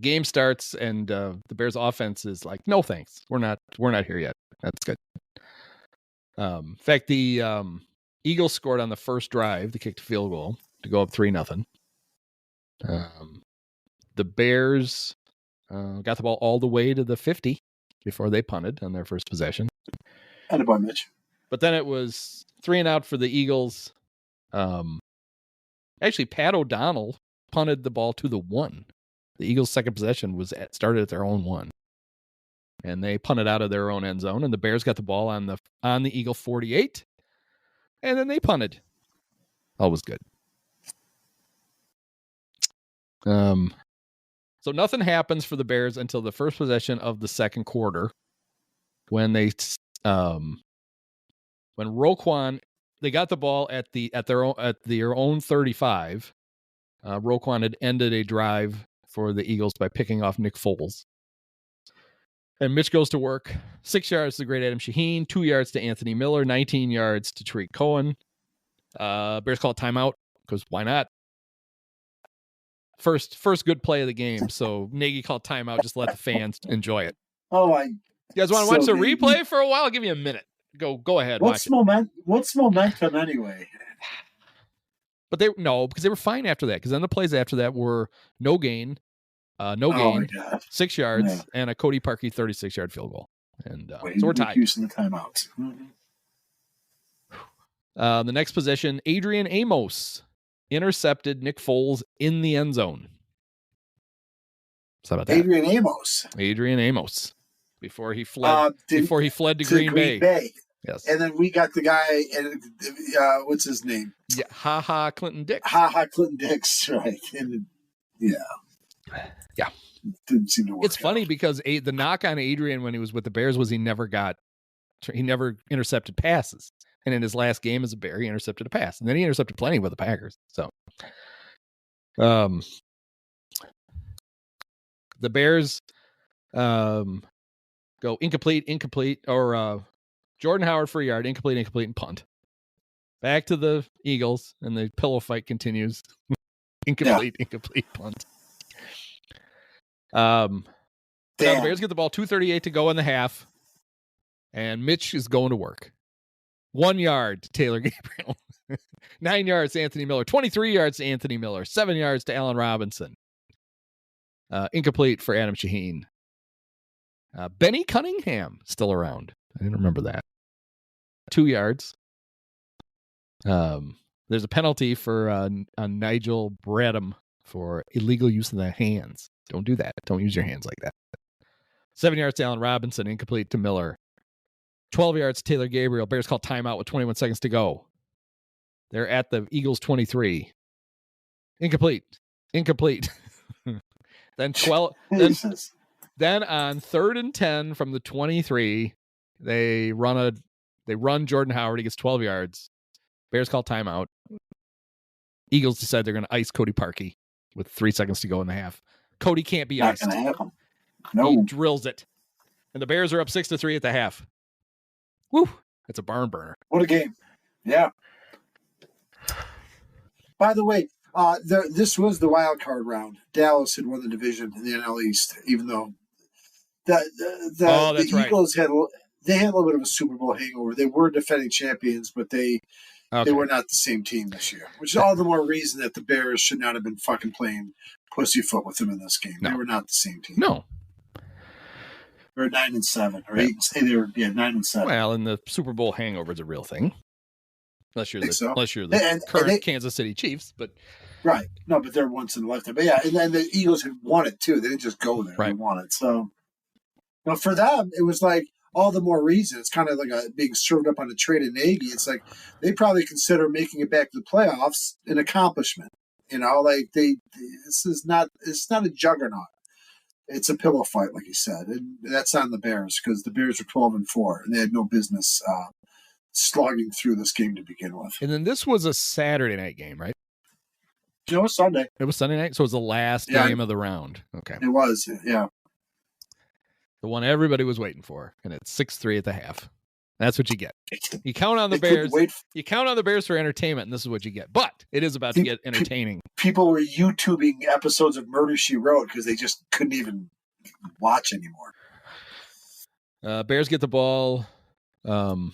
game starts and the Bears offense is like, no thanks, we're not here yet. That's good. In fact, the Eagles scored on the first drive. They kicked a field goal to go up 3-0. The Bears got the ball all the way to the 50 before they punted on their first possession. And a bunch. But then it was 3-and-out for the Eagles. Actually, Pat O'Donnell punted the ball to the 1. The Eagles' second possession started at their own 1. And they punted out of their own end zone, and the Bears got the ball on the Eagle 48. And then they punted. All was good. So nothing happens for the Bears until the first possession of the second quarter, when when Roquan, they got the ball at their own 35. Roquan had ended a drive for the Eagles by picking off Nick Foles. And Mitch goes to work. 6 yards to great Adam Shaheen, 2 yards to Anthony Miller, 19 yards to Tariq Cohen. Bears call timeout, because why not? First good play of the game. So Nagy called timeout, just let the fans enjoy it. Oh, you guys want to watch the replay for a while? I'll give you a minute. Go ahead. What's momentum anyway? But because they were fine after that. Because then the plays after that were no gain, 6 yards, and a Cody Parkey 36-yard field goal. And so we're tied. Using the timeouts. Mm-hmm. The next possession, Adrian Amos intercepted Nick Foles in the end zone. So about that. Adrian Amos. Before he fled. To Green Bay. Yes. And then we got the guy, and what's his name? Yeah, Clinton Dix. Clinton Dix, right? And, yeah. Didn't seem to work. It's funny because the knock on Adrian when he was with the Bears was he never intercepted passes. And in his last game as a Bear, he intercepted a pass. And then he intercepted plenty with the Packers. So, The Bears go incomplete, or Jordan Howard for a yard, incomplete, and punt. Back to the Eagles, and the pillow fight continues. incomplete, punt. Now the Bears get the ball, 2:38 to go in the half, and Mitch is going to work. 1 yard to Taylor Gabriel. 9 yards to Anthony Miller. 23 yards to Anthony Miller. 7 yards to Allen Robinson. Incomplete for Adam Shaheen. Benny Cunningham still around. I didn't remember that. 2 yards. There's a penalty for Nigel Bradham for illegal use of the hands. Don't do that. Don't use your hands like that. 7 yards to Allen Robinson. Incomplete to Miller. 12 yards to Taylor Gabriel. Bears call timeout with 21 seconds to go. They're at the Eagles 23. Incomplete. Then 12. Then on 3rd and 10 from the 23, they run Jordan Howard. He gets 12 yards. Bears call timeout. Eagles decide they're going to ice Cody Parkey with 3 seconds to go in the half. Cody can't be iced. Not going to happen. No. He drills it. And the Bears are up 6-3 at the half. Woo! It's a barn burner. What a game. Yeah. By the way, this was the wild card round. Dallas had won the division in the NL East, even though the Eagles had a little bit of a Super Bowl hangover. They were defending champions, but they were not the same team this year, which is all the more reason that the Bears should not have been fucking playing pussyfoot with them in this game. No. They were not the same team. No. They were 9-7, or 8. They were 9-7. Well, and the Super Bowl hangover is a real thing, unless you're the current Kansas City Chiefs. But right, no, but they're once in a lifetime. But yeah, and then the Eagles had won it too. They didn't just go there; they won it. So, for them, it was like all the more reason. It's kind of like being served up on a tray of Navy. It's like they probably consider making it back to the playoffs an accomplishment. It's not a juggernaut. It's a pillow fight, like you said, and that's on the Bears because the Bears are 12-4, and they had no business slogging through this game to begin with. And then this was a Saturday night game, right? No, it was Sunday. It was Sunday night, so it was the last game of the round. Okay, it was, yeah. The one everybody was waiting for, and it's 6-3 at the half. That's what you get. You count on the Bears. You count on the Bears for entertainment, and this is what you get. But it is about to get entertaining. People were YouTubing episodes of Murder, She Wrote because they just couldn't even watch anymore. Bears get the ball to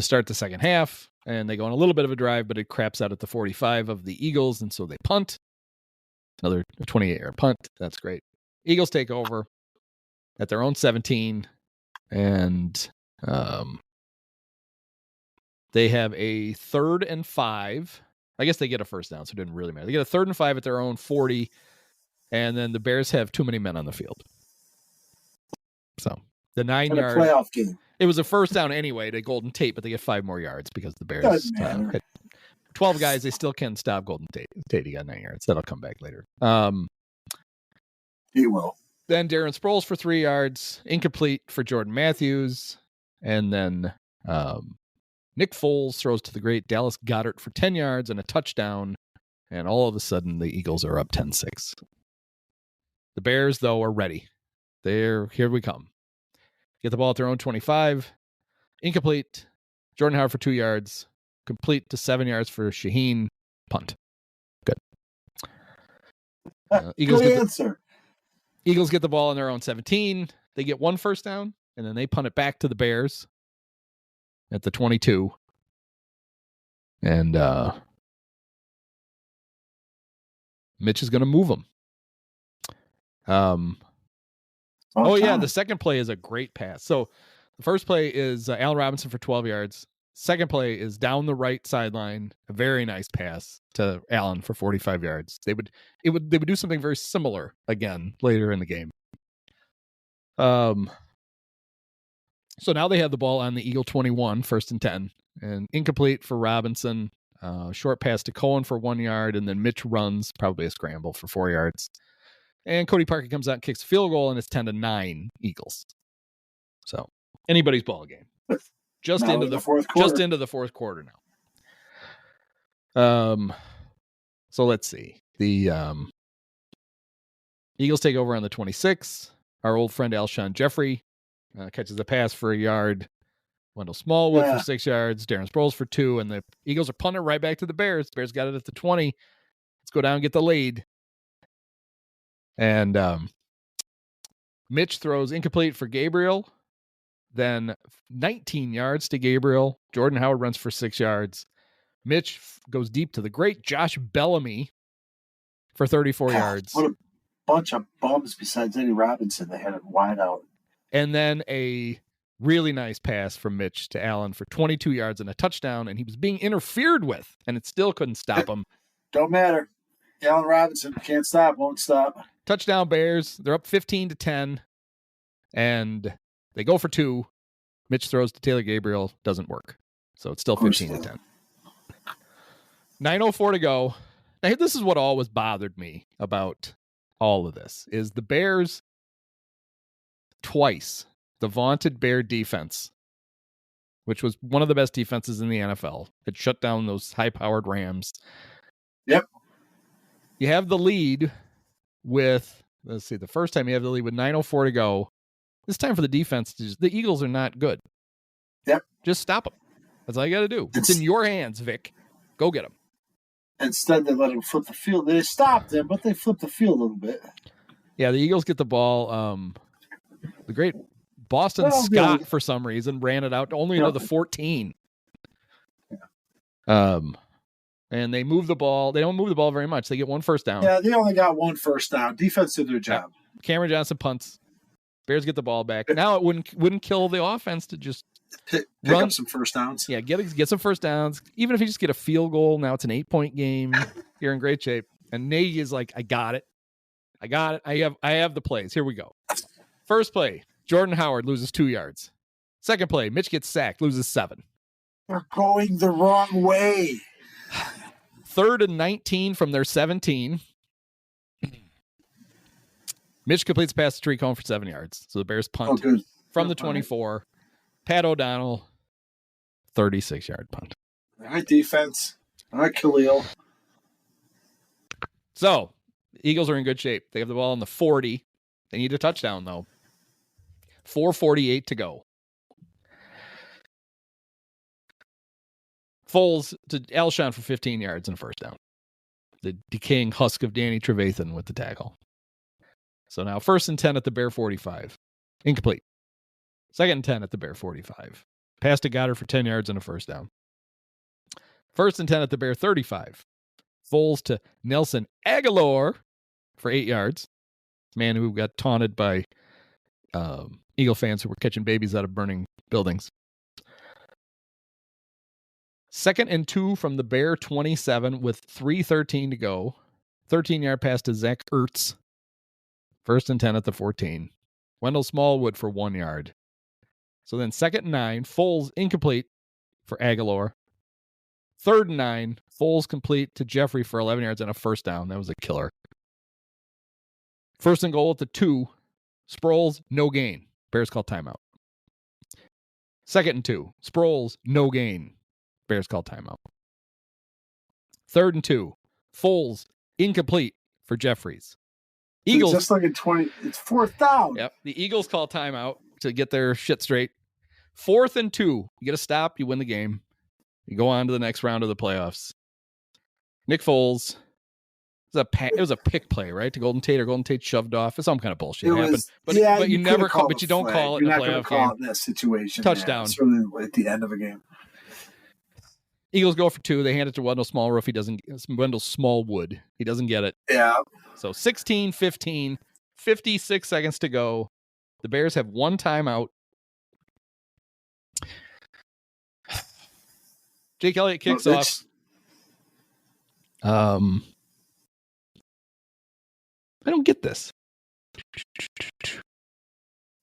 start the second half, and they go on a little bit of a drive, but it craps out at the 45 of the Eagles, and so they punt. Another 28-yard punt. That's great. Eagles take over at their own 17. And they have a 3rd and 5. I guess they get a first down, so it didn't really matter. They get a 3rd and 5 at their own 40, and then the Bears have too many men on the field. So the 9-yard playoff game. It was a first down anyway to Golden Tate, but they get 5 more yards because the Bears had 12 guys. They still can't stop Golden Tate. He got 9 yards. That'll come back later. He will. Then Darren Sproles for 3 yards, incomplete for Jordan Matthews. And then Nick Foles throws to the great Dallas Goedert for 10 yards and a touchdown. And all of a sudden, the Eagles are up 10-6. The Bears, though, are ready. Here we come. Get the ball at their own 25. Incomplete. Jordan Howard for 2 yards. Complete to 7 yards for Shaheen. Punt. Good. Eagles Good answer. Eagles get the ball on their own 17. They get 1 first down, and then they punt it back to the Bears at the 22. And Mitch is going to move them. The second play is a great pass. So the first play is Allen Robinson for 12 yards. Second play is down the right sideline, a very nice pass to Allen for 45 yards. They would do something very similar again later in the game. So now they have the ball on the Eagle 21, 1st and 10, and incomplete for Robinson. Short pass to Cohen for 1 yard, and then Mitch runs, probably a scramble for 4 yards. And Cody Parkey comes out and kicks a field goal, and it's 10-9 Eagles. So anybody's ball game. Just into the fourth quarter now. So let's see. The Eagles take over on the 26. Our old friend Alshon Jeffrey catches the pass for a yard. Wendell Smallwood for 6 yards. Darren Sproles for 2. And the Eagles are punting right back to the Bears. Bears got it at the 20. Let's go down and get the lead. And Mitch throws incomplete for Gabriel. Then 19 yards to Gabriel. Jordan Howard runs for 6 yards. Mitch goes deep to the great Josh Bellamy for 34 yards. What a bunch of bums besides Eddie Robinson. They had it wide out. And then a really nice pass from Mitch to Allen for 22 yards and a touchdown, and he was being interfered with, and it still couldn't stop him. Don't matter. Allen Robinson can't stop, won't stop. Touchdown Bears. They're up 15-10, and they go for 2. Mitch throws to Taylor Gabriel. Doesn't work. So it's still 15-10. 9:04 to go. Now, this is what always bothered me about all of this, is the Bears twice, the vaunted Bear defense, which was one of the best defenses in the NFL, had shut down those high-powered Rams. Yep. You have the lead with, let's see, the first time you have the lead with 9:04 to go. This time for the defense, the Eagles are not good. Yep. Just stop them. That's all you got to do. It's in your hands, Vic. Go get them. Instead, they let him flip the field. They stopped him, but they flipped the field a little bit. Yeah, the Eagles get the ball. The great Boston Scott, for some reason, ran it out only into the 14. And they move the ball. They don't move the ball very much. They get 1 first down. Yeah, they only got 1 first down. Defense did their job. Yeah. Cameron Johnson punts. Bears get the ball back. Now it wouldn't kill the offense to just pick run up some first downs. Yeah, get some first downs. Even if you just get a field goal, now it's an 8-point game. You're in great shape. And Nagy is like, I got it. I have the plays. Here we go. First play, Jordan Howard loses 2 yards. Second play, Mitch gets sacked, loses 7. They're going the wrong way. 3rd and 19 from their 17. Mitch completes past the Tricone for 7 yards. So the Bears punt from the 24. Pat O'Donnell, 36-yard punt. All right, defense. All right, Khalil. So, the Eagles are in good shape. They have the ball on the 40. They need a touchdown, though. 4:48 to go. Foles to Alshon for 15 yards and a first down. The decaying husk of Danny Trevathan with the tackle. So now 1st and 10 at the Bear 45. Incomplete. 2nd and 10 at the Bear 45. Pass to Goddard for 10 yards and a first down. 1st and 10 at the Bear 35. Foles to Nelson Aguilar for 8 yards. Man who got taunted by Eagle fans who were catching babies out of burning buildings. 2nd and 2 from the Bear 27 with 3:13 to go. 13-yard pass to Zach Ertz. 1st and 10 at the 14. Wendell Smallwood for 1 yard. So then 2nd and 9, Foles incomplete for Aguilar. 3rd and 9, Foles complete to Jeffrey for 11 yards and a first down. That was a killer. 1st and goal at the 2. Sproles, no gain. Bears call timeout. 2nd and 2. Sproles, no gain. Bears call timeout. 3rd and 2. Foles, incomplete for Jeffries. Eagles. It's just like a 20. It's 4th down. Yep. The Eagles call timeout to get their shit straight. 4th and 2. You get a stop, you win the game. You go on to the next round of the playoffs. Nick Foles. It was a pick play, right? To Golden Tate, or Golden Tate shoved off. It's some kind of bullshit happened. But you never call, but you don't call it in a playoff game. In that situation. Touchdown. It's really at the end of a game. Eagles go for 2. They hand it to Wendell Smallwood. Wendell Smallwood. He doesn't get it. Yeah. So 16-15, 56 seconds to go. The Bears have 1 timeout. Jake Elliott kicks off. I don't get this.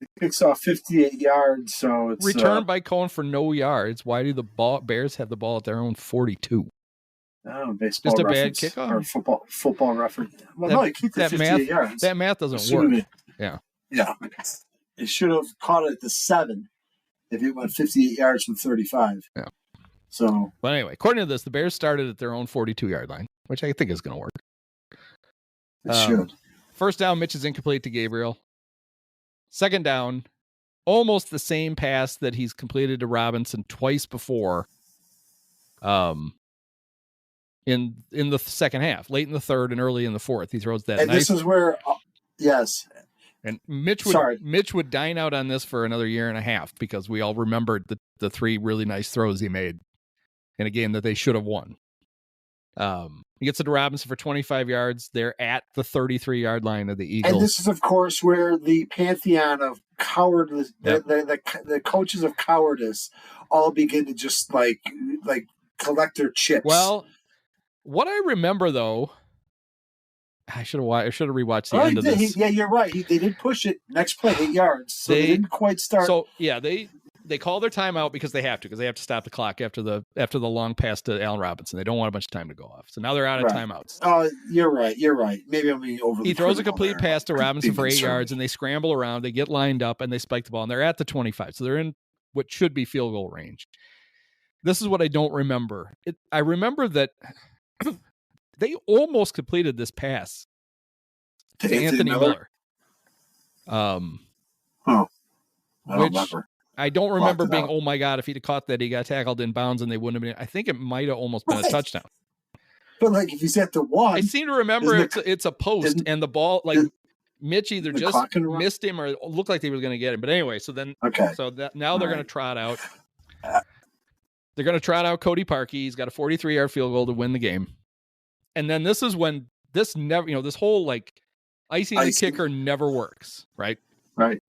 It kicks off 58 yards, so it's returned by Cohen for no yards. Why do the Bears have the ball at their own 42? Oh, baseball just a reference, bad kickoff or football reference. Well, no, he kicked it 58 yards. That math doesn't work. Yeah. It should have caught it at the 7 if it went 58 yards from 35. Yeah. So, but anyway, according to this, the Bears started at their own 42-yard line, which I think is going to work. It should. First down, Mitch is incomplete to Gabriel. Second down, almost the same pass that he's completed to Robinson twice before. In the second half, late in the third and early in the fourth, he throws that. And this is where, yes. And Mitch would dine out on this for another year and a half because we all remembered the three really nice throws he made in a game that they should have won. He gets it to Robinson for 25 yards. They're at the 33-yard line of the Eagles. And this is, of course, where the pantheon of cowardice, the coaches of cowardice, all begin to just like collect their chips. Well, what I remember though, I should have rewatched the end of this. Yeah, you're right. They did push it next play 8 yards, so they didn't quite start. So yeah, they call their timeout because they have to stop the clock after the long pass to Allen Robinson. They don't want a bunch of time to go off. So now they're out of timeouts. Oh, you're right. Maybe I'm being overly. He throws a complete pass to Robinson for 8 yards, and they scramble around. They get lined up, and they spike the ball, and they're at the 25. So they're in what should be field goal range. This is what I don't remember. I remember that they almost completed this pass to Anthony Miller. I don't remember being, oh my God, if he'd have caught that, he got tackled in bounds and they wouldn't have been. I think it might have almost been a touchdown. But like if he's at the one. I seem to remember it's a post and the ball, like Mitch either just missed him or it looked like he was going to get him. But anyway, so then, now they're going to trot out. They're going to trot out Cody Parkey. He's got a 43-yard field goal to win the game. And then this is when this whole like icing the kicker never works, right? Right.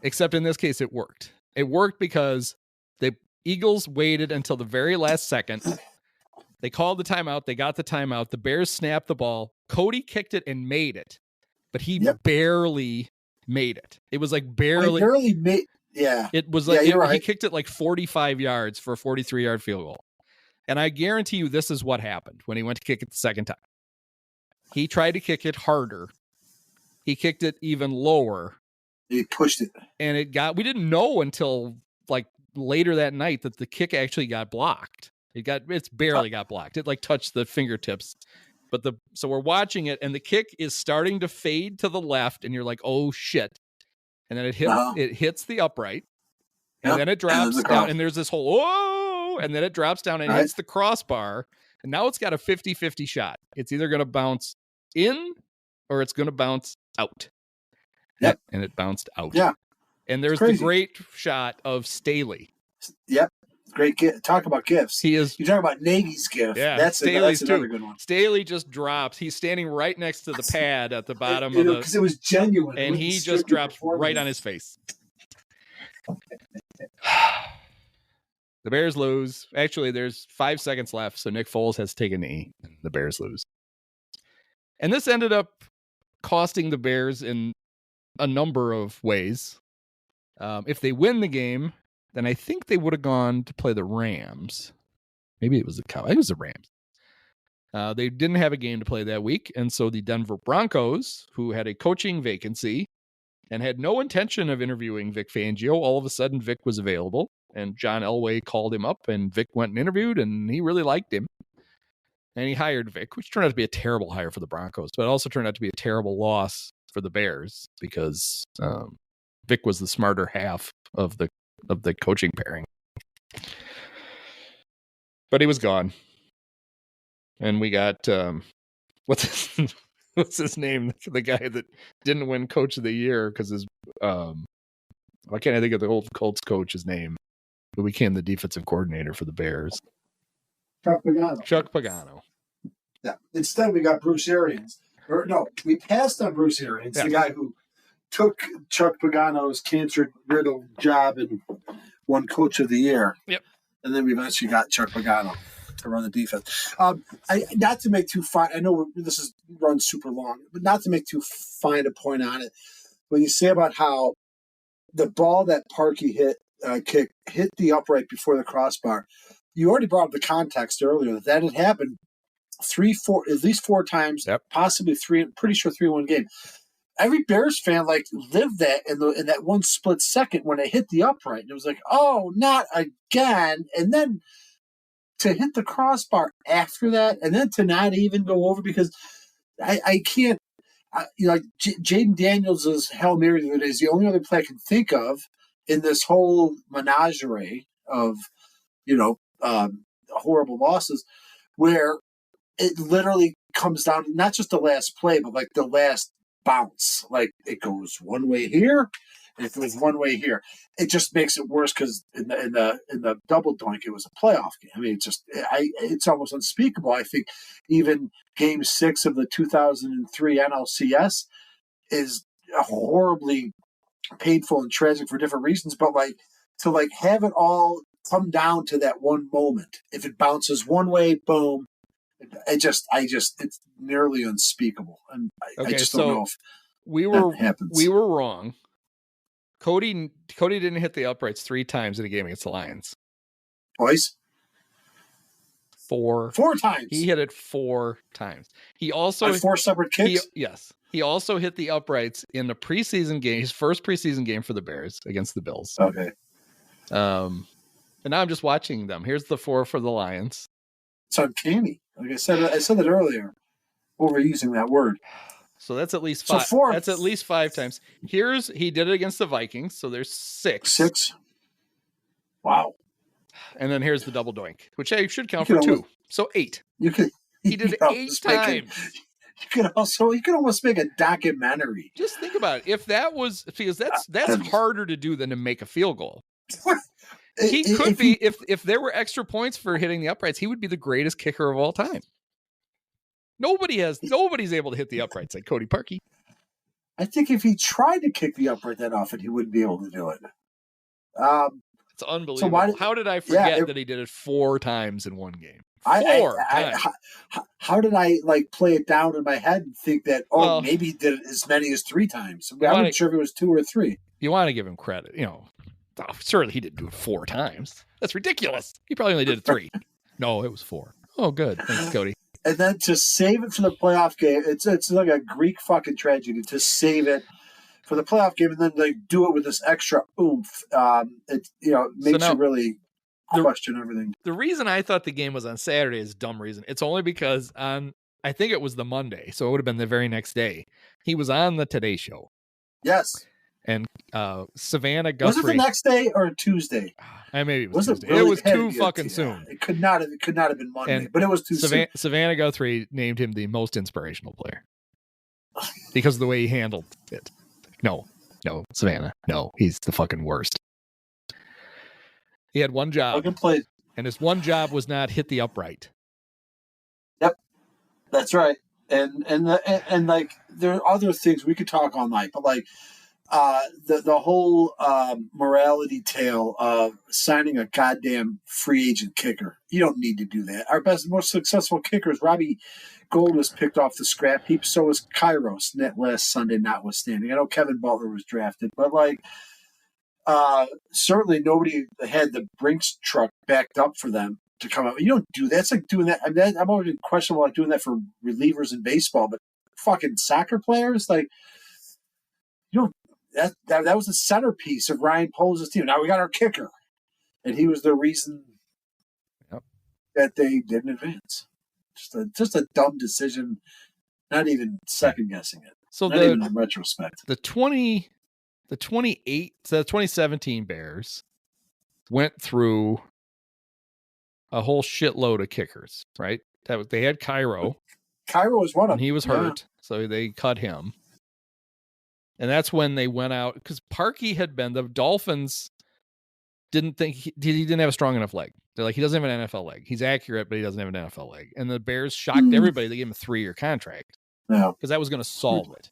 Except in this case, it worked. It worked because the Eagles waited until the very last second. They called the timeout. They got the timeout. The Bears snapped the ball. Cody kicked it and made it, but he barely made it. It was like barely made. Yeah. It was like he kicked it like 45 yards for a 43-yard field goal. And I guarantee you this is what happened when he went to kick it the second time. He tried to kick it harder. He kicked it even lower. He pushed it. And we didn't know until like later that night that the kick actually got blocked. It's barely got blocked. It like touched the fingertips. So we're watching it and the kick is starting to fade to the left and you're like, oh shit. And then it hits the upright and then it drops down and there's this whole, whoa, and then it drops down and hits the crossbar. And now it's got a 50-50 shot. It's either going to bounce in or it's going to bounce out. Yep. And it bounced out. Yeah. And there's the great shot of Staley. Yep. Great. Talk about gifts. You're talking about Nagy's gift. Yeah. That's another good one. Staley just drops. He's standing right next to the pad at the bottom of because it was genuine. And he just drops right on his face. The Bears lose. Actually, there's 5 seconds left, so Nick Foles has to take a knee, and the Bears lose. And this ended up costing the Bears in a number of ways. If they win the game, then I think they would have gone to play the Rams. Maybe it was the Cowboys. It was the Rams. They didn't have a game to play that week, and so the Denver Broncos, who had a coaching vacancy and had no intention of interviewing Vic Fangio, all of a sudden Vic was available, and John Elway called him up, and Vic went and interviewed, and he really liked him. And he hired Vic, which turned out to be a terrible hire for the Broncos, but it also turned out to be a terrible loss for the Bears because Vic was the smarter half of the coaching pairing. But he was gone. And we got what's his name? The guy that didn't win Coach of the Year because his why can't I think of the old Colts coach's name? But we became the defensive coordinator for the Bears. Chuck Pagano. Yeah. Instead, we got Bruce Arians. We passed on Bruce Arians, the guy who took Chuck Pagano's cancer-riddled job and won Coach of the Year. Yep. And then we eventually got Chuck Pagano to run the defense. Not to make too fine. I know this is run super long, but not to make too fine a point on it. When you say about how the ball that Parkey hit the upright before the crossbar, you already brought up the context earlier that had happened at least four times, possibly three. I'm pretty sure 3-1 game. Every Bears fan lived that in that one split second when it hit the upright. And it was like, oh, not again. And then to hit the crossbar after that, and then to not even go over because I can't. Jaden Daniels' Hail Mary the other day is the only other play I can think of in this whole menagerie of, horrible losses, where it literally comes down to not just the last play, but like the last bounce. Like it goes one way here, and it goes one way here. It just makes it worse because in the double doink, it was a playoff game. I mean, it's almost unspeakable. I think even Game 6 of the 2003 NLCS is horribly painful and tragic for different reasons, but to have it all come down to that one moment. If it bounces one way, boom. It's nearly unspeakable, and I just don't know if that happens. We were wrong. Cody didn't hit the uprights 3 times in a game against the Lions. Twice? 4 times. He hit it 4 times. He also on 4 separate kicks. Yes. He also hit the uprights in the preseason game, his first preseason game for the Bears against the Bills. Okay. And now I'm just watching them. Here's the 4 for the Lions. It's uncanny. Like I said that earlier. Overusing that word. So that's at least 5. So 4. That's at least 5 times. He did it against the Vikings. So there's 6. 6. Wow. And then here's the double doink, which I should count for 2. So 8. He did it 8 times. You could almost make a documentary. Just think about it. If that was, because that's harder to do than to make a field goal. He could be, if there were extra points for hitting the uprights, he would be the greatest kicker of all time. Nobody's able to hit the uprights like Cody Parkey. I think if he tried to kick the upright that often, he wouldn't be able to do it. It's unbelievable. How did I forget that he did it 4 times in one game? 4 times. How did I play it down in my head and think that maybe he did it as many as 3 times? I'm not sure if it was 2 or 3. You want to give him credit, certainly he didn't do it 4 times. That's ridiculous. He probably only did it 3. No, it was 4. Oh, good. Thanks, Cody. And then to save it for the playoff game, it's like a Greek fucking tragedy to save it for the playoff game and then do it with this extra oomph. It makes you really question everything. The reason I thought the game was on Saturday is a dumb reason. It's only because I think it was the Monday, so it would have been the very next day. He was on the Today Show. Yes. And Savannah Guthrie. Was it the next day or Tuesday? Maybe it was Tuesday. Really, it was too fucking soon. It could not have been Monday, but it was too soon. Savannah Guthrie named him the most inspirational player because of the way he handled it. No, Savannah. No, he's the fucking worst. He had one job, and his one job was not hit the upright. Yep, that's right. And there are other things we could talk all night, but the whole morality tale of signing a goddamn free agent kicker. You don't need to do that. Our most successful kickers, Robbie Gould, was picked off the scrap heap. So was Kairos last Sunday, notwithstanding. I know Kevin Butler was drafted, but certainly nobody had the Brinks truck backed up for them to come out. You don't do that. It's like doing that. I mean, I'm always questionable doing that for relievers in baseball, but fucking soccer players, that was the centerpiece of Ryan Poles' team. Now we got our kicker, and he was the reason that they didn't advance. Just a dumb decision, not even second guessing it. So not even in retrospect. The 2017 Bears went through a whole shitload of kickers, right? They had Cairo. Cairo was one of them. And he was hurt, so they cut him. And that's when they went out because Parkey had been the Dolphins didn't think he didn't have a strong enough leg. They're like, he doesn't have an NFL leg. He's accurate, but he doesn't have an NFL leg. And the Bears shocked everybody. They gave him a 3-year contract because that was going to solve it.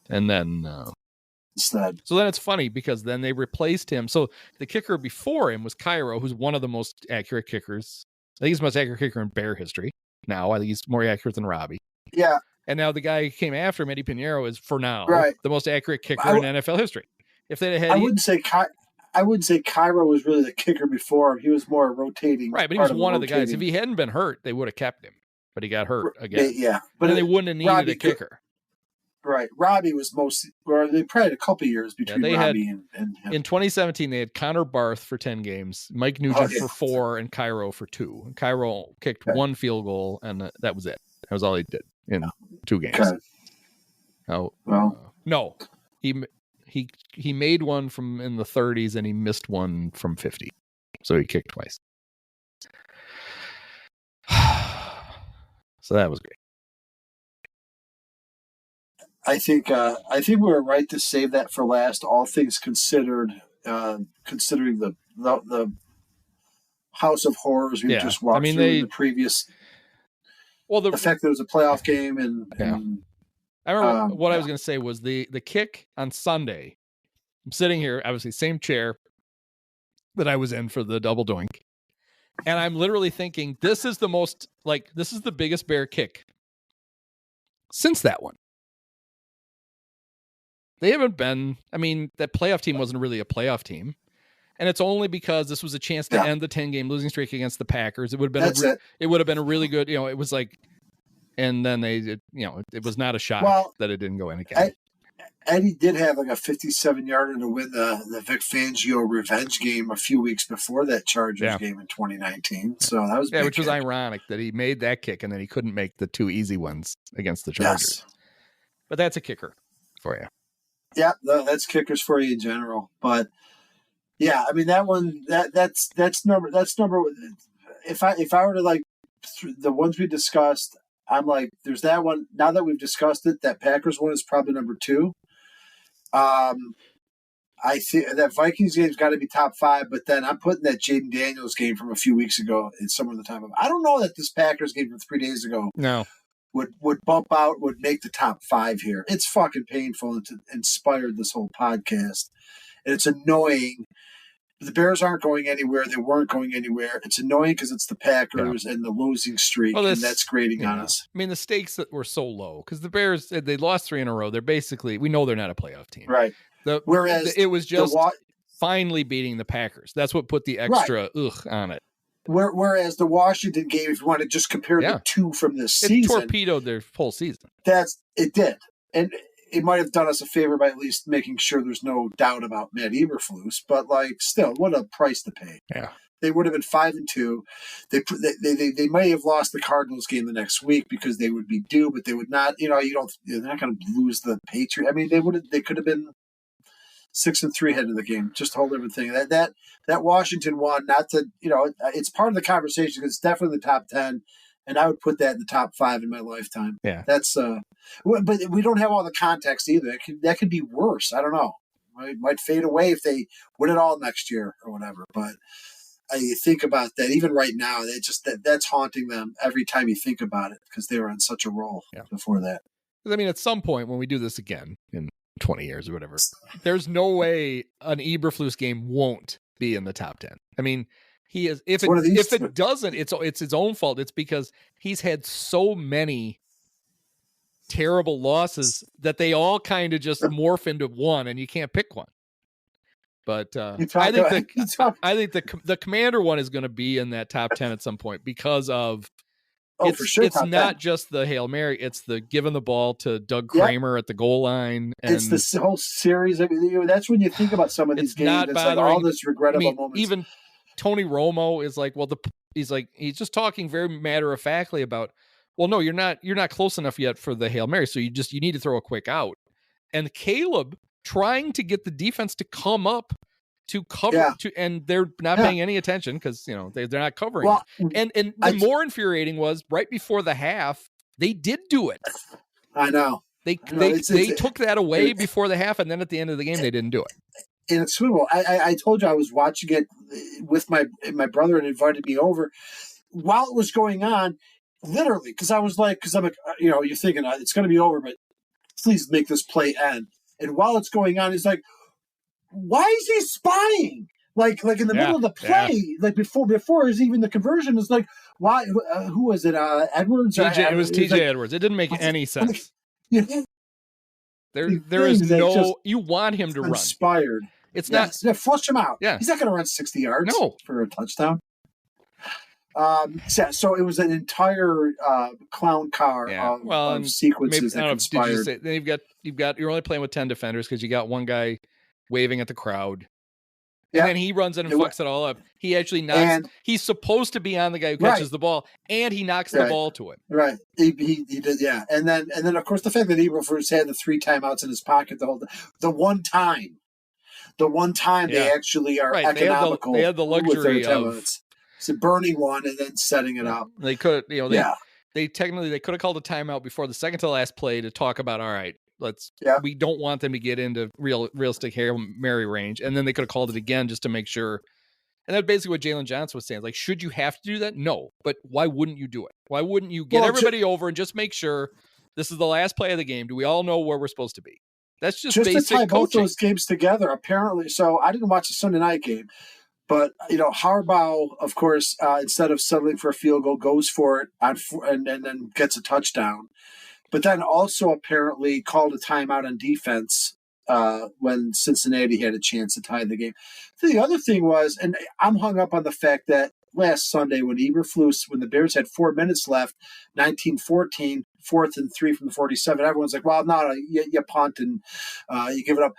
And then so then it's funny because then they replaced him. So the kicker before him was Cairo, who's one of the most accurate kickers. I think he's the most accurate kicker in Bear history. Now I think he's more accurate than Robbie. Yeah. And now the guy who came after him, Eddy Piniero, is for now the most accurate kicker in NFL history. If they had, I wouldn't say Cairo was really the kicker before him. He was more rotating. Right, but he was one of the guys. If he hadn't been hurt, they would have kept him. But he got hurt again. But they wouldn't have needed a kicker. Right. Robbie was they probably had a couple years between Robbie and him. In 2017, they had Connor Barth for 10 games, Mike Nugent for 4, and Cairo for 2. And Cairo kicked 1 field goal, and that was it. That was all he did. in 2 games. Okay. Oh, Well, no, he made one from in the 30s and he missed one from 50, so he kicked twice. So that was great. I think we were right to save that for last. All things considered, considering the House of Horrors we just walked through in the previous. Well, the fact that it was a playoff game and I remember what I was going to say was the kick on Sunday. I'm sitting here, obviously same chair that I was in for the double doink, and I'm literally thinking this is the biggest Bear kick since that one. They haven't been. I mean, that playoff team wasn't really a playoff team, and it's only because this was a chance to end the 10-game losing streak against the Packers. It would have been it would have been a really good. It was like. And then it was not a shock that it didn't go in again. Eddy did have like a 57-yarder to win the Vic Fangio revenge game a few weeks before that Chargers game in 2019. So that was which was ironic that he made that kick and then he couldn't make the 2 easy ones against the Chargers. Yes. But that's a kicker for you. Yeah, that's kickers for you in general. But yeah, I mean that one that's number. If I were to like the ones we discussed. I'm like, there's that one. Now that we've discussed it, that Packers one is probably number 2. I think that Vikings game's got to be top 5, but then I'm putting that Jaden Daniels game from a few weeks ago in somewhere in the time of. I don't know that this Packers game from 3 days ago would bump out, would make the top 5 here. It's fucking painful and inspired this whole podcast. And it's annoying. The Bears aren't going anywhere. They weren't going anywhere. It's annoying because it's the Packers and the losing streak, and that's grating on us. I mean, the stakes that were so low because the Bears, they lost 3 in a row. They're basically, we know they're not a playoff team. Right. Whereas it was just finally beating the Packers. That's what put the extra on it. Whereas the Washington game, if you want to just compare the 2 from this season. It torpedoed their whole season. It did. And it might have done us a favor by at least making sure there's no doubt about Matt Eberflus, but like still, what a price to pay. Yeah, they would have been 5-2. They may have lost the Cardinals game the next week because they would be due, but they would not. They're not going to lose the Patriots. I mean, they could have been 6-3 heading the game. Just hold everything. That Washington one, not to it's part of the conversation because it's definitely the top 10. And I would put that in the top 5 in my lifetime. Yeah, that's. But we don't have all the context either. That could be worse. I don't know. It might fade away if they win it all next year or whatever. But you think about that. Even right now, that's haunting them every time you think about it because they were on such a roll before that. I mean, at some point when we do this again in 20 years or whatever, there's no way an Eberflus game won't be in the top 10. I mean. He is. If it doesn't, it's his own fault. It's because he's had so many terrible losses that they all kind of just morph into one, and you can't pick one. But I think the Commander one is going to be in that top 10 at some point because of. For sure, it's not 10. Just the Hail Mary; it's the giving the ball to Doug Kramer at the goal line. And it's the whole series. I mean, that's when you think about some of these games. It's like all this regrettable moments. Even Tony Romo is like, he's just talking very matter of factly about, well, no, you're not close enough yet for the Hail Mary. So you need to throw a quick out. And Caleb trying to get the defense to come up to cover and they're not paying any attention because, they're not covering. Well, and the more infuriating was right before the half, they did do it. I know. They took that away before the half. And then at the end of the game, they didn't do it. And it's Super Bowl. I told you I was watching it with my brother and invited me over while it was going on, literally, because I'm like, you're thinking it's going to be over, but please make this play end. And while it's going on, he's like, why is he spying? Like in the middle of the play, like before is even the conversion is like, why? Who was it? Edwards? It was TJ Edwards. It didn't make any sense. There is no. You want him to inspired. Run. It's not. Flush him out. Yeah, he's not going to run 60 yards. For a touchdown. So it was an entire clown car of sequences that conspired. Then you're only playing with 10 defenders because you got one guy waving at the crowd. And then he runs in and fucks it all up. He actually knocks. He's supposed to be on the guy who catches the ball, and he knocks the ball to him. Right. He did. Yeah. And then of course the fact that Eberflus had the 3 timeouts in his pocket the one time they actually are economical. They had the luxury of it's burning one and then setting it up. They could, they technically could have called a timeout before the second to last play to talk about, all right, we don't want them to get into realistic Hail Mary range. And then they could have called it again just to make sure. And that's basically what Jalen Johnson was saying. Like, should you have to do that? No, but why wouldn't you do it? Why wouldn't you get everybody over and just make sure this is the last play of the game? Do we all know where we're supposed to be? That's just basic to tie coaching. Both those games together, apparently. So I didn't watch the Sunday night game. But, Harbaugh, of course, instead of settling for a field goal, goes for it and then gets a touchdown. But then also apparently called a timeout on defense when Cincinnati had a chance to tie the game. So the other thing was, and I'm hung up on the fact that last Sunday when the Bears had 4 minutes left, 19-14, 4th and 3 from the 47, everyone's like, well, no, you punt and you give it up.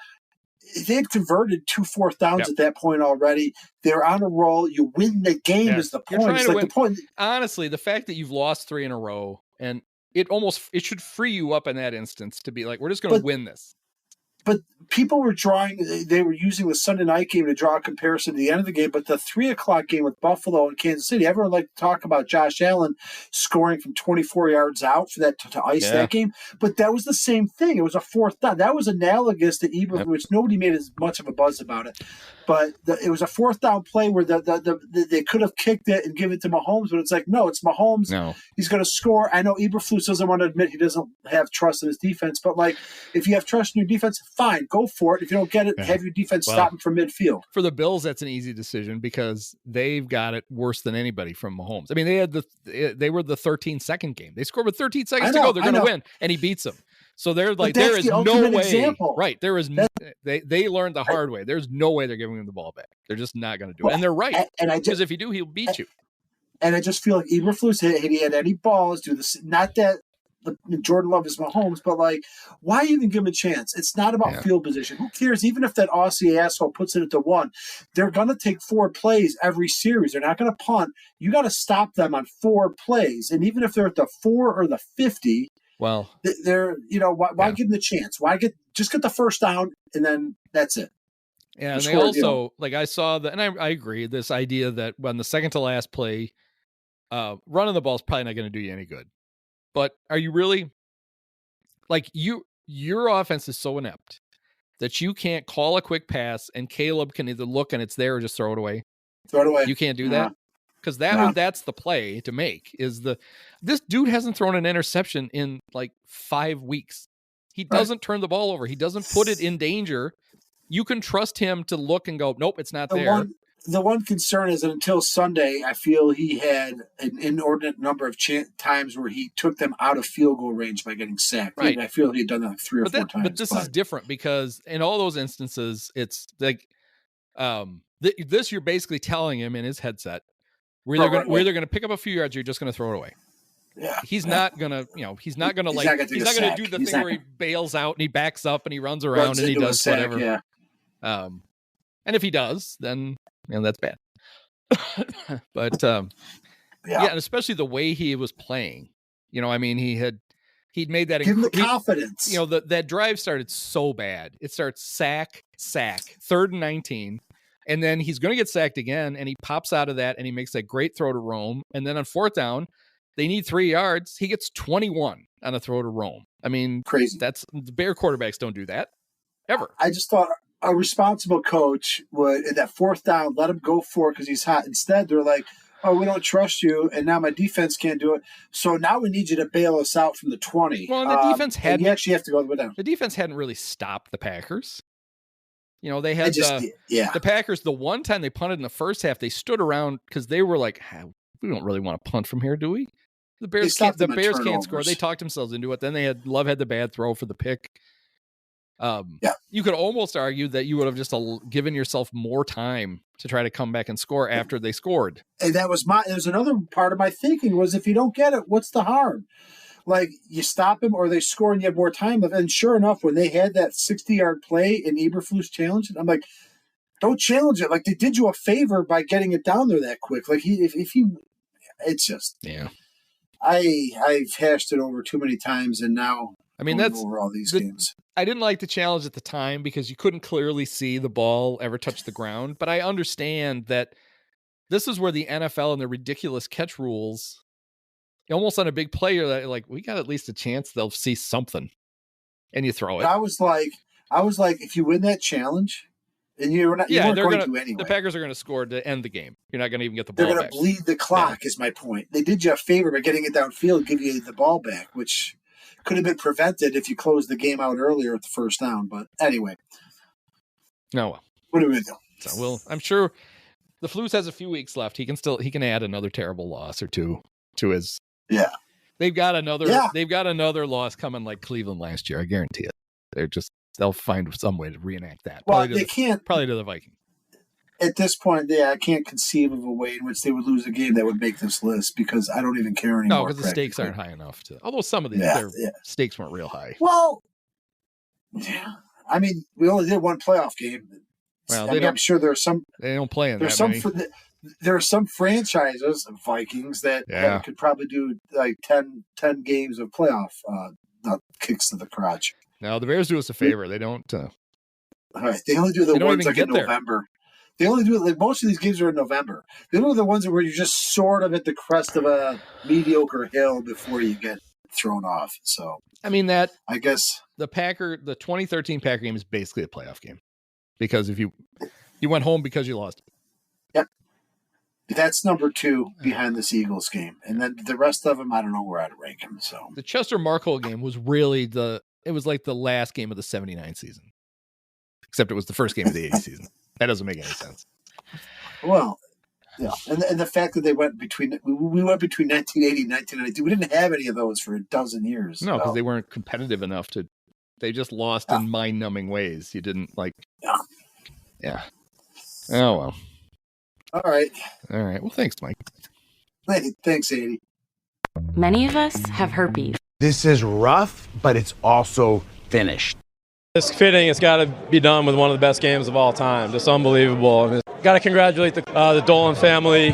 They had converted 2 fourth downs at that point already. They're on a roll. You win the game is the point. It's like the point. Honestly, the fact that you've lost 3 in a row, and it should free you up in that instance to be like, we're just going to win this. But people were using the Sunday night game to draw a comparison to the end of the game. But the 3:00 game with Buffalo and Kansas City, everyone liked to talk about Josh Allen scoring from 24 yards out for that to ice that game. But that was the same thing. It was a 4th down. That was analogous to Eberflus, which nobody made as much of a buzz about it. But it was a 4th down play where they could have kicked it and given it to Mahomes, but it's like, no, it's Mahomes. No. He's going to score. I know Eberflus doesn't want to admit he doesn't have trust in his defense, but like, if you have trust in your defense, fine, go for it. If you don't get it, have your defense stop him from midfield. For the Bills, that's an easy decision because they've got it worse than anybody from Mahomes. I mean, they were the 13-second game. They scored with 13 seconds to go. They're going to win, and he beats them. So they're like, there is no way. Example. Right. There is they learned the hard way. There's no way they're giving him the ball back. They're just not going to do it. And they're right. Because if you do, he'll beat you. And I just feel like Eberflus, he had any balls, do this. Not that Jordan Love is Mahomes, but like, why even give him a chance? It's not about field position. Who cares? Even if that Aussie asshole puts it at the 1, they're going to take 4 plays every series. They're not going to punt. You got to stop them on 4 plays. And even if they're at the 4 or the 50, well, they're, why give them the chance? Why just get the first down and then that's it. Yeah, and they also, like, I saw that, and I agree, this idea that when the second to last play, running the ball is probably not going to do you any good. But are you really, like, your offense is so inept that you can't call a quick pass and Caleb can either look and it's there or just throw it away? Throw it away. You can't do that? Because that's the play to make, is this dude hasn't thrown an interception in like 5 weeks. He doesn't turn the ball over. He doesn't put it in danger. You can trust him to look and go, nope, it's not there. The one concern is that until Sunday, I feel he had an inordinate number of times where he took them out of field goal range by getting sacked. Right. I feel he'd done that 3 or 4 times. But this is different because in all those instances, it's like this you're basically telling him in his headset, we're either going to pick up a few yards or you're just going to throw it away. Yeah. He's not going to, he's not going to do the thing where he bails out and he backs up and he runs around and he does whatever. Yeah. And if he does, then that's bad. But and especially the way he was playing. He'd made that. Give him the confidence. That drive started so bad. It starts sack, 3rd and 19. And then he's going to get sacked again, and he pops out of that, and he makes that great throw to Rome. And then on 4th down, they need 3 yards. He gets 21 on a throw to Rome. I mean, crazy. The Bear quarterbacks don't do that ever. I just thought a responsible coach would, at that 4th down, let him go for it because he's hot. Instead, they're like, oh, we don't trust you, and now my defense can't do it. So now we need you to bail us out from the 20. Well, and the defense you actually have to go all the way down. The defense hadn't really stopped the Packers. They had the Packers, the one time they punted in the first half, they stood around because they were like, we don't really want to punt from here, do we? The Bears can't score. They talked themselves into it. Then Love had the bad throw for the pick. You could almost argue that you would have just given yourself more time to try to come back and score after they scored. And there's another part of my thinking was, if you don't get it, what's the harm? Like, you stop him or they score and you have more time left. And sure enough, when they had that 60-yard play in Eberflus challenge, I'm like, Don't challenge it. Like, they did you a favor by getting it down there that quick. Like, it's just, yeah. I've hashed it over too many times, and now that's over all these games. I didn't like the challenge at the time because you couldn't clearly see the ball ever touch the ground. But I understand that this is where the NFL and the ridiculous catch rules, almost on a big player, that like, we got at least a chance they'll see something, and you throw it. I was like, if you win that challenge, and you weren't going to anyway. The Packers are going to score to end the game. You're not going to even get the ball back. They're going to bleed the clock, is my point. They did you a favor by getting it downfield, give you the ball back, which could have been prevented if you closed the game out earlier at the first down. But anyway. No, well. What are we going to do? So I'm sure the Flus has a few weeks left. He can add another terrible loss or two to his. Yeah. They've got another loss coming like Cleveland last year. I guarantee it. They'll find some way to reenact that. Well, they can't. Probably to the Vikings. At this point, I can't conceive of a way in which they would lose a game that would make this list because I don't even care anymore. No, because the stakes aren't high enough to. Although some of these stakes weren't real high. Well, yeah. I mean, we only did one playoff game. Well, I'm sure there are some. They don't play in that many. There are some franchises, Vikings, that could probably do like 10 games of playoff kicks to the crotch. No, the Bears do us a favor. They don't. All right, they only do the ones like in November. They only do it like most of these games are in November. They do the ones where you're just sort of at the crest of a mediocre hill before you get thrown off. So I mean I guess the 2013 Packer game is basically a playoff game because if you went home because you lost. Yep, that's number 2 behind this Eagles game, and then the rest of them I don't know where I'd rank them. So the Chester Marcol game was really it was like the last game of the 79 season, except it was the first game of the 80 season. That doesn't make any sense. Well, yeah, and the fact that we went between 1980 and 1992, we didn't have any of those for a dozen years. No, because they weren't competitive enough to. They just lost in mind-numbing ways. You didn't like. Yeah. Oh well. All right. Well, thanks, Mike. Hey, thanks, Eddy. Many of us have herpes. This is rough, but it's also finished. It's fitting. It's got to be done with one of the best games of all time. Just unbelievable. Got to congratulate the Dolan family.